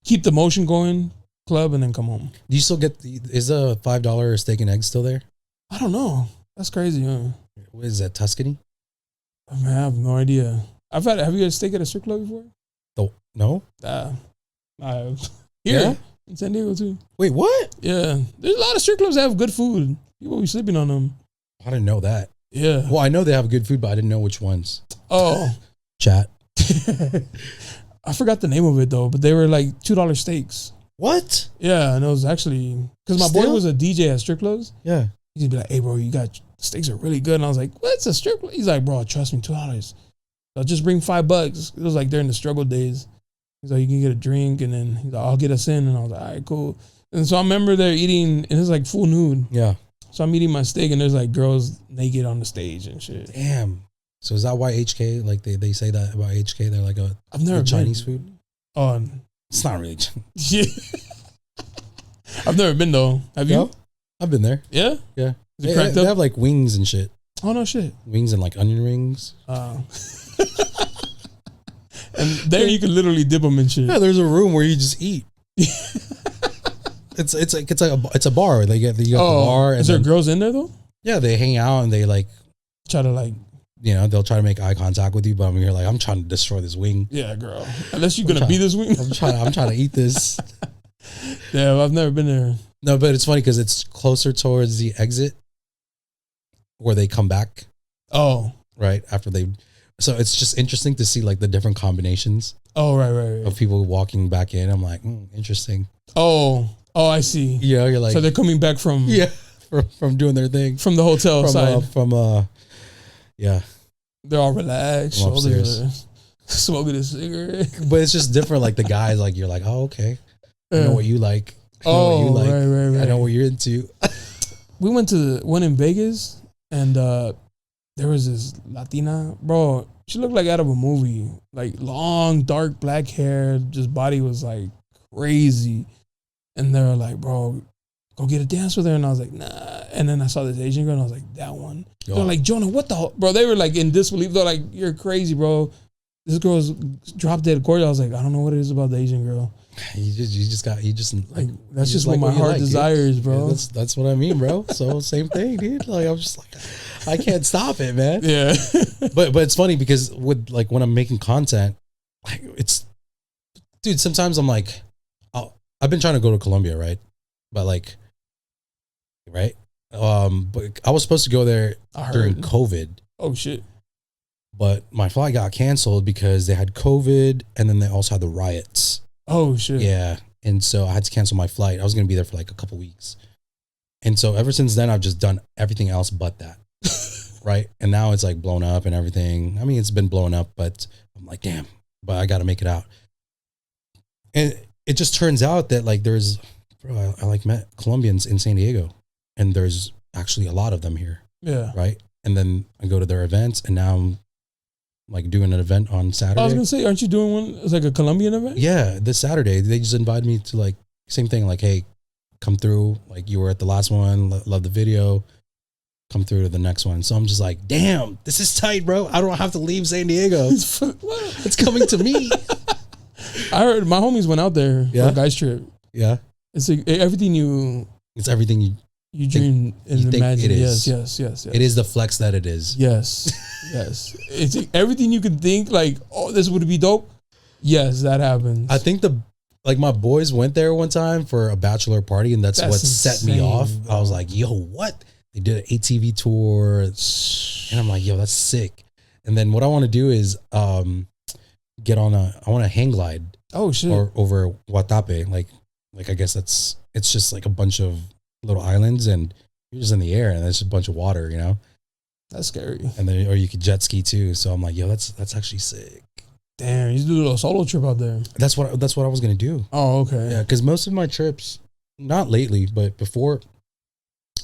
B: keep the motion going, club, and then come home.
A: Do you still is the $5 steak and eggs still there?
B: I don't know. That's crazy, huh?
A: What is that, Tuscany?
B: I have no idea. Have you had a steak at a strip club before?
A: No?
B: I have. Here in San Diego too.
A: Wait, what?
B: Yeah. There's a lot of strip clubs that have good food. People be sleeping on them.
A: I didn't know that.
B: Yeah.
A: Well, I know they have good food, but I didn't know which ones.
B: Oh.
A: Chat.
B: I forgot the name of it though, but they were like $2 steaks.
A: What?
B: Yeah, and it was actually because my boy was a DJ at strip clubs.
A: Yeah.
B: He'd be like, "Hey, bro, you got steaks are really good." And I was like, "What's a strip club?" He's like, "Bro, trust me, $2. I'll just bring $5." It was like during the struggle days. He's like, "You can get a drink," and then he's like, "I'll get us in." And I was like, "All right, cool." And so I remember they're eating, and it's like full nude.
A: Yeah.
B: So I'm eating my steak, and there's like girls naked on the stage and shit.
A: Damn. So is that why HK, like they say that about HK? They're like
B: I've never been.
A: Chinese food?
B: Oh.
A: It's not really.
B: Yeah. I've never been though. Have you?
A: No? I've been there.
B: Yeah?
A: Yeah.
B: Is it cracked up?
A: They have like wings and shit.
B: Oh, no shit.
A: Wings and like onion rings.
B: And there you can literally dip them in shit.
A: Yeah, there's a room where you just eat. It's a bar. They got the bar.
B: Is there girls in there though?
A: Yeah, they hang out and they like
B: try to like,
A: they'll try to make eye contact with you, but I'm here like I'm trying to destroy this wing.
B: Yeah, girl. Unless you're gonna be this wing.
A: I'm trying to eat this.
B: Yeah, well, I've never been there.
A: No, but it's funny because it's closer towards the exit where they come back.
B: Oh,
A: right after they. So it's just interesting to see like the different combinations.
B: Oh, right.
A: Of people walking back in. I'm like, interesting.
B: Oh, I see.
A: Yeah, you're like,
B: so they're coming back from
A: from doing their thing
B: from the hotel side.
A: Yeah.
B: They're all relaxed, shoulders, smoking a cigarette.
A: But it's just different. Like the guys, like you're like, oh, okay, I know what you like. I know what you like.
B: Right.
A: I know what you're into.
B: We went to the one in Vegas, and there was this Latina, bro. She looked like out of a movie, like long, dark, black hair. Just body was like crazy. And they were like, bro, go get a dance with her. And I was like, nah. And then I saw this Asian girl, and I was like, that one. They're like, Jonah, what the hell? Bro, they were like in disbelief. They're like, you're crazy, bro. This girl's drop dead gorgeous. I was like, I don't know what it is about the Asian girl.
A: You just like
B: that's just what my heart desires, bro.
A: Yeah, that's what I mean, bro. So same thing, dude. Like I'm just like, I can't stop it, man.
B: Yeah.
A: But it's funny because with like when I'm making content, dude, sometimes I'm like, I've been trying to go to Colombia, right? But like, right? But I was supposed to go there during COVID.
B: Oh shit.
A: But my flight got canceled because they had COVID and then they also had the riots.
B: Oh shit.
A: Yeah. And so I had to cancel my flight. I was going to be there for like a couple weeks. And so ever since then, I've just done everything else but that. Right. And now it's like blown up and everything. I mean, it's been blown up, but I'm like, damn, but I got to make it out. And it just turns out that like there's, bro, I like met Colombians in San Diego, and there's actually a lot of them here. Yeah. Right. And then I go to their events, and now I'm like doing an event on Saturday.
B: I was going to say, aren't you doing one? It's like a Colombian event?
A: Yeah. This Saturday, they just invited me to like, same thing. Like, hey, come through. Like you were at the last one. Love the video. Come through to the next one. So I'm just like, damn, this is tight, bro. I don't have to leave San Diego. It's coming to me.
B: I heard my homies went out there for a guys trip.
A: Yeah.
B: It's like everything you dream and imagine. Yes.
A: It is the flex that it is.
B: Yes. Yes. It's everything you could think like, oh, this would be dope. Yes, that happens.
A: I think my boys went there one time for a bachelor party, and that's what set me off. Bro. I was like, yo, what? They did an ATV tour, and I'm like, yo, that's sick. And then what I want to do is get on I want to hang glide.
B: Oh shit!
A: Or over Guatape, like I guess it's just like a bunch of little islands, and you're just in the air, and there's a bunch of water, you know.
B: That's scary.
A: And then, or you could jet ski too. So I'm like, yo, that's actually sick.
B: Damn, you do a little solo trip out there.
A: That's what I was gonna do.
B: Oh, okay.
A: Yeah, because most of my trips, not lately, but before,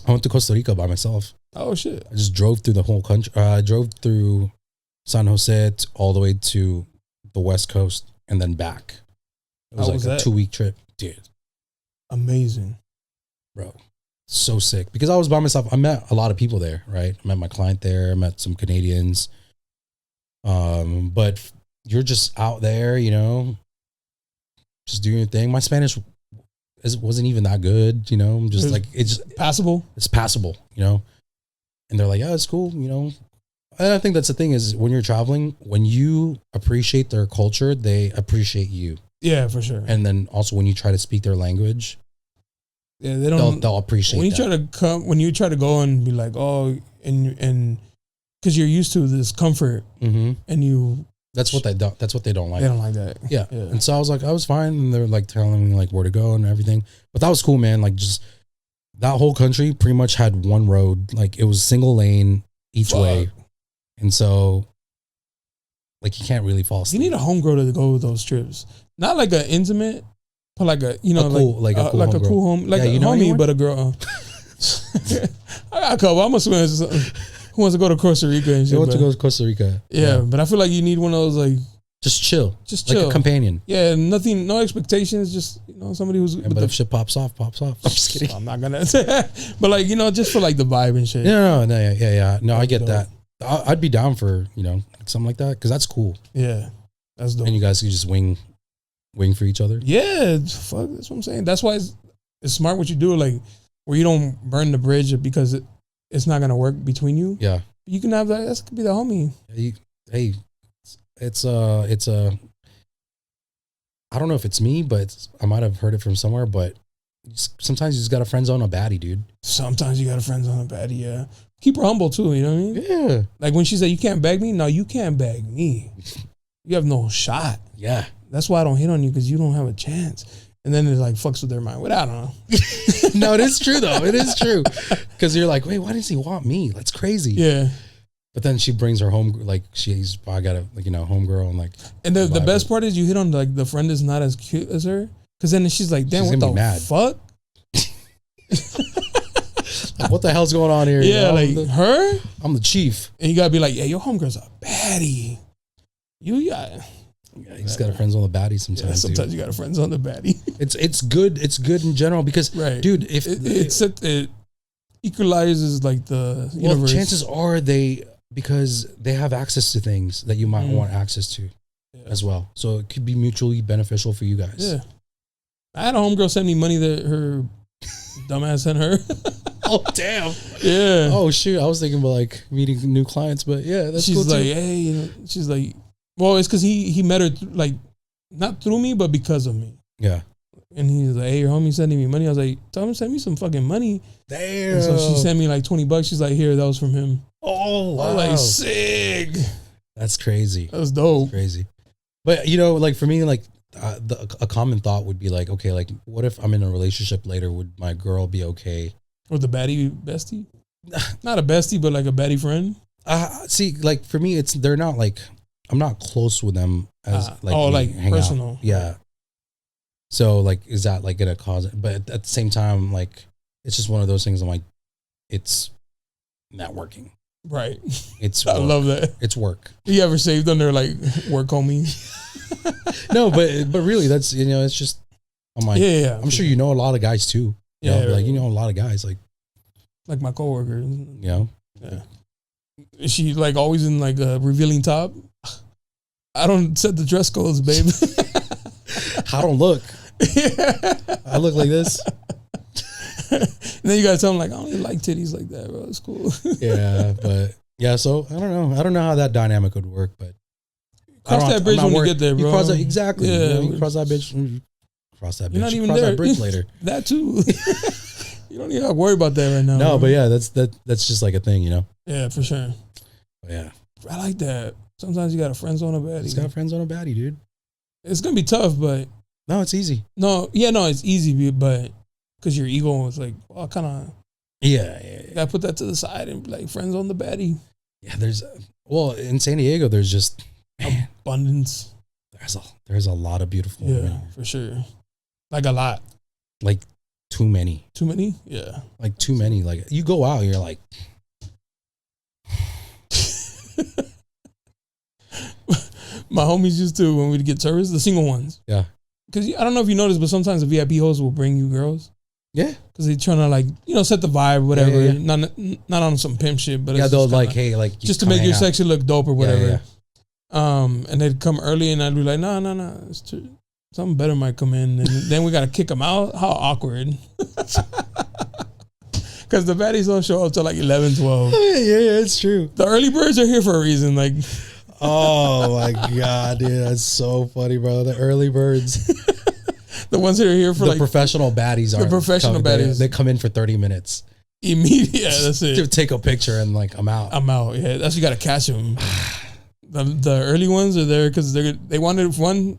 A: I went to Costa Rica by myself.
B: Oh shit!
A: I just drove through the whole country. I drove through San Jose all the way to the West Coast and then back. It was like a 2-week trip, dude.
B: Amazing,
A: bro. So sick. Because I was by myself. I met a lot of people there, right? I met my client there. I met some Canadians. But you're just out there, you know, just doing your thing. My Spanish wasn't even that good, you know. I'm just like, it's
B: passable.
A: It's passable, you know. And they're like, yeah, it's cool, you know. And I think that's the thing is when you're traveling, when you appreciate their culture, they appreciate you.
B: Yeah, for sure.
A: And then also when you try to speak their language,
B: yeah, they'll
A: appreciate
B: when you
A: that.
B: When you try to go and be like, oh, and because you're used to this comfort, and you.
A: That's what they don't like.
B: They don't like that.
A: Yeah. And so I was fine, and they're like telling me like where to go and everything. But that was cool, man. Like just that whole country pretty much had one road. Like it was single lane each way. And so like you can't really fall asleep.
B: You need a homegirl to go with those trips. Not like an intimate, but like a, you know, a cool home, like a homie, but a girl. I got a couple. I'm assuming who wants to go to Costa Rica and shit.
A: Who wants to go to Costa Rica?
B: Yeah, but I feel like you need one of those like
A: just chill, like a companion.
B: Yeah, nothing, no expectations. Just, you know, somebody who's.
A: Yeah, but if shit pops off. I'm just kidding.
B: I'm not gonna. But like, you know, just for like the vibe and shit.
A: No, yeah. No, I get that. I'd be down for, you know, something like that because that's cool.
B: Yeah, that's dope.
A: And you guys can just wing for each other.
B: Yeah, fuck. That's what I'm saying. That's why it's smart what you do, like where you don't burn the bridge because it's not gonna work between you.
A: Yeah,
B: you can have that. That could be the homie.
A: Hey, it's a. I don't know if it's me, but I might have heard it from somewhere. But sometimes you just got a friend zone a baddie, dude.
B: Sometimes you got a friend zone a baddie. Yeah. Keep her humble too, you know what I mean?
A: Yeah.
B: Like when she said, you can't bag me? No, you can't bag me. You have no shot.
A: Yeah.
B: That's why I don't hit on you, because you don't have a chance. And then it like fucks with their mind. But I don't know.
A: No, it is true though. It is true. Because you're like, wait, why does he want me? That's crazy.
B: Yeah.
A: But then she brings her home, like I got a, like, you know, homegirl and like.
B: And the best part is you hit on like the friend is not as cute as her. Because then she's like, damn, what the fuck?
A: Like, what the hell's going on here?
B: Yeah, you know? Like
A: I'm the chief.
B: And you gotta be like, yeah, your homegirl's a baddie.
A: Yeah, he's got a friends on the baddie sometimes. Yeah,
B: sometimes you got a friends on the baddie.
A: It's good. It's good in general because, dude, if
B: it equalizes like the universe.
A: Chances are because they have access to things that you might want access to as well. So it could be mutually beneficial for you guys.
B: Yeah, I had a homegirl send me money that her dumbass sent her.
A: Oh damn!
B: Yeah.
A: Oh shoot! I was thinking about like meeting new clients, but yeah, that's cool too.
B: She's like, hey, you know, she's like, well, it's because he met her like not through me, but because of me.
A: Yeah.
B: And he's like, hey, your homie sending me money. I was like, tell him to send me some fucking money.
A: Damn.
B: And so she sent me like $20. She's like, here, that was from him.
A: Oh wow!
B: I was like, sick.
A: That's crazy.
B: That was dope.
A: That's crazy. But you know, like for me, like a common thought would be like, okay, like what if I'm in a relationship later? Would my girl be okay
B: with the baddie bestie? Not a bestie, but like a baddie friend.
A: See, like for me, they're not like I'm not close with them as like
B: personal.
A: Out. Yeah. So like, is that like gonna cause it? But at the same time, like it's just one of those things. I'm like, it's not working.
B: Right.
A: It's
B: I love that.
A: It's work.
B: You ever saved under like work homie?
A: No, but really, that's it's just I'm like,
B: yeah.
A: I'm sure you know a lot of guys too. You know,
B: right.
A: like a lot of guys like
B: my coworker.
A: Yeah.
B: Is she like always in like a revealing top? I don't set the dress codes, babe.
A: I don't look. I look like this.
B: And then you gotta tell them like, I don't even like titties like that, bro. It's cool.
A: Yeah, but yeah, so I don't know how that dynamic would work, but
B: cross that bridge when you get there, bro.
A: You cross that, exactly.
B: Yeah,
A: you cross that bitch. Cross that bitch.
B: You're not even
A: cross
B: there.
A: That bridge later.
B: That too. You don't even have to worry about that right now.
A: No, but yeah, that's just like a thing,
B: Yeah, for sure.
A: But yeah,
B: I like that. Sometimes you got a friend zone a baddie.
A: He's got friends on a baddie, dude.
B: It's gonna be tough, but
A: no, it's easy.
B: It's easy, but because your ego was like, well, kind of,
A: yeah.
B: Gotta put that to the side and be like friends on the baddie.
A: Yeah, in San Diego, there's just
B: abundance.
A: There's a lot of beautiful women.
B: For sure. Like a lot.
A: Like too many.
B: Too many? Yeah.
A: Like too many. Like you go out, and you're like.
B: My homies used to, when we'd get service, the single ones.
A: Yeah.
B: Because I don't know if you noticed, but sometimes the VIP hosts will bring you girls.
A: Yeah.
B: Because they're trying to like, set the vibe, whatever.
A: Yeah.
B: Not on some pimp shit, but
A: they'll like, hey, like.
B: Just to make your section look dope or whatever.
A: Yeah.
B: And they'd come early and I'd be like, no. It's too, something better might come in. And then we got to kick them out. How awkward. Because the baddies don't show up till like 11, 12.
A: Yeah, it's true.
B: The early birds are here for a reason. Like,
A: oh my God, dude. That's so funny, bro. The early birds.
B: The ones that are here for
A: the professional baddies are.
B: The professional baddies.
A: They come in for 30 minutes.
B: Immediate. Yeah, that's it.
A: To take a picture and like, I'm out.
B: Yeah, that's you got to catch them. The early ones are there because they wanted one.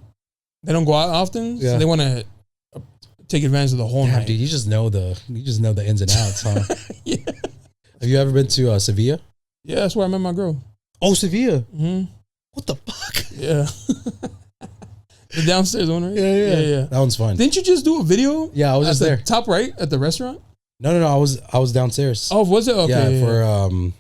B: They don't go out often, so they want to take advantage of the whole night.
A: Dude, you just know the ins and outs, huh?
B: Yeah.
A: Have you ever been to Sevilla?
B: Yeah, that's where I met my girl.
A: Oh, Sevilla.
B: Mm-hmm.
A: What the fuck?
B: Yeah. The downstairs one, right?
A: Yeah. That one's fun.
B: Didn't you just do a video?
A: Yeah, I was just there.
B: Top right at the restaurant?
A: No. I was downstairs.
B: Oh, was it? Okay.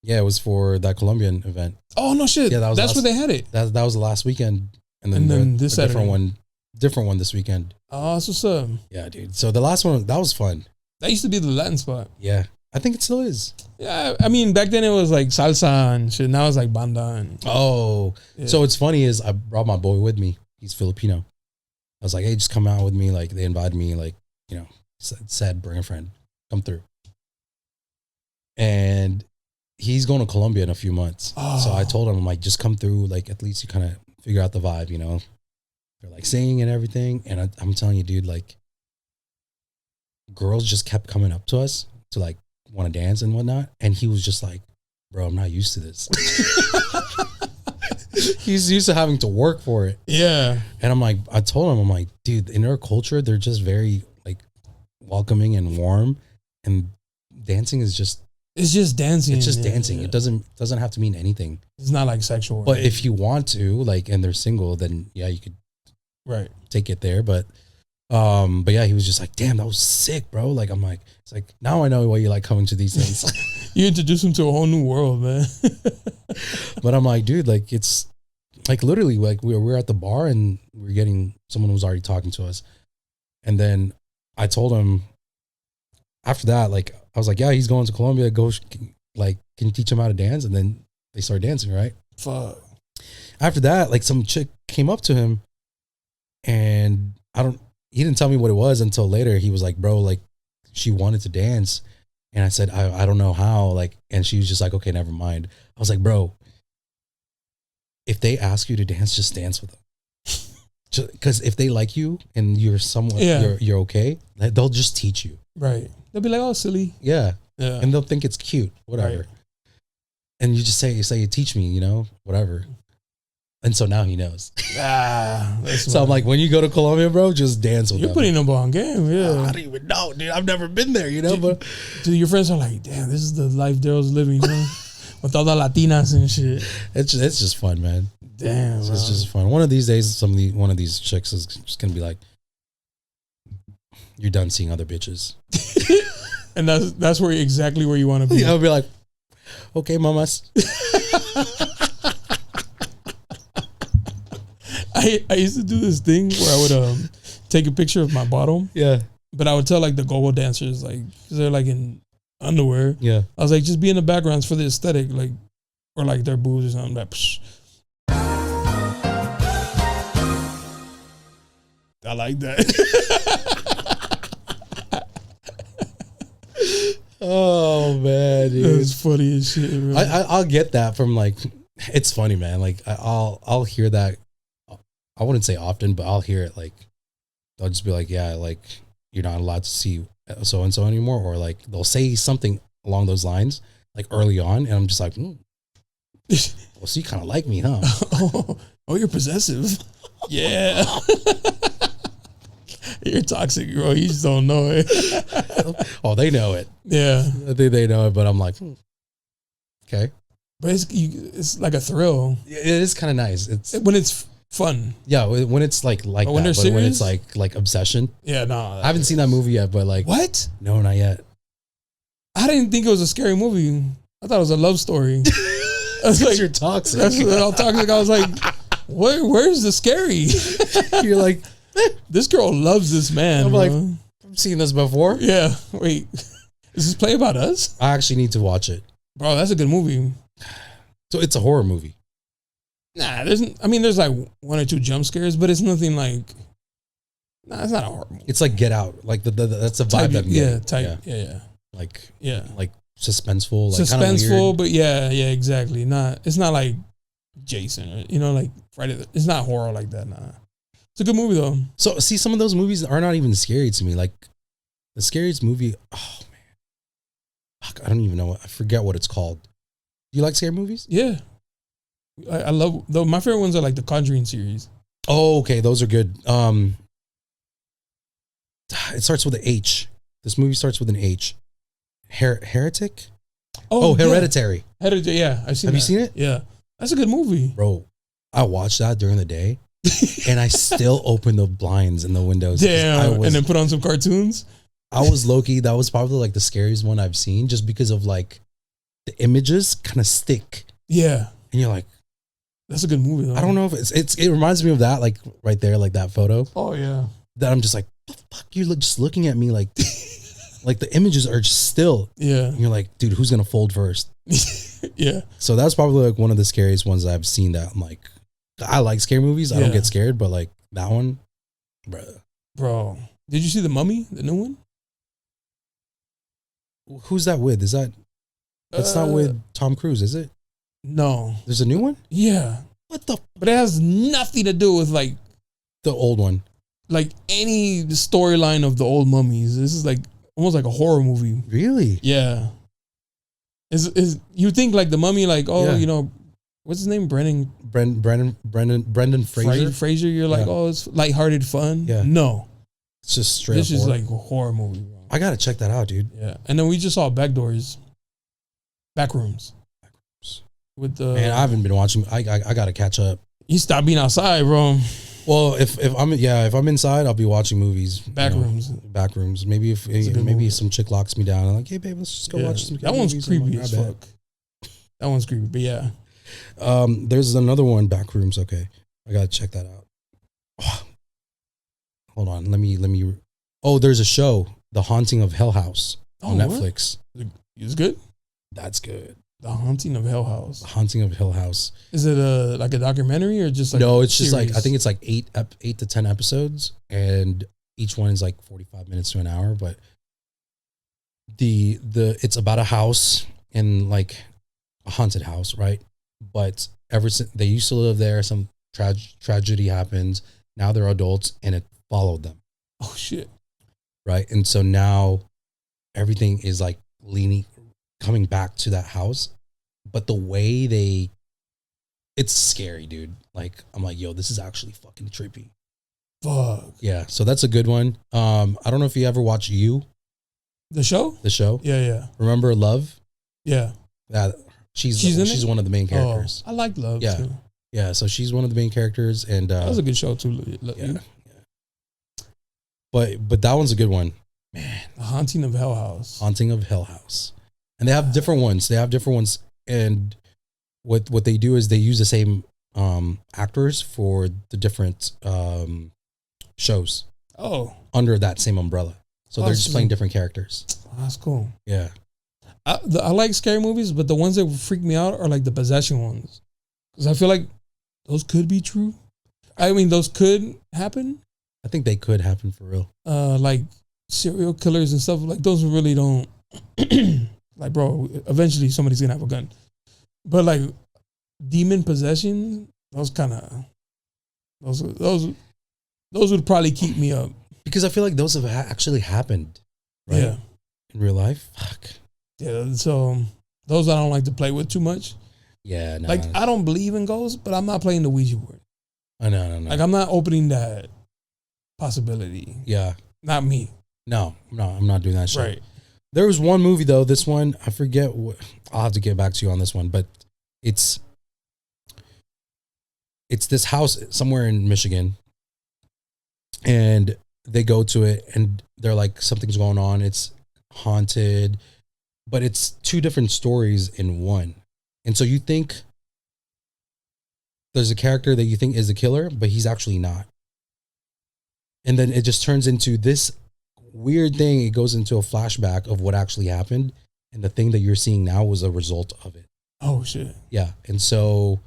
A: Yeah, it was for that Colombian event.
B: Oh no shit. Yeah, that's where they had it.
A: That was the last weekend. And then this different one this weekend.
B: Oh, that's what's up.
A: Yeah, dude. So the last one, that was fun.
B: That used to be the Latin spot.
A: Yeah. I think it still is.
B: Yeah, I mean, back then it was like salsa and shit. Now it's like banda. And,
A: So what's funny is I brought my boy with me. He's Filipino. I was like, hey, just come out with me. Like, they invited me, like, said, bring a friend. Come through. And he's going to Colombia in a few months. Oh. So I told him, I'm like, just come through. Like, at least you kind of figure out the vibe, They're like singing and everything. And I'm telling you, dude, like, girls just kept coming up to us to like want to dance and whatnot. And he was just like, bro, I'm not used to this. He's used to having to work for it.
B: Yeah.
A: And I told him, I'm like, dude, in our culture, they're just very like welcoming and warm. And dancing is just.
B: It's just dancing.
A: It's just dancing. Yeah. It doesn't have to mean anything.
B: It's not like sexual.
A: But if you want to, like, and they're single, then yeah, you could take it there. But yeah, he was just like, damn, that was sick, bro. Like, I'm like, it's like, now I know why you like coming to these things.
B: You introduce him to a whole new world, man.
A: But I'm like, dude, like, it's like literally like we were at the bar and we were getting someone who was already talking to us. And then I told him after that, like, I was like, yeah, he's going to Colombia. Go, like, can you teach him how to dance? And then they started dancing, right?
B: Fuck.
A: After that, like, some chick came up to him and he didn't tell me what it was until later. He was like, bro, like, she wanted to dance. And I said, I don't know how. Like, and she was just like, okay, never mind. I was like, bro, if they ask you to dance, just dance with them. Because if they like you and you're somewhat, you're okay, they'll just teach you.
B: Right. They'll be like, oh, silly.
A: Yeah. And they'll think it's cute, whatever. Right. And you just say, teach me, whatever. And so now he knows.
B: So
A: I'm like, when you go to Colombia, bro, just dance with
B: You're putting them on game, yeah.
A: I don't even know, dude. I've never been there, but
B: your friends are like, damn, this is the life Darryl's living, with all the Latinas and shit.
A: It's just fun, man.
B: Damn,
A: it's just fun. One of these days, one of these chicks is just gonna be like, "You're done seeing other bitches,"
B: and that's exactly where you want to be.
A: I'll be like, "Okay, mamas."
B: I used to do this thing where I would take a picture of my bottom.
A: Yeah.
B: But I would tell like the go-go dancers, like, cause they're like in underwear.
A: Yeah.
B: I was like, just be in the backgrounds for the aesthetic, like, or like their boobs or something. Like, psh. I like that.
A: Oh man, dude.
B: That's funny as shit, bro.
A: I'll get that from like, it's funny, man. Like I'll hear that. I wouldn't say often, but I'll hear it. Like they'll just be like, yeah, like you're not allowed to see so and so anymore, or like they'll say something along those lines, like early on, and I'm just like, well, so you kind of like me, huh?
B: Oh, you're possessive. Yeah. You're toxic, bro. You just don't know it.
A: Oh, they know it.
B: Yeah.
A: I think they know it, but I'm like, okay.
B: But it's like a thrill.
A: It is kind of nice. It's
B: when it's fun.
A: Yeah, when it's like that.
B: When
A: but when it's like obsession.
B: Yeah, no.
A: I haven't seen that movie yet, but like,
B: what?
A: No, not yet.
B: I didn't think it was a scary movie. I thought it was a love story.
A: That's like, you're toxic.
B: That's all toxic. I was like, where's the scary?
A: You're like,
B: this girl loves this man.
A: I'm like, I've seen this before.
B: Yeah. Wait, is this play about us?
A: I actually need to watch it.
B: Bro, that's a good movie.
A: So it's a horror movie.
B: Nah, there's like one or two jump scares, but it's nothing like. Nah, it's not a horror movie.
A: It's like Get Out. Like that's the vibe that.
B: Yeah.
A: Like
B: like
A: suspenseful.
B: Like suspenseful, but yeah, exactly. It's not like Jason, like Friday. It's not horror like that. Nah, it's a good movie though.
A: So see, some of those movies are not even scary to me. Like the scariest movie. Oh man, I don't even know. I forget what it's called. Do you like scary movies?
B: Yeah, I love though. My favorite ones are like the Conjuring series.
A: Oh, okay, those are good. It starts with an H. This movie starts with an H. Heretic? Oh, Hereditary.
B: Hereditary, yeah. I've seen
A: Have you seen it?
B: Yeah. That's a good movie.
A: Bro, I watched that during the day and I still opened the blinds and the windows.
B: Damn. And then put on some cartoons.
A: I was low-key. That was probably like the scariest one I've seen just because of like the images kind of stick.
B: Yeah.
A: And you're like,
B: that's a good movie though.
A: I don't know if it reminds me of that, like right there, like that photo.
B: Oh yeah.
A: That I'm just like, what the fuck? You're just looking at me like like the images are just still.
B: Yeah.
A: And you're like, dude, who's gonna fold first?
B: Yeah.
A: So that's probably like one of the scariest ones I've seen that I'm like, I like scary movies. I don't get scared, but like that one, bro.
B: Did you see The Mummy, the new one?
A: Who's that with? That's not with Tom Cruise, is it?
B: No.
A: There's a new one?
B: Yeah. But it has nothing to do with like
A: the old one.
B: Like any storyline of the old mummies. This is like almost like a horror movie.
A: Really?
B: Yeah. Is you think like the Mummy, like, what's his name? Brendan Fraser.
A: Fraser,
B: you're like, it's lighthearted fun.
A: Yeah.
B: No.
A: It's just straight
B: This is
A: horror.
B: like a horror movie, bro.
A: I gotta check that out, dude.
B: Yeah. And then we just saw Backrooms. With the
A: Man, I haven't been watching. I gotta catch up.
B: You stop being outside, bro.
A: Well, if I'm inside, I'll be watching movies. Backrooms. Maybe maybe some chick locks me down. I'm like, hey babe, let's just go watch some.
B: That one's creepy as fuck. That one's creepy, but yeah.
A: There's another one, Backrooms. Okay, I gotta check that out. Oh, hold on, let me. Oh, there's a show, The Haunting of Hell House on Netflix.
B: It's good.
A: That's good.
B: The Haunting of Hell House.
A: The Haunting of Hill House.
B: Is it like a documentary or just like
A: no? It's just like I think it's like 8 to 10 episodes, and each one is like 45 minutes to an hour. But it's about a house in like a haunted house, right? But ever since they used to live there, some tragedy happens. Now they're adults, and it followed them.
B: Oh shit!
A: Right, and so now everything is like coming back to that house, but the way It's scary, dude. Like, I'm like, yo, this is actually fucking trippy.
B: Fuck.
A: Yeah, so that's a good one. I don't know if you ever watch You.
B: The show?
A: The show?
B: Yeah.
A: Remember Love?
B: Yeah.
A: She's one of the main characters.
B: I like Love too.
A: Yeah, so she's one of the main characters, and
B: that was a good show too.
A: Yeah. But that one's a good one, man.
B: The Haunting of Hell House.
A: Haunting of Hell House, and they have different ones. And what they do is they use the same actors for the different shows.
B: Oh,
A: under that same umbrella, so they're just playing different characters.
B: Oh, that's cool.
A: Yeah,
B: I like scary movies, but the ones that freak me out are like the possession ones, because I feel like those could be true. I mean, those could happen.
A: I think they could happen for real.
B: Like serial killers and stuff like those really don't. Like, bro, eventually somebody's gonna have a gun. But like demon possession, those would probably keep me up,
A: because I feel like those have actually happened. Right? Yeah, in real life. Fuck.
B: Yeah, so those I don't like to play with too much.
A: Yeah, no.
B: Like I don't believe in ghosts, but I'm not playing the Ouija board.
A: No.
B: Like I'm not opening that possibility.
A: Yeah,
B: not me.
A: No, I'm not doing that shit.
B: Right.
A: There was one movie though. This one I forget. I'll have to get back to you on this one, but it's this house somewhere in Michigan, and they go to it, and they're like, something's going on. It's haunted, but it's two different stories in one. And so you think there's a character that you think is a killer, but he's actually not. And then it just turns into this weird thing. It goes into a flashback of what actually happened. And the thing that you're seeing now was a result of it.
B: Oh, shit.
A: Yeah. And so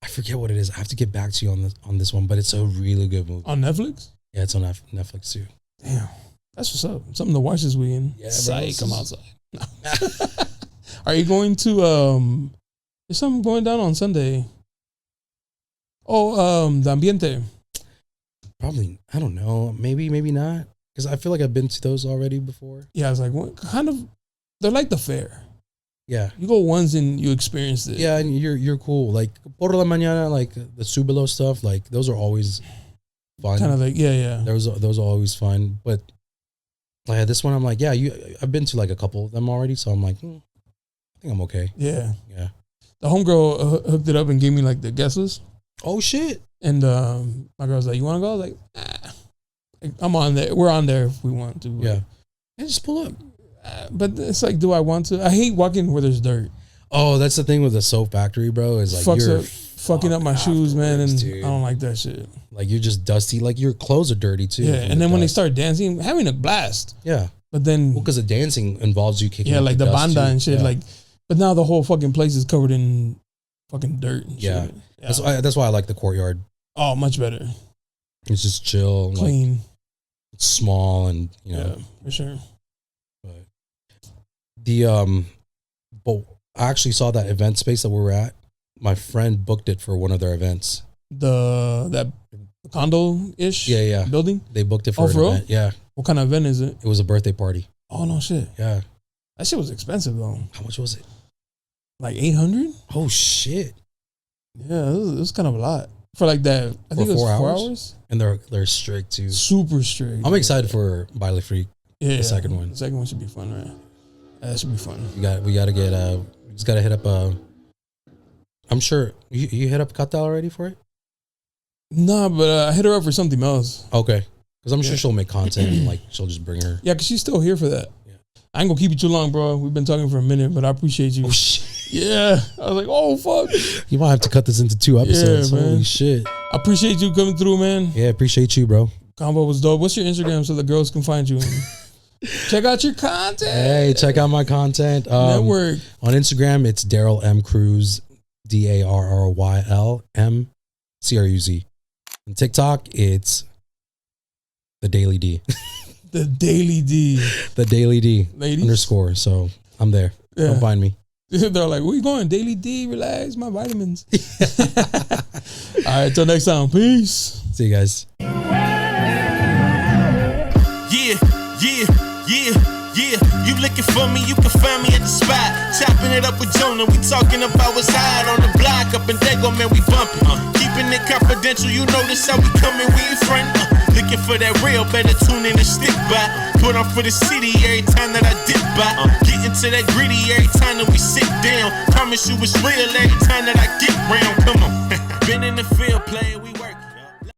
A: I forget what it is. I have to get back to you on this one, but it's a really good movie.
B: On Netflix?
A: Yeah, it's on Netflix too.
B: Damn. That's what's up. Something to watch this weekend.
A: Yeah,
B: Psych, come outside. No. Are you going to, there's something going down on Sunday. Oh, the Ambiente.
A: Probably, I don't know. Maybe not. Because I feel like I've been to those already before.
B: Yeah, I was like, what kind of, they're like the fair.
A: Yeah.
B: You go once and you experience it.
A: Yeah, and you're cool. Like, Por la Mañana, like the Subelo stuff, like those are always fun.
B: Kind of like, yeah.
A: Those are always fun. But like this one, I'm like, yeah, I've been to like a couple of them already. So I'm like, I think I'm okay.
B: Yeah.
A: Yeah.
B: The homegirl hooked it up and gave me like the guest list.
A: Oh, shit.
B: And my girl's like, you want to go? I was like, I'm on there. We're on there if we want to.
A: Yeah. And just pull up.
B: But it's like, do I want to? I hate walking where there's dirt.
A: Oh, that's the thing with the soap factory, bro. Is like you're
B: fucking up my shoes, man, and dude. I don't like that shit.
A: Like you're just dusty. Like your clothes are dirty too.
B: Yeah, and then when they start dancing, having a blast.
A: Yeah,
B: but then
A: because the dancing involves you kicking.
B: Yeah, like the banda
A: too.
B: And shit.
A: Yeah.
B: Like, but now the whole fucking place is covered in fucking dirt. And
A: yeah,
B: shit.
A: That's why I like the courtyard.
B: Oh, much better.
A: It's just chill,
B: clean.
A: Like, it's small, and
B: yeah, for sure.
A: But I actually saw that event space that we were at. My friend booked it for one of their events.
B: That condo-ish building?
A: They booked it for an event. Yeah.
B: What kind of event is it?
A: It was a birthday party.
B: Oh, no shit.
A: Yeah.
B: That shit was expensive, though.
A: How much was it?
B: Like 800?
A: Oh, shit.
B: Yeah, it was kind of a lot. For like that, I think it was 4 hours.
A: And they're strict, too.
B: Super strict.
A: I'm excited for Baile Freak.
B: Yeah.
A: The second one.
B: The second one should be fun, right? That should be fun.
A: We gotta get we just gotta hit up I'm sure you hit up Kata already for it?
B: Nah, but I hit her up for something else.
A: Okay. Because I'm sure she'll make content and like she'll just bring her.
B: Yeah, because she's still here for that. Yeah. I ain't gonna keep you too long, bro. We've been talking for a minute, but I appreciate you.
A: Oh shit.
B: Yeah. I was like, oh fuck.
A: You might have to cut this into 2 episodes. Yeah, Holy shit.
B: I appreciate you coming through, man.
A: Yeah, appreciate you, bro.
B: Combo was dope. What's your Instagram so the girls can find you? Check out your content.
A: Hey, check out my content.
B: Network.
A: On Instagram, it's Darryl M. Cruz, DARRYL M CRUZ. On TikTok, it's The Daily D.
B: The Daily D.
A: The Daily D.
B: Ladies?
A: _. So I'm there. Yeah. Come find me.
B: They're like, where you going? Daily D, relax, my vitamins. All right, till next time. Peace.
A: See you guys.
C: Yeah. You looking for for me, you can find me at the spot. Chopping it up with Jonah, we talking about what's hot on the block. Up in Dago, man, we bumping. Keeping it confidential, you notice how we coming, we ain't friend. Looking for that real, better tune in and stick by. Put on for the city every time that I dip by. Getting to that gritty every time that we sit down. Promise you it's real every time that I get round. Come on. Been in the field playing, we